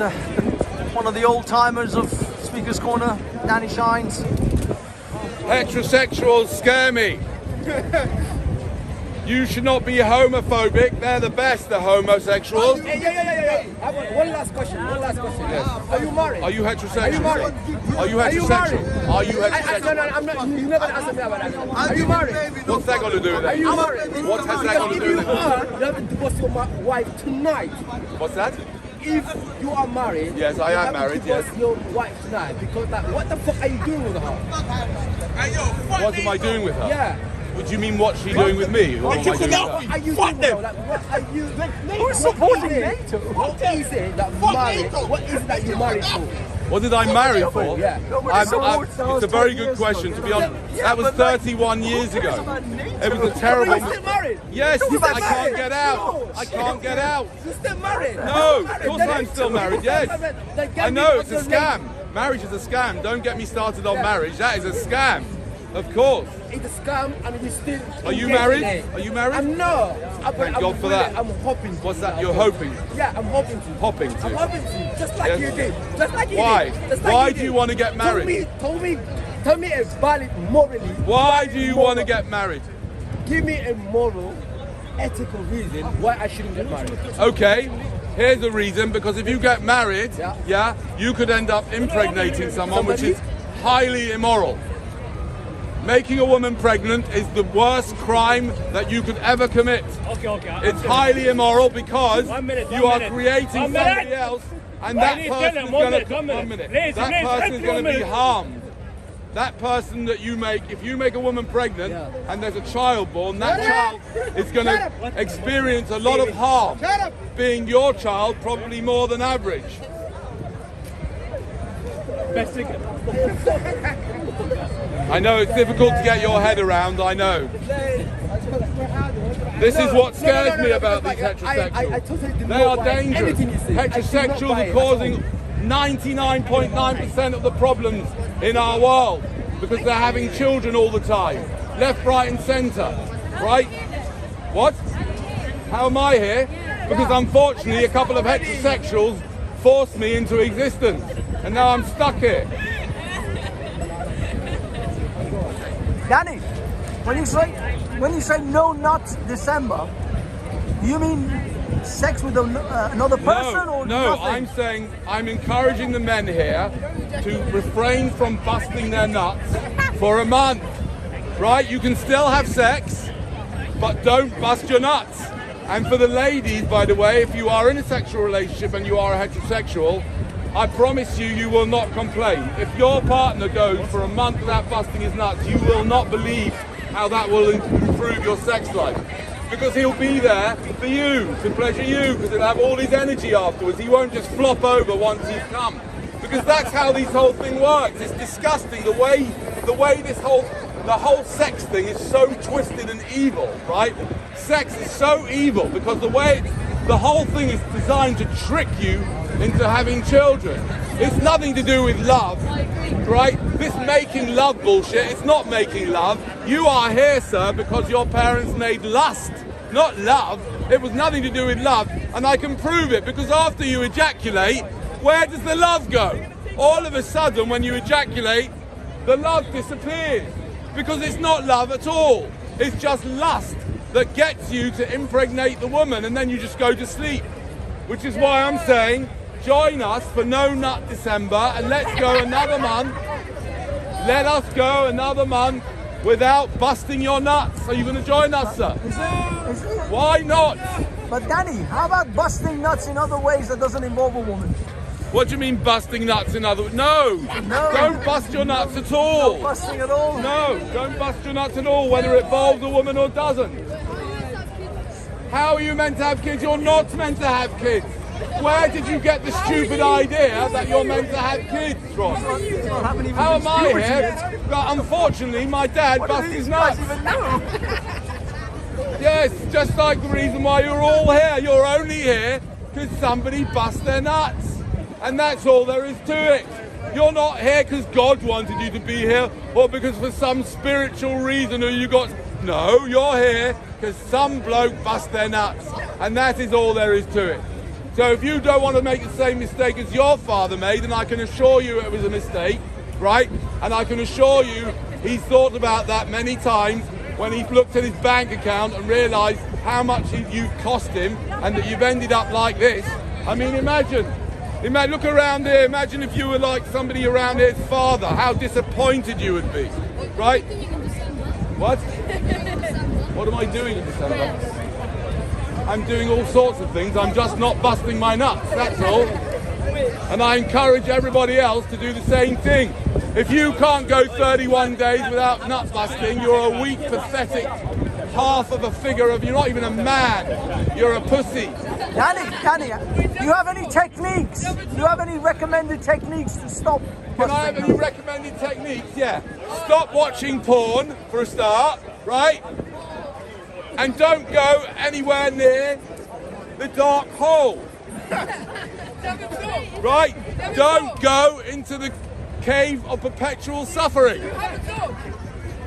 one of the old timers of Speaker's Corner, Danny Shines. Heterosexuals scare me. You should not be homophobic. They're the best, the homosexuals. Hey, yeah. I want one last question. Yes. Are you married? Are you heterosexual? Are you married? Are you heterosexual? Are you heterosexual? No, I'm not. You never answered me about that. Are you married? What's that got to do with it? Are you married? What has that got to do with If it? you are, you have to divorce your wife tonight. What's that? If you are married, Yes, I am married, you have to divorce your wife tonight because, like, what the fuck are you doing with her? What am I doing with her? Yeah. What do you mean, what's she doing with me? Or what am I doing with her? What are you doing with her? Like, what are you? Who's supporting NATO? What is it that married? What is it that you married for? What did I marry for? Yeah. It's a very good question, to be honest. That was 31 years ago. It was a terrible... Are you still married? Yes, You're still I can't married? get out. No, I can't get out. You're still married? No, of course I'm still married, yes. I know, it's a scam. Marriage is a scam. Don't get me started on marriage. That is a scam. Of course. It's a scam and we still... Are you married? Are you married? I'm not. Thank God for that. I'm hoping to. What's that? You're hoping? Yeah, I'm hoping to. Hopping to? I'm hoping to. Just like Yes. you did. Just like you Why? did. Just like Why you do you did. want to get married? Tell me a valid morally. Why do you want to get married? Give me a moral, ethical reason why I shouldn't get married. Okay, here's the reason, because if you get married, you could end up impregnating someone, which is highly immoral. Making a woman pregnant is the worst crime that you could ever commit. Okay. It's highly immoral because you are creating One somebody minute. else, and I that need person tell is him, one going minute, to one minute. Please, that please, person is going to be harmed. that person that you make, if you make a woman pregnant and there's a child born, that child is going to experience a lot of harm. Being your child, probably more than average. I know it's difficult to get your head around, I know. This is what scares me about these heterosexuals. They are dangerous. Heterosexuals are causing 99.9% of the problems in our world because they're having children all the time. Left, right and centre. Right? What? How am I here? Because unfortunately a couple of heterosexuals forced me into existence. And now I'm stuck here. Danny, when you say no, not December, do you mean sex with another person or no, nothing? I'm saying I'm encouraging the men here to refrain from busting their nuts for a month. Right? You can still have sex, but don't bust your nuts. And for the ladies, by the way, if you are in a sexual relationship and you are a heterosexual, I promise you, you will not complain. If your partner goes for a month without busting his nuts, you will not believe how that will improve your sex life. Because he'll be there for you, to pleasure you, because he'll have all his energy afterwards. He won't just flop over once he's come. Because that's how this whole thing works. It's disgusting, the way the whole sex thing is so twisted and evil, right? Sex is so evil because the whole thing is designed to trick you into having children. It's nothing to do with love, right? This making love bullshit, it's not making love. You are here, sir, because your parents made lust, not love. It was nothing to do with love, and I can prove it because after you ejaculate, where does the love go? All of a sudden, when you ejaculate, the love disappears because it's not love at all. It's just lust that gets you to impregnate the woman, and then you just go to sleep. Which is why I'm saying, join us for No Nut December and let's go another month. Let us go another month without busting your nuts. Are you going to join us, sir? Why not? But Danny, how about busting nuts in other ways that doesn't involve a woman? What do you mean busting nuts in other? No, don't bust your nuts at all. Not busting at all? No, don't bust your nuts at all, whether it involves a woman or doesn't. How are you meant to have kids? You're not meant to have kids. Where did you get the stupid idea that you're meant to have kids from? How am I here? But unfortunately, my dad busted his nuts. Yes, just like the reason why you're all here. You're only here because somebody bust their nuts. And that's all there is to it. You're not here because God wanted you to be here or because for some spiritual reason or you got... No, you're here because some bloke bust their nuts. And that is all there is to it. So if you don't want to make the same mistake as your father made, then I can assure you it was a mistake, right? And I can assure you he's thought about that many times when he's looked at his bank account and realised how much you've cost him and that you've ended up like this. I mean, imagine, look around here, imagine if you were like somebody around here's father, how disappointed you would be, right? What? What am I doing in December? I'm doing all sorts of things, I'm just not busting my nuts, that's all. And I encourage everybody else to do the same thing. If you can't go 31 days without nut busting, you're a weak, pathetic half of a figure of, you're not even a man, you're a pussy. Danny, do you have any techniques? Do you have any recommended techniques to stop busting? Can I have any recommended techniques? Yeah. Stop watching porn, for a start, right? And don't go anywhere near the dark hole. Right? Don't go into the cave of perpetual suffering.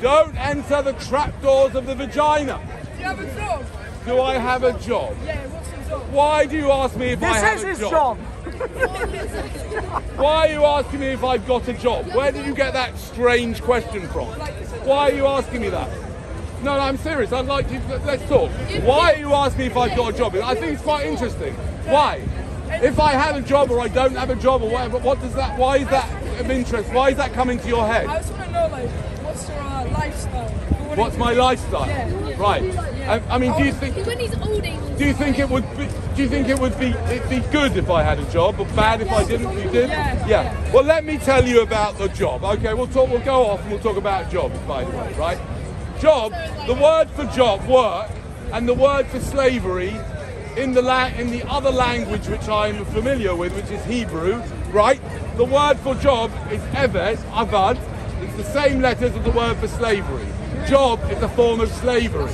Don't enter the trapdoors of the vagina. Do I have a job? Why do you ask me if I have a job? Why are you asking me if I've got a job? Where did you get that strange question from? Why are you asking me that? No, I'm serious. I'd like to, let's talk. Why are you asking me if I've got a job? I think it's quite interesting. Why? If I have a job or I don't have a job or whatever, what does that, why is that of interest? Why is that coming to your head? I just want to know, like, what's your lifestyle? What's my lifestyle? Right. I mean, do you think it would be it'd be good if I had a job, or bad if I didn't? You did? Yeah. Well, let me tell you about the job. Okay, we'll go off and we'll talk about jobs, by the way, right? Job, the word for job, work, and the word for slavery in the other language which I'm familiar with, which is Hebrew, right? The word for job is eved, avad. It's the same letters as the word for slavery. Job is a form of slavery,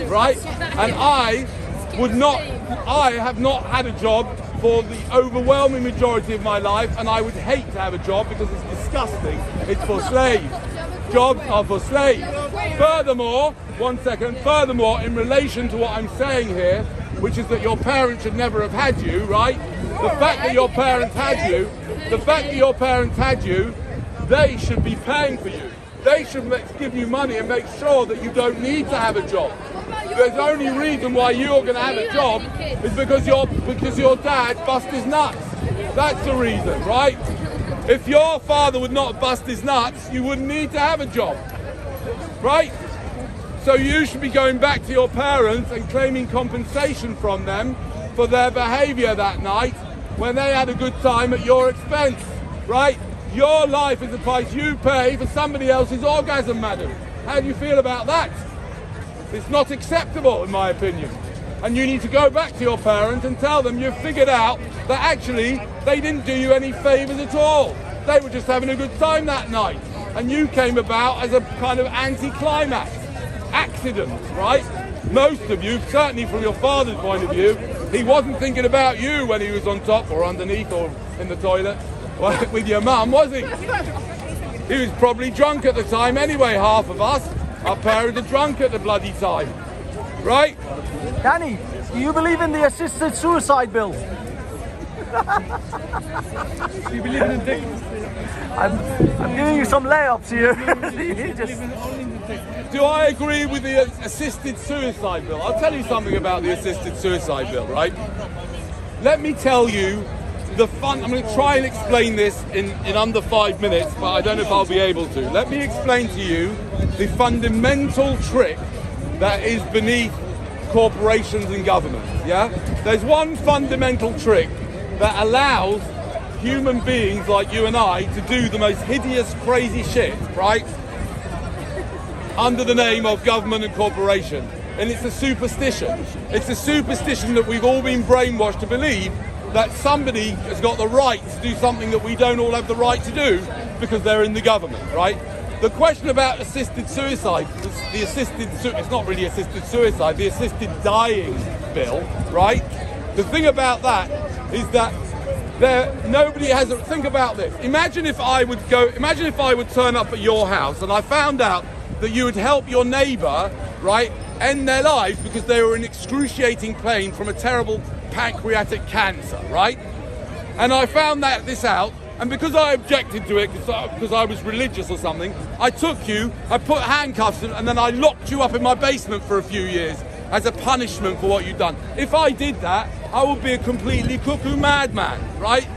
right? And I have not had a job for the overwhelming majority of my life, and I would hate to have a job because it's disgusting. It's for slaves. Jobs are for slaves. Furthermore, in relation to what I'm saying here, which is that your parents should never have had you, right? The fact that your parents had you, they should be paying for you. They should give you money and make sure that you don't need to have a job. The only reason why you're going to have a job is because your dad bust his nuts. That's the reason, right? If your father would not bust his nuts, you wouldn't need to have a job, right? So you should be going back to your parents and claiming compensation from them for their behaviour that night when they had a good time at your expense, right? Your life is the price you pay for somebody else's orgasm, madam. How do you feel about that? It's not acceptable, in my opinion. And you need to go back to your parents and tell them you've figured out that actually they didn't do you any favours at all. They were just having a good time that night. And you came about as a kind of anti-climax. Accident, right? Most of you, certainly from your father's point of view, he wasn't thinking about you when he was on top or underneath or in the toilet with your mum, was he? He was probably drunk at the time anyway, half of us. Our parents are drunk at the bloody time, right? Danny, do you believe in the assisted suicide bill? Do you believe in the I'm giving you some layups here. Do I agree with the assisted suicide bill? I'll tell you something about the assisted suicide bill, right? Let me tell you I'm going to try and explain this in under 5 minutes, but I don't know if I'll be able to. Let me explain to you the fundamental trick that is beneath corporations and governments, yeah? There's one fundamental trick that allows human beings like you and I to do the most hideous, crazy shit, right? Under the name of government and corporation. And it's a superstition. It's a superstition that we've all been brainwashed to believe that somebody has got the right to do something that we don't all have the right to do because they're in the government, right? The question about assisted suicide, it's not really assisted suicide, the assisted dying bill, right? The thing about that is that think about this. Imagine if I would turn up at your house and I found out that you would help your neighbour, right, end their lives because they were in excruciating pain from a terrible pancreatic cancer, right? And I found this out, and because I objected to it, because I was religious or something, I took you, I put handcuffs on, and then I locked you up in my basement for a few years as a punishment for what you'd done. If I did that, I would be a completely cuckoo madman, right?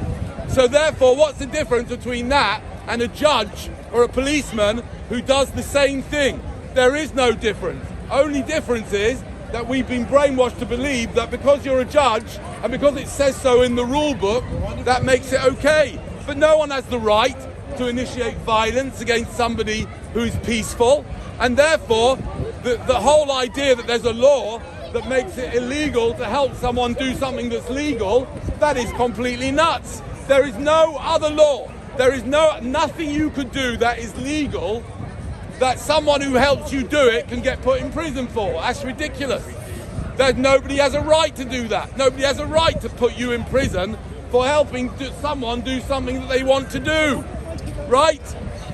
So therefore, what's the difference between that and a judge or a policeman who does the same thing? There is no difference. Only difference is that we've been brainwashed to believe that because you're a judge and because it says so in the rule book, that makes it okay. But no one has the right to initiate violence against somebody who's peaceful, and therefore the whole idea that there's a law that makes it illegal to help someone do something that's legal, that is completely nuts. There is no other law. There is nothing you could do that is legal that someone who helps you do it can get put in prison for. That's ridiculous. Nobody has a right to do that. Nobody has a right to put you in prison for helping someone do something that they want to do, right?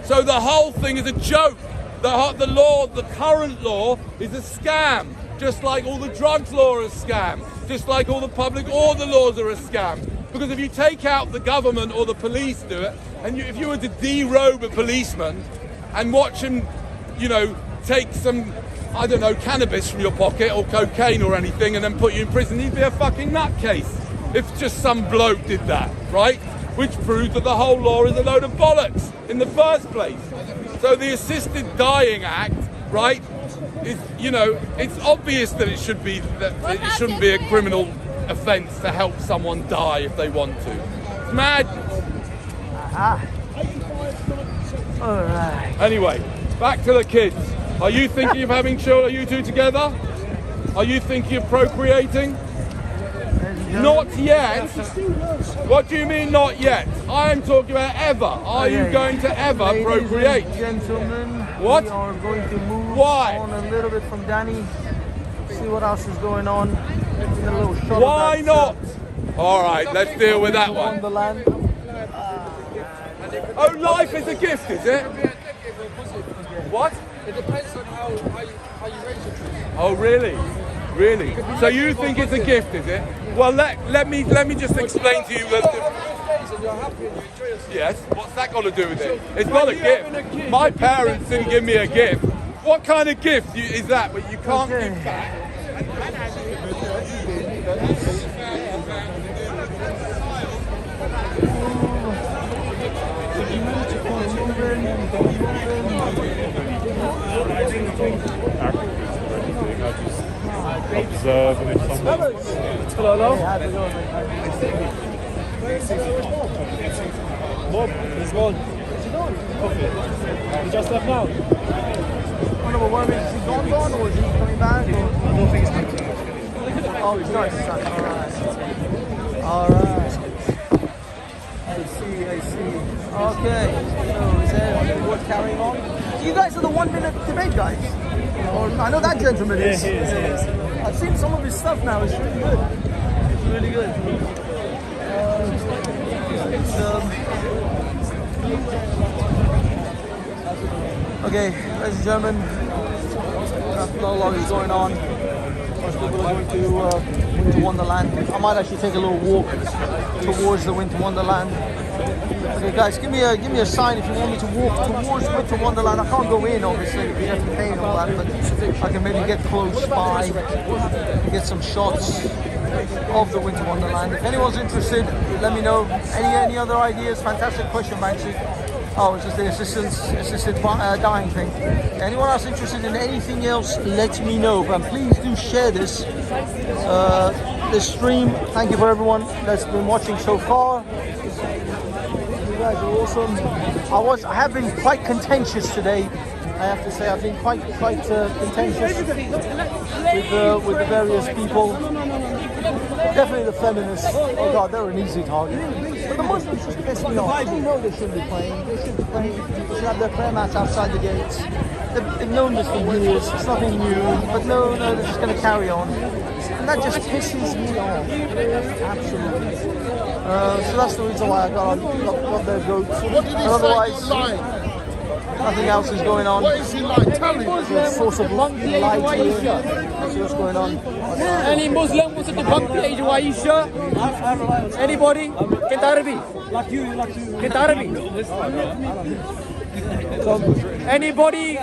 So the whole thing is a joke. The current law is a scam, just like all the drugs law is a scam, just like all the public order laws are a scam. Because if you take out the government or the police do it, and if you were to derobe a policeman and watch him, take some, I don't know, cannabis from your pocket or cocaine or anything and then put you in prison, he'd be a fucking nutcase if just some bloke did that, right? Which proves that the whole law is a load of bollocks in the first place. So the Assisted Dying Act, right, you know, it's obvious that it shouldn't be a criminal offence to help someone die if they want to. It's madness. All right. Anyway, back to the kids. Are you thinking of having children? Are you two together? Are you thinking of procreating? Not yet. What do you mean not yet? I am talking about ever. Are you going to ever procreate? Gentlemen, what? We are going to move Why? on a little bit from Danny. See what else is going on. A little shot Why of that, not? All right, let's deal with that one. Wonderland. Oh, life is a gift, is it? What? It depends on how you raise your children. Oh, really? Really? So you think it's a gift, is it? Well, let me just explain to you that. Yes. What's that got to do with it? It's not a gift. My parents didn't give me a gift. What kind of gift is that? But you can't give back. Observe, and if someone... Hello. Bob, he's gone. Okay. He just left now. I don't know, what is he gone or is he coming back? Or? I don't think he's coming back. Oh, he's not. All right. I see. Okay. So is there worth carrying on? So you guys are the 1 minute debate guys. Or I know that gentleman is. Yeah, he is. I've seen some of his stuff now. It's really good. It's really good. Okay, ladies and gentlemen, not a lot is going on. Most people are going to Winter Wonderland. I might actually take a little walk towards the Winter Wonderland. Okay, guys, give me a sign if you want me to walk towards Winter Wonderland. I can't go in, obviously, because you have to pay and all that, but I can maybe get close by and get some shots of the Winter Wonderland. If anyone's interested, let me know. Any other ideas? Fantastic question, Banksy. Oh, it's just the assisted dying thing. Anyone else interested in anything else, let me know. But please do share this stream. Thank you for everyone that's been watching so far. You guys are awesome. I have been quite contentious today. I have to say I've been quite contentious with the various people. Definitely the feminists. Oh God, they're an easy target. But the Muslims just piss me off. They know they shouldn't be playing. They should be playing. They should have their prayer mats outside the gates. They've known this for years. It's nothing new. But no, they're just going to carry on. And that just pisses me off. Absolutely. So that's the reason why I got their goats. What did he say online? Nothing else is going on. What is he like? Tell me. There's a source of light here. See what's going on. Any Muslim wants to debunk the age of Aisha? Anybody? Get Arabic. Get Arabic. Anybody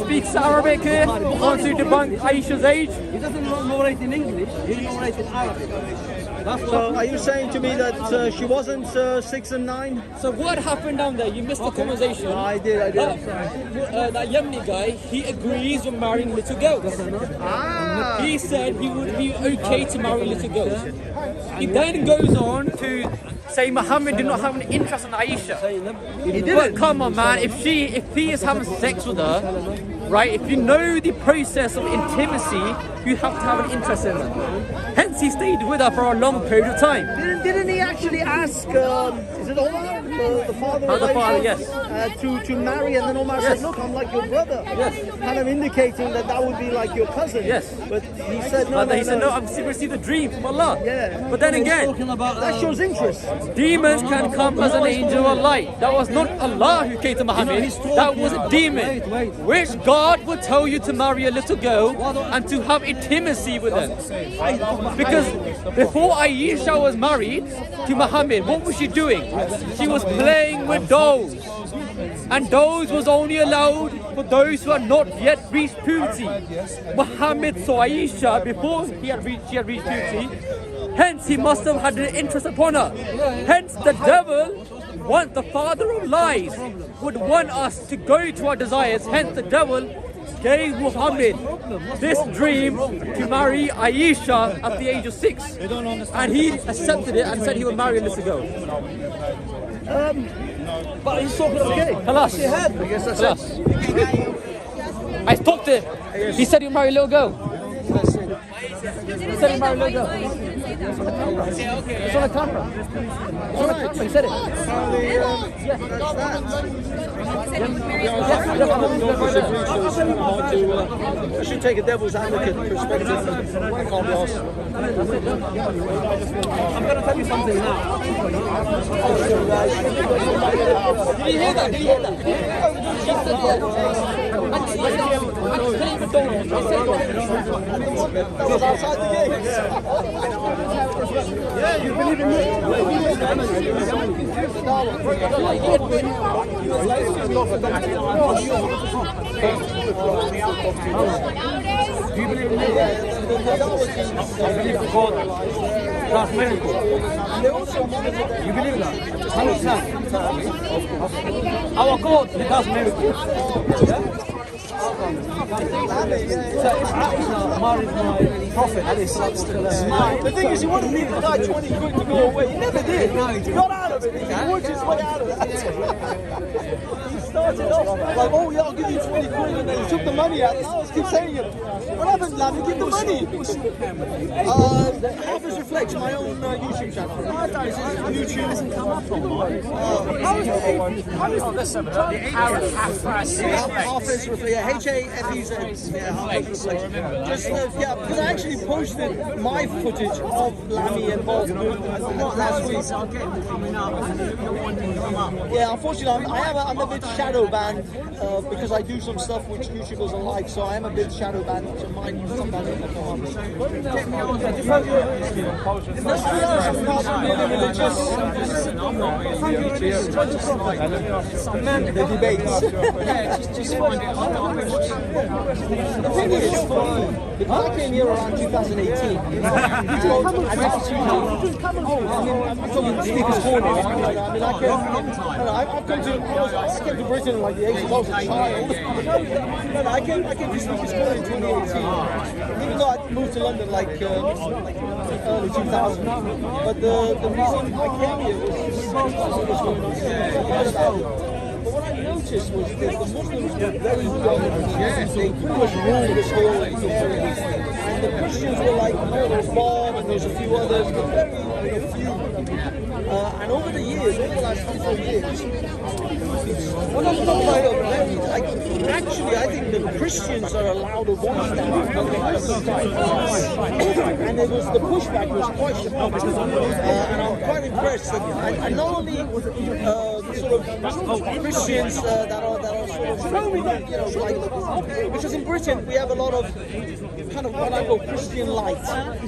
speaks Arabic here? Wants to debunk Aisha's age? He doesn't write in English, he writes in Arabic. So are you saying to me that she wasn't 6 and 9? So what happened down there? You missed the conversation. No, I did. That Yemeni guy, he agrees with marrying little girls. He said he would be okay to marry little girls. He then goes on to say Muhammad did not have an interest in Aisha. But come on, man, if he is having sex with her, right, if you know the process of intimacy, you have to have an interest in her. Hence he stayed with her for a long period of time. Didn't he actually ask, is it Omar, the father of father, Aisha, yes. to marry, and then Omar said, look, I'm like your brother. Yes. Kind of indicating that would be like your cousin. Yes. But he said, no, he said, I've received a dream from Allah. Yeah. But then again, that shows interest. Demons can come as an angel of light. That was not Allah who came to Muhammad. That was a demon. Which God would tell you to marry a little girl and to have intimacy with her. Because before Aisha was married to Muhammad, what was she doing? She was playing with dolls. And dolls was only allowed for those who had not yet reached puberty. Muhammad saw Aisha before she had reached puberty. Hence, he must have had an interest upon her. Hence, the devil, the father of lies, would want us to go to our desires. Hence, the devil gave Muhammad this dream to marry Aisha at the age of 6. And he accepted it and said he would marry a little girl. But he's talking okay. Halas. I guess that's it. I talked to him. He said he'd marry a little girl. He said he'd marry a little girl. It's on the camera. It's on the camera. It's on the camera. He said it. I should take a devil's advocate perspective. I can't be asked. I'm going to tell you something now. Did you hear that? Did you hear that? That was outside the gates. Yeah, you believe in me? Do you believe in me? I believe in God. That's miracle. You believe in that? 100%. Our God, he does miracles. So if Allah married my prophet, the thing is, he wanted me to die 20 quid to go away. He never did. He got out of it. He worked his way out of it. He started off like, oh yeah, I'll give you 20 quid, and then he took the money out. I always keep saying it. What happened, lad? Give the money. Hafiz Reflects, my own YouTube channel. YouTube doesn't come up on mine. Hafiz Reflects. Yeah, H-A-F-E-Z. Yeah, Hafiz Reflects. Just yeah, because I actually posted my footage of Lammy and Bob last week. Yeah, unfortunately, I'm a bit shadow banned because I do some stuff which YouTubers don't like, so I am a bit shadow banned. So mine sometimes don't come up. The debates. Just find it. The thing is, for me, because I came here around 2018, I've come to Britain like the age of I was a child. I came to Speaker's Corner in 2018, even though I moved to London like early 2000. But the reason I came here was but what I noticed was that the Muslims were very dominant. They pretty much ruled this whole thing. And the Christians were like, no, there's Bob and there's a few others, but very few. And over the years, over the last 3-4 years, when I was actually, I think the Christians are allowed a voice now. And it was, the pushback was quite significant. And I'm quite impressed that, and not only sort of Christians that are sort of, you know, like, because in Britain we have a lot of kind of what I call Christian light.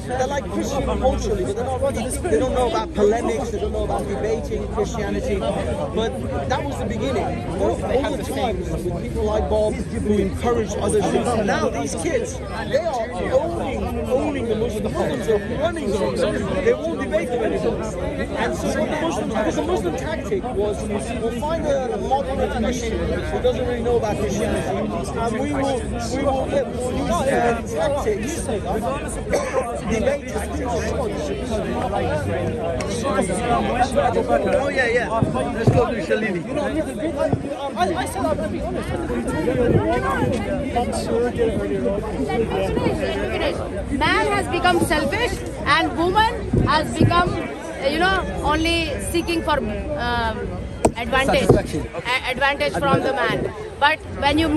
They're like Christian culturally, but they're not really, they don't know about polemics, they don't know about debating Christianity. But that was the beginning. Over time, with people like Bob who encourage others to come. Now these kids, they are owning the Muslims. The Muslims are running things. They won't debate them anymore. And so what the Muslims, because the Muslim tactic was, we'll find a moderate Christian who doesn't really know about Christianity, and we will use tactics, debate tactics. Oh yeah. Let's go to Shalini. I said I'm going to be honest. Man has become selfish and woman has become, only seeking for advantage from the man. But when you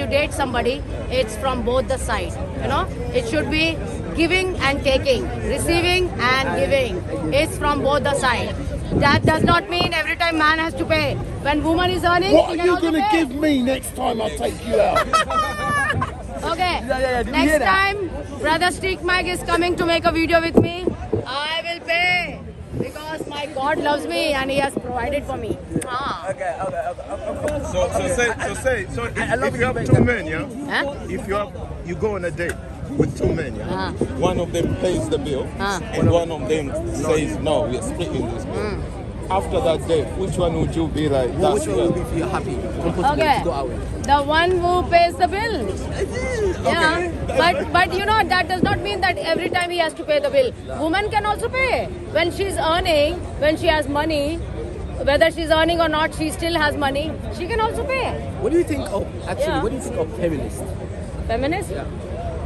date somebody, it's from both the sides. It should be giving and taking, receiving and giving. It's from both the sides. That does not mean every time man has to pay. When woman is earning, what are you going to give me next time I take you out? Okay. Next time, Brother Stick Mike is coming to make a video with me. I will pay because my God loves me and He has provided for me. Okay. So if you have 2 men, yeah. Huh? If you go on a date with 2 men, yeah. One of them pays the bill, and one of them says no, we are splitting this bill. after that day, which one would you be like? Which one would be for you happy, comfortable to go out with? The one who pays the bill. Yeah, but you know, that does not mean that every time he has to pay the bill. Woman can also pay. When she's earning, when she has money, whether she's earning or not, she still has money. She can also pay. What do you think of, what do you think of feminists? Feminist? Yeah.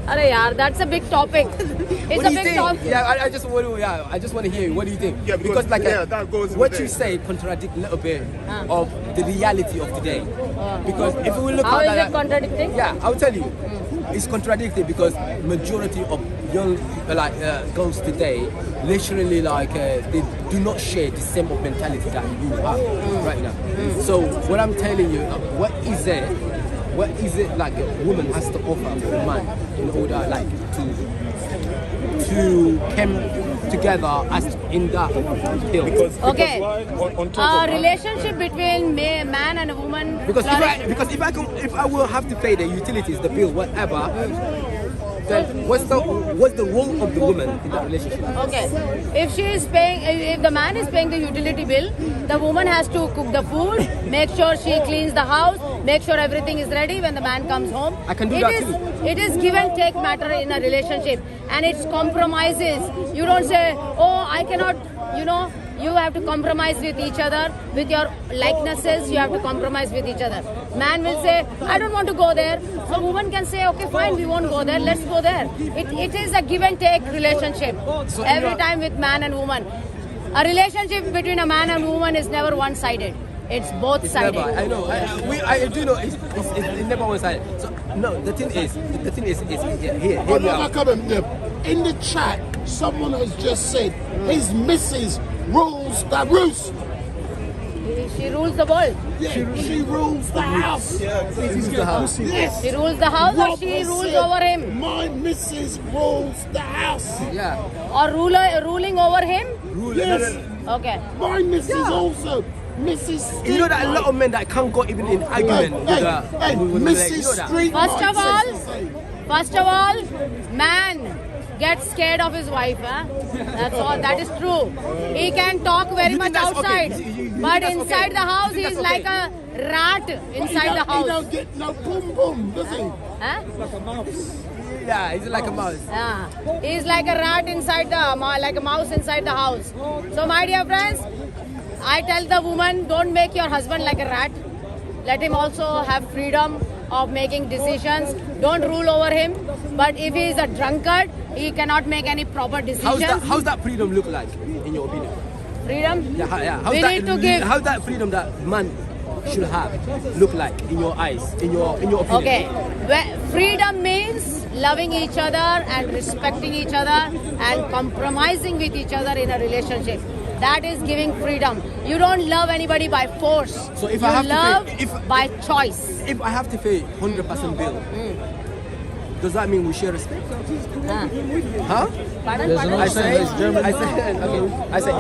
Arey yaar, that's a big topic. It's a big topic. Yeah, I just want to hear you. What do you think? Yeah, because that goes what you say contradict a little bit of the reality of today. Because if we look how at is that, it contradicting? Yeah, I'll tell you. It's contradicted because majority of young girls today literally they do not share the same mentality that you have right now. So what I'm telling you, what is it like a woman has to offer a man in order to come together as in that hill? Because on top a relationship between man and a woman. Because if I will have to pay the utilities, the bill, whatever, then what's the role of the woman in that relationship? Okay, if the man is paying the utility bill, the woman has to cook the food, make sure she cleans the house, make sure everything is ready when the man comes home. I can do that too. It is give and take matter in a relationship, and it's compromises. You don't say, oh, I cannot, you have to compromise with each other, with your likenesses, you have to compromise with each other. Man will say, I don't want to go there. So woman can say, okay, fine, we won't go there, let's go there. It is a give and take relationship. So every time with man and woman. A relationship between a man and woman is never one-sided. It's both-sided. I know. I do know it's never one-sided. So no, the thing is here. In the chat, someone has just said his missus rules the roost. She rules the world. Yeah, she rules the house. Yes. She rules the house or she rules over him? My missus rules the house. Yeah. Or ruling over him? Yes. Okay. My missus also. Mrs. You know that a lot of men that can't go even in argument with Mrs. Street. First of all, man gets scared of his wife. That's all. That is true. He can talk very much outside, but inside the house, he is like a rat inside the house. He don't get no boom boom, does he? Like a mouse. Yeah, he's like a mouse. Yeah, he's like a rat inside like a mouse inside the house. So, my dear friends, I tell the woman, don't make your husband like a rat. Let him also have freedom of making decisions. Don't rule over him. But if he is a drunkard, he cannot make any proper decisions. How's that freedom look like, in your opinion? Freedom? Yeah. How's that freedom that man should have look like in your eyes, in your opinion? Okay. Freedom means loving each other and respecting each other and compromising with each other in a relationship. That is giving freedom. You don't love anybody by force. So if you I have love to pay, by choice. If I have to pay 100% bill, does that mean we share respect? Huh? Pardon? I said,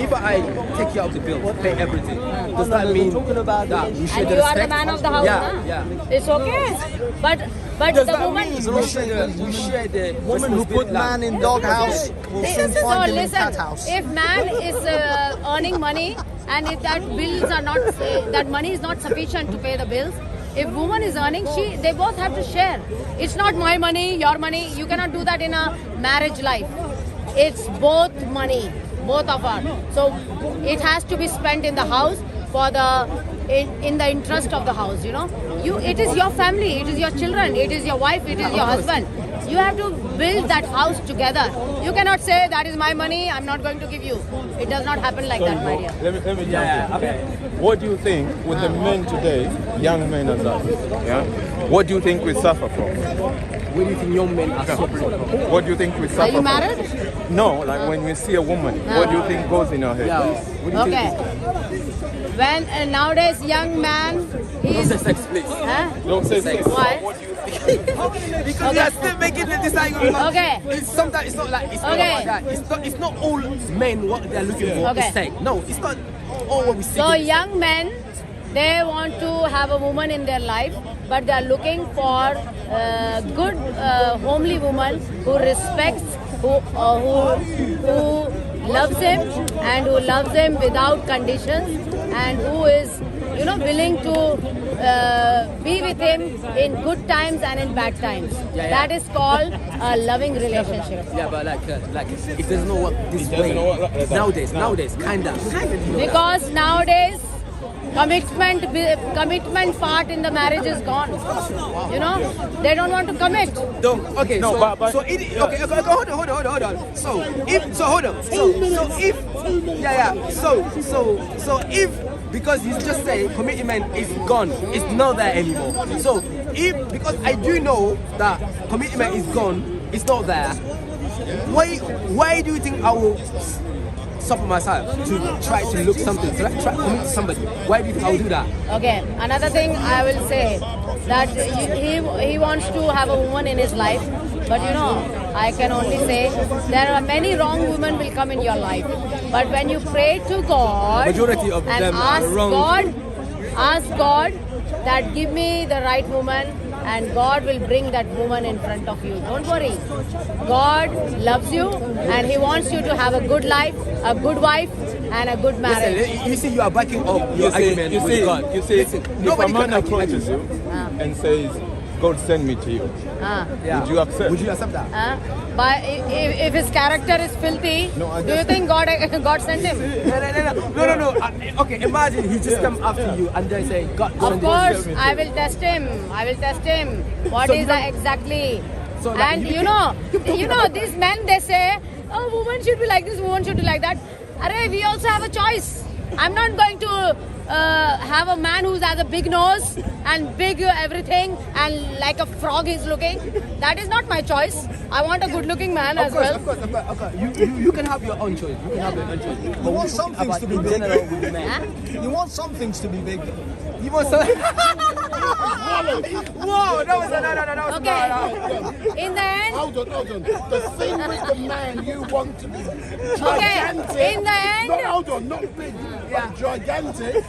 if I take you out the bill, pay everything, does that mean that we share and the respect? you are the man of the house, yeah. It's okay. But does the that woman... mean we share the woman who put man in doghouse will soon find him in cat house. If man is earning money and if that bills are not, that money is not sufficient to pay the bills, if woman is earning, they both have to share. It's not my money, your money. You cannot do that in a marriage life. It's both money, both of us. So it has to be spent in the house for in the interest of the house. It is your family, it is your children, it is your wife, it is your husband. You have to build that house together. You cannot say that is my money, I'm not going to give you. It does not happen like that, my dear. Let me jump in. Okay. What do you think with the men today, young men as us? Yeah. What do you think we suffer from? What do you think young men are suffering? What do you think we suffer from? Are you married? No, like when we see a woman, what do you think goes in our head? Okay. When nowadays young man, don't say sex, please. Don't say sex. Why? What do you think? Because they are still making the design. Okay. Sometimes it's not like it's not about that. It's not all men what they are looking for. Is sex. No, it's not all what we see. So young men, they want to have a woman in their life, but they are looking for a good homely woman who respects, who loves him and who loves him without conditions and who is, willing to be with him in good times and in bad times. That is called a loving relationship. Yeah, but like it doesn't know what this way nowadays, kinda. Because nowadays commitment part in the marriage is gone. They don't want to commit. Okay, No, so, but- so it, okay, hold on. So if because you just say commitment is gone, it's not there anymore. So because I do know that commitment is gone, it's not there. Why do you think I will suffer myself to try to look something, to try to commit to somebody? Why do you think I will do that? Okay, another thing I will say that he wants to have a woman in his life, but I can only say there are many wrong women will come in your life. But when you pray to God Majority of and them are wrong. ask God that give me the right woman, and God will bring that woman in front of you. Don't worry. God loves you and He wants you to have a good life, a good wife, and a good marriage. Listen, you see, you are backing up your argument with God. You see, Listen, if nobody a man can approaches you and says, God send me to you, would you accept? Would you accept that? But if his character is filthy, do you think God sent him? No. Okay, imagine he just come after you and then say, God. Of course, I will test him. What is exactly? So like And you know, these men, they say, oh, woman should be like this, woman should be like that. Arey, we also have a choice. I'm not going to have a man who has a big nose and big everything and like a frog he's looking. That is not my choice. I want a good-looking man as well. Of course. You can have your own choice. You want some things to be big. You want some things to be big. You want some... Whoa, that was Okay. In the end... Hold on. The thing with the man you want to be gigantic... Okay, in the end... No, hold on, not big, but gigantic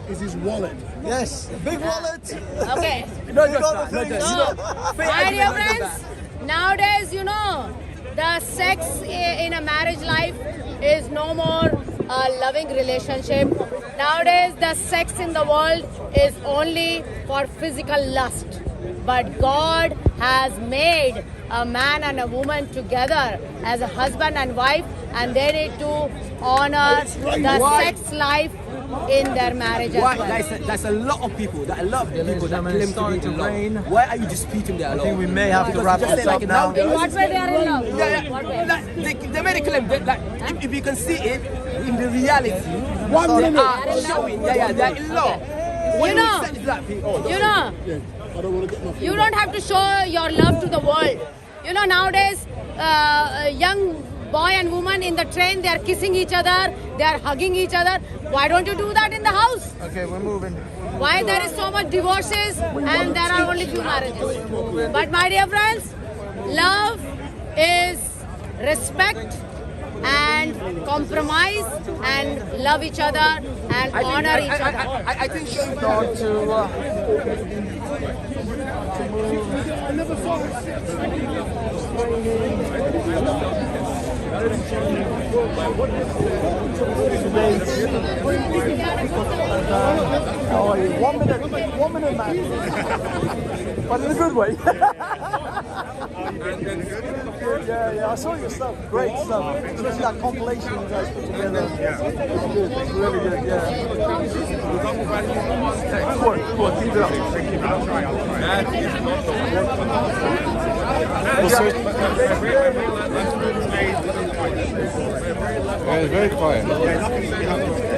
is his wallet. Yes, big wallet. Okay. No, just that. So, my dear friends, nowadays, the sex in a marriage life is no more a loving relationship. Nowadays, the sex in the world is only for physical lust. But God has made a man and a woman together as a husband and wife, and they need to honor the sex life in their marriage as well. There's a lot of people that claim to be in love. Why are you disputing their love? I think we may have to wrap this up now. In what way they are in love? What way? They made a claim that if you can see it in the reality, they are showing. They're in love. You don't have to show your love to the world. Nowadays, young boy and woman in the train, they are kissing each other, they are hugging each other. Why don't you do that in the house? Okay, we're moving. Why there is so much divorces and there are only few marriages? But my dear friends, love is respect and compromise and love each other and honor each other. I think start to how are you? 1 minute, man. But in a good way. Yeah, I saw your stuff. Great stuff. Especially that compilation you guys put together. Good, really good, yeah. Good work, keep it up. Yeah, it's very quiet.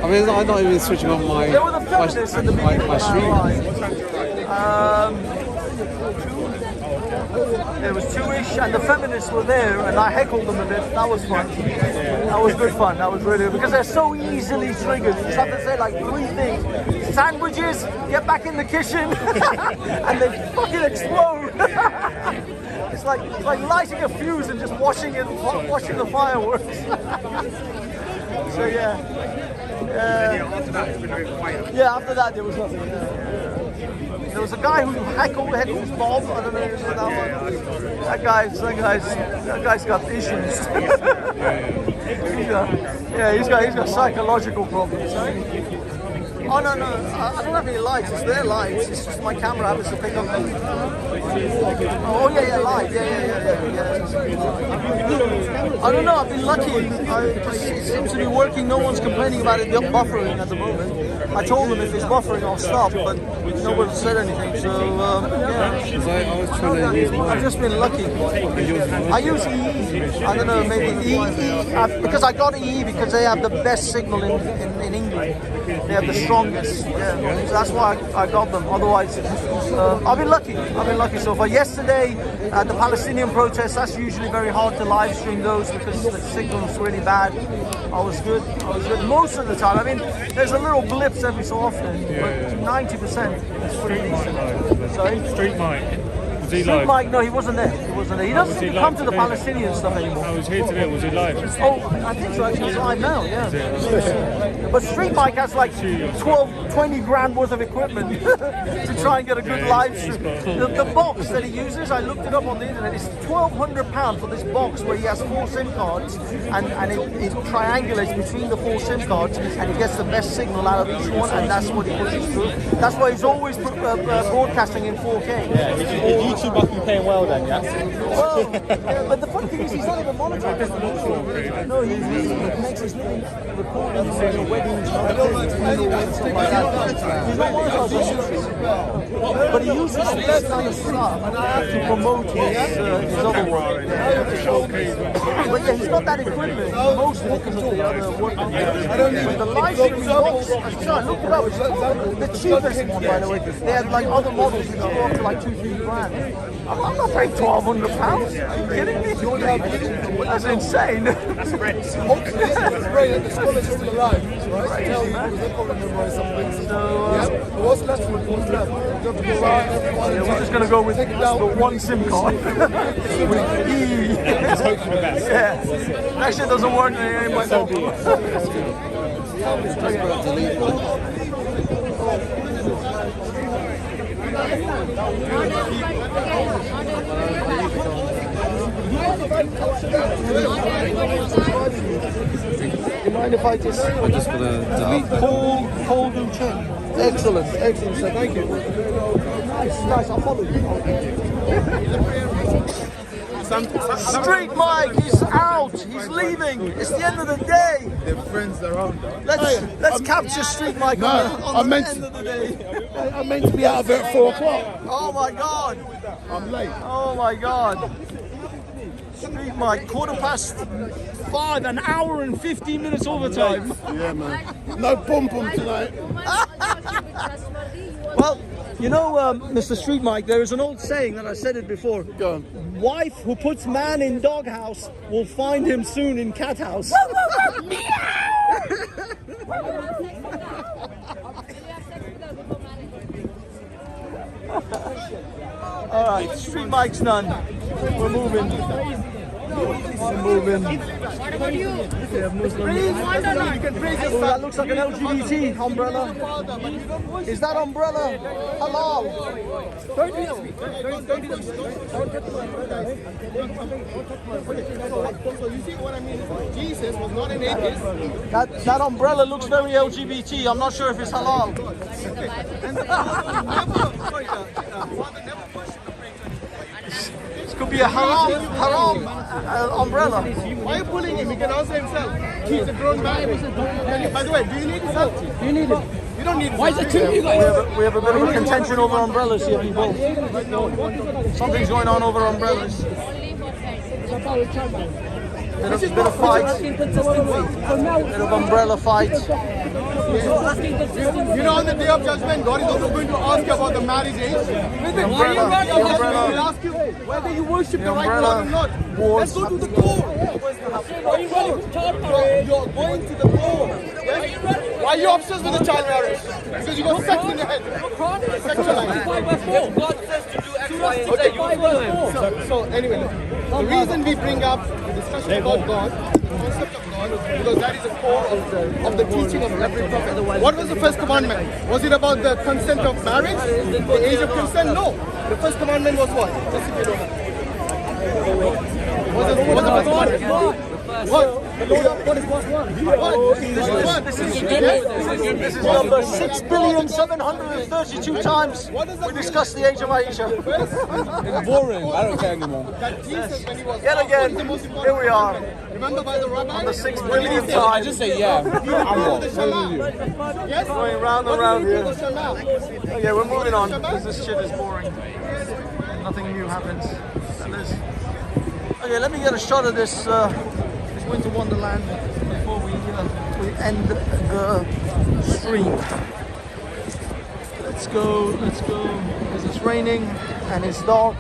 I mean, I'm not even switching on my There were the feminists in the beginning my stream. It was 2-ish and the feminists were there and I heckled them a bit. That was fun. That was good fun. That was really good because they're so easily triggered. You just have to say like 3 things. Sandwiches, get back in the kitchen, and they fucking explode. It's like lighting a fuse and just watching the fireworks. So yeah. Yeah, after that there was nothing. There was a guy who heckles Bob. I don't know if you know that one. That guy's got issues. He's got psychological problems. Oh no, I don't have any lights. It's their lights. It's just my camera happens to pick up. Oh yeah, light. Yeah. I don't know. I've been lucky. It seems to be working. No one's complaining about it buffering at the moment. I told them if it's buffering, I'll stop, but no one said anything. So I've just been lucky. I use EE. I don't know, maybe EE because I got EE because they have the best signal in England. They have the strongest. Yeah. So that's why I got them. Otherwise, I've been lucky. So far. Yesterday at the Palestinian protests, that's usually very hard to live stream those because the signal's really bad. I was good most of the time. I mean, there's a little blips every so often, but 90% is pretty decent. Sorry? Street Mike. Street Mike, no, he wasn't there. He doesn't seem to come to the Palestinian stuff anymore. I was here today. Was he live? Oh, I think so. Actually, he's live now. Yeah. But Street Mike has like 20 grand worth of equipment to try and get a good live stream. The box that he uses, I looked it up on the internet. It's £1,200 for this box where he has 4 SIM cards and it triangulates between the 4 SIM cards and he gets the best signal out of each one, and that's what he pushes through. That's why he's always broadcasting in 4K. YouTube must be paying well then, yeah? Well, but the funny thing is he's not even monetized. No, he makes his living recording weddings, stuff like that. He's not monetized. But he uses this kind of stuff to promote his other work. But yeah, he's got that equipment, mostly because of the other work. But the live streaming box, I looked it up, it's the cheapest one, by the way. They have like other models which go up to like 2-3 grand. I'm not paying £1,200. Are you kidding me? That's insane. That's great. The scholars still alive, right? What's left? We're just going to go with the 1 SIM card. With E. Yeah. That shit doesn't work in my mobile. You mind if I just... I'm just going to delete that. Paul Duchen. Excellent, sir. Thank you. Nice. I'll follow you. Street Mike, he's out. He's leaving. It's the end of the day. The friends around. Let's capture Street Mike on the end of the day. I'm meant to be out of here at 4 o'clock. Oh my God. I'm late. Oh my God. Street Mike, 5:15, an hour and 15 minutes overtime. Yeah, man. No pom-pom tonight. Well, you know, Mr. Street Mike, there is an old saying that I said it before. Go on. Wife who puts man in doghouse will find him soon in cat house. All right, Street Mike's done. We're moving. What about you? That looks like an LGBT umbrella. Is that umbrella halal? Don't do this. So you see what I mean? Jesus was not an atheist. That umbrella looks very LGBT. I'm not sure if it's halal. This could be a haram umbrella. Why are you pulling him? He can answer himself. He's a grown man. By the way, do you need his help? Do you need him? You don't need him. Why is it two of you guys? We have a bit of a contention over umbrellas here, people. Something's going on over umbrellas. Bit of fight. Bit of umbrella fight. You know, on the day of judgment, God is also going to ask you about the marriage age. The umbrella. He will ask you whether you worship the right God or not. Let's go to the core. You're going to the core. Yes? Why are you obsessed with the child marriage? Because you got sex in your head. Sexualized. God says to do X, Y, and Z. So anyway, the reason we bring up the discussion about God, the concept of God, because that is the core of the teaching of every prophet. What was the first commandment? Was it about the consent of marriage? The age of consent? No. The first commandment was what? Just if you don't know. What's the first commandment? What? This is number 6,732 times we discussed the age of Aisha. It's boring. I don't care anymore. Yet again, here we are. Remember by the rabbi? On the 6 billion time. I just say yeah. I'm wrong. Yes? Going round and round here. Okay, we're moving on because this shit is boring. Nothing new happens. Okay, let me get a shot of this Winter Wonderland before we end the stream. Let's go, because it's raining and it's dark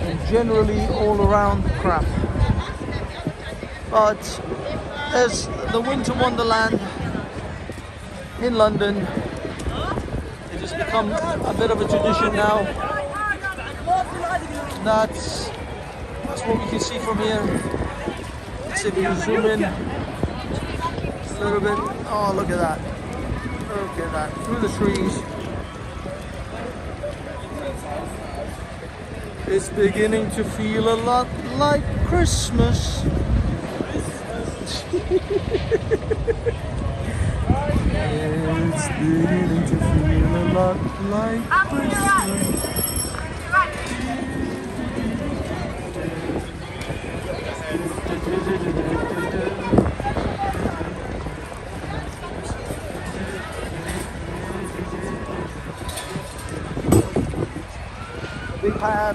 and generally all around crap. But there's the Winter Wonderland in London. It has become a bit of a tradition now. That's what we can see from here. Let's see if we can zoom in a little bit. Oh, look at that. Look at that. Through the trees. It's beginning to feel a lot like Christmas. It's beginning to feel a lot like Christmas.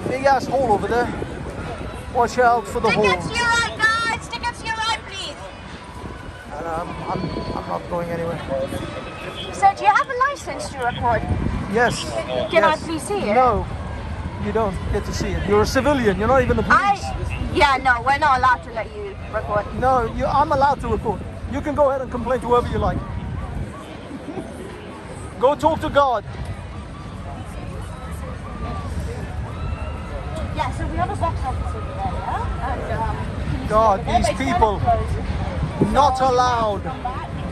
Big ass hole over there. Watch out for the hole. Tickets to your right, guys. Tickets to your right, please. And I'm not going anywhere. So, do you have a license to record? Yes. Can I please see it? No, you don't get to see it. You're a civilian. You're not even the police. Yeah, no, we're not allowed to let you record. No, I'm allowed to record. You can go ahead and complain to whoever you like. Go talk to God. Yeah, so we have a box office over there, yeah? And, God, these people, not allowed.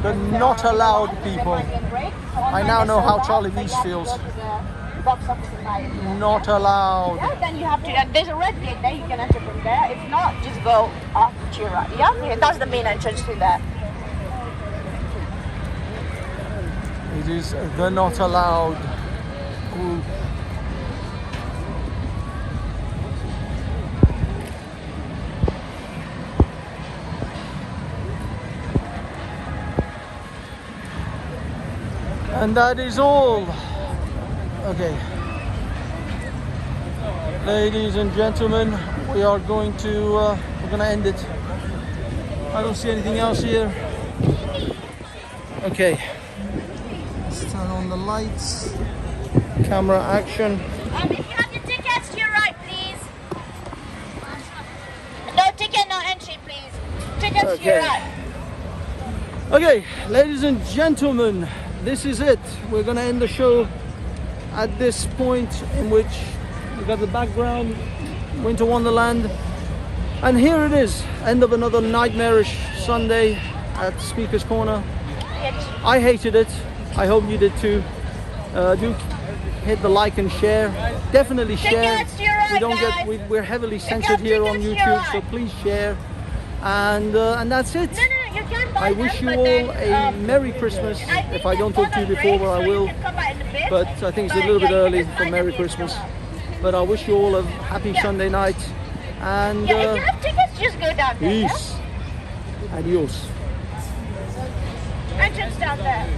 The not allowed people. I now know how Charlie Weiss feels. Not allowed. Yeah, then you have to, there's a red gate there, you can enter from there. If not, just go off to your right, yeah? That's the main entrance to there. It is the not allowed group. And that is all. Okay. Ladies and gentlemen, we are going to end it. I don't see anything else here. Okay. Let's turn on the lights. Camera action. If you have your tickets to your right, please. No ticket, no entry, please. Tickets to your right. Okay, ladies and gentlemen, this is it. We're going to end the show at this point in which we've got the background, Winter Wonderland. And here it is, end of another nightmarish Sunday at Speaker's Corner. I hated it. I hope you did too. Do hit the like and share. Definitely share. We don't get. We're heavily censored here on YouTube, so please share. And that's it. I wish you all a Merry Christmas. If I don't talk to you before, well, I will. But I think it's a little bit early for Merry Christmas. But I wish you all a happy Sunday night. And if you have tickets, just go down there. peace. Adios. Entrance down there.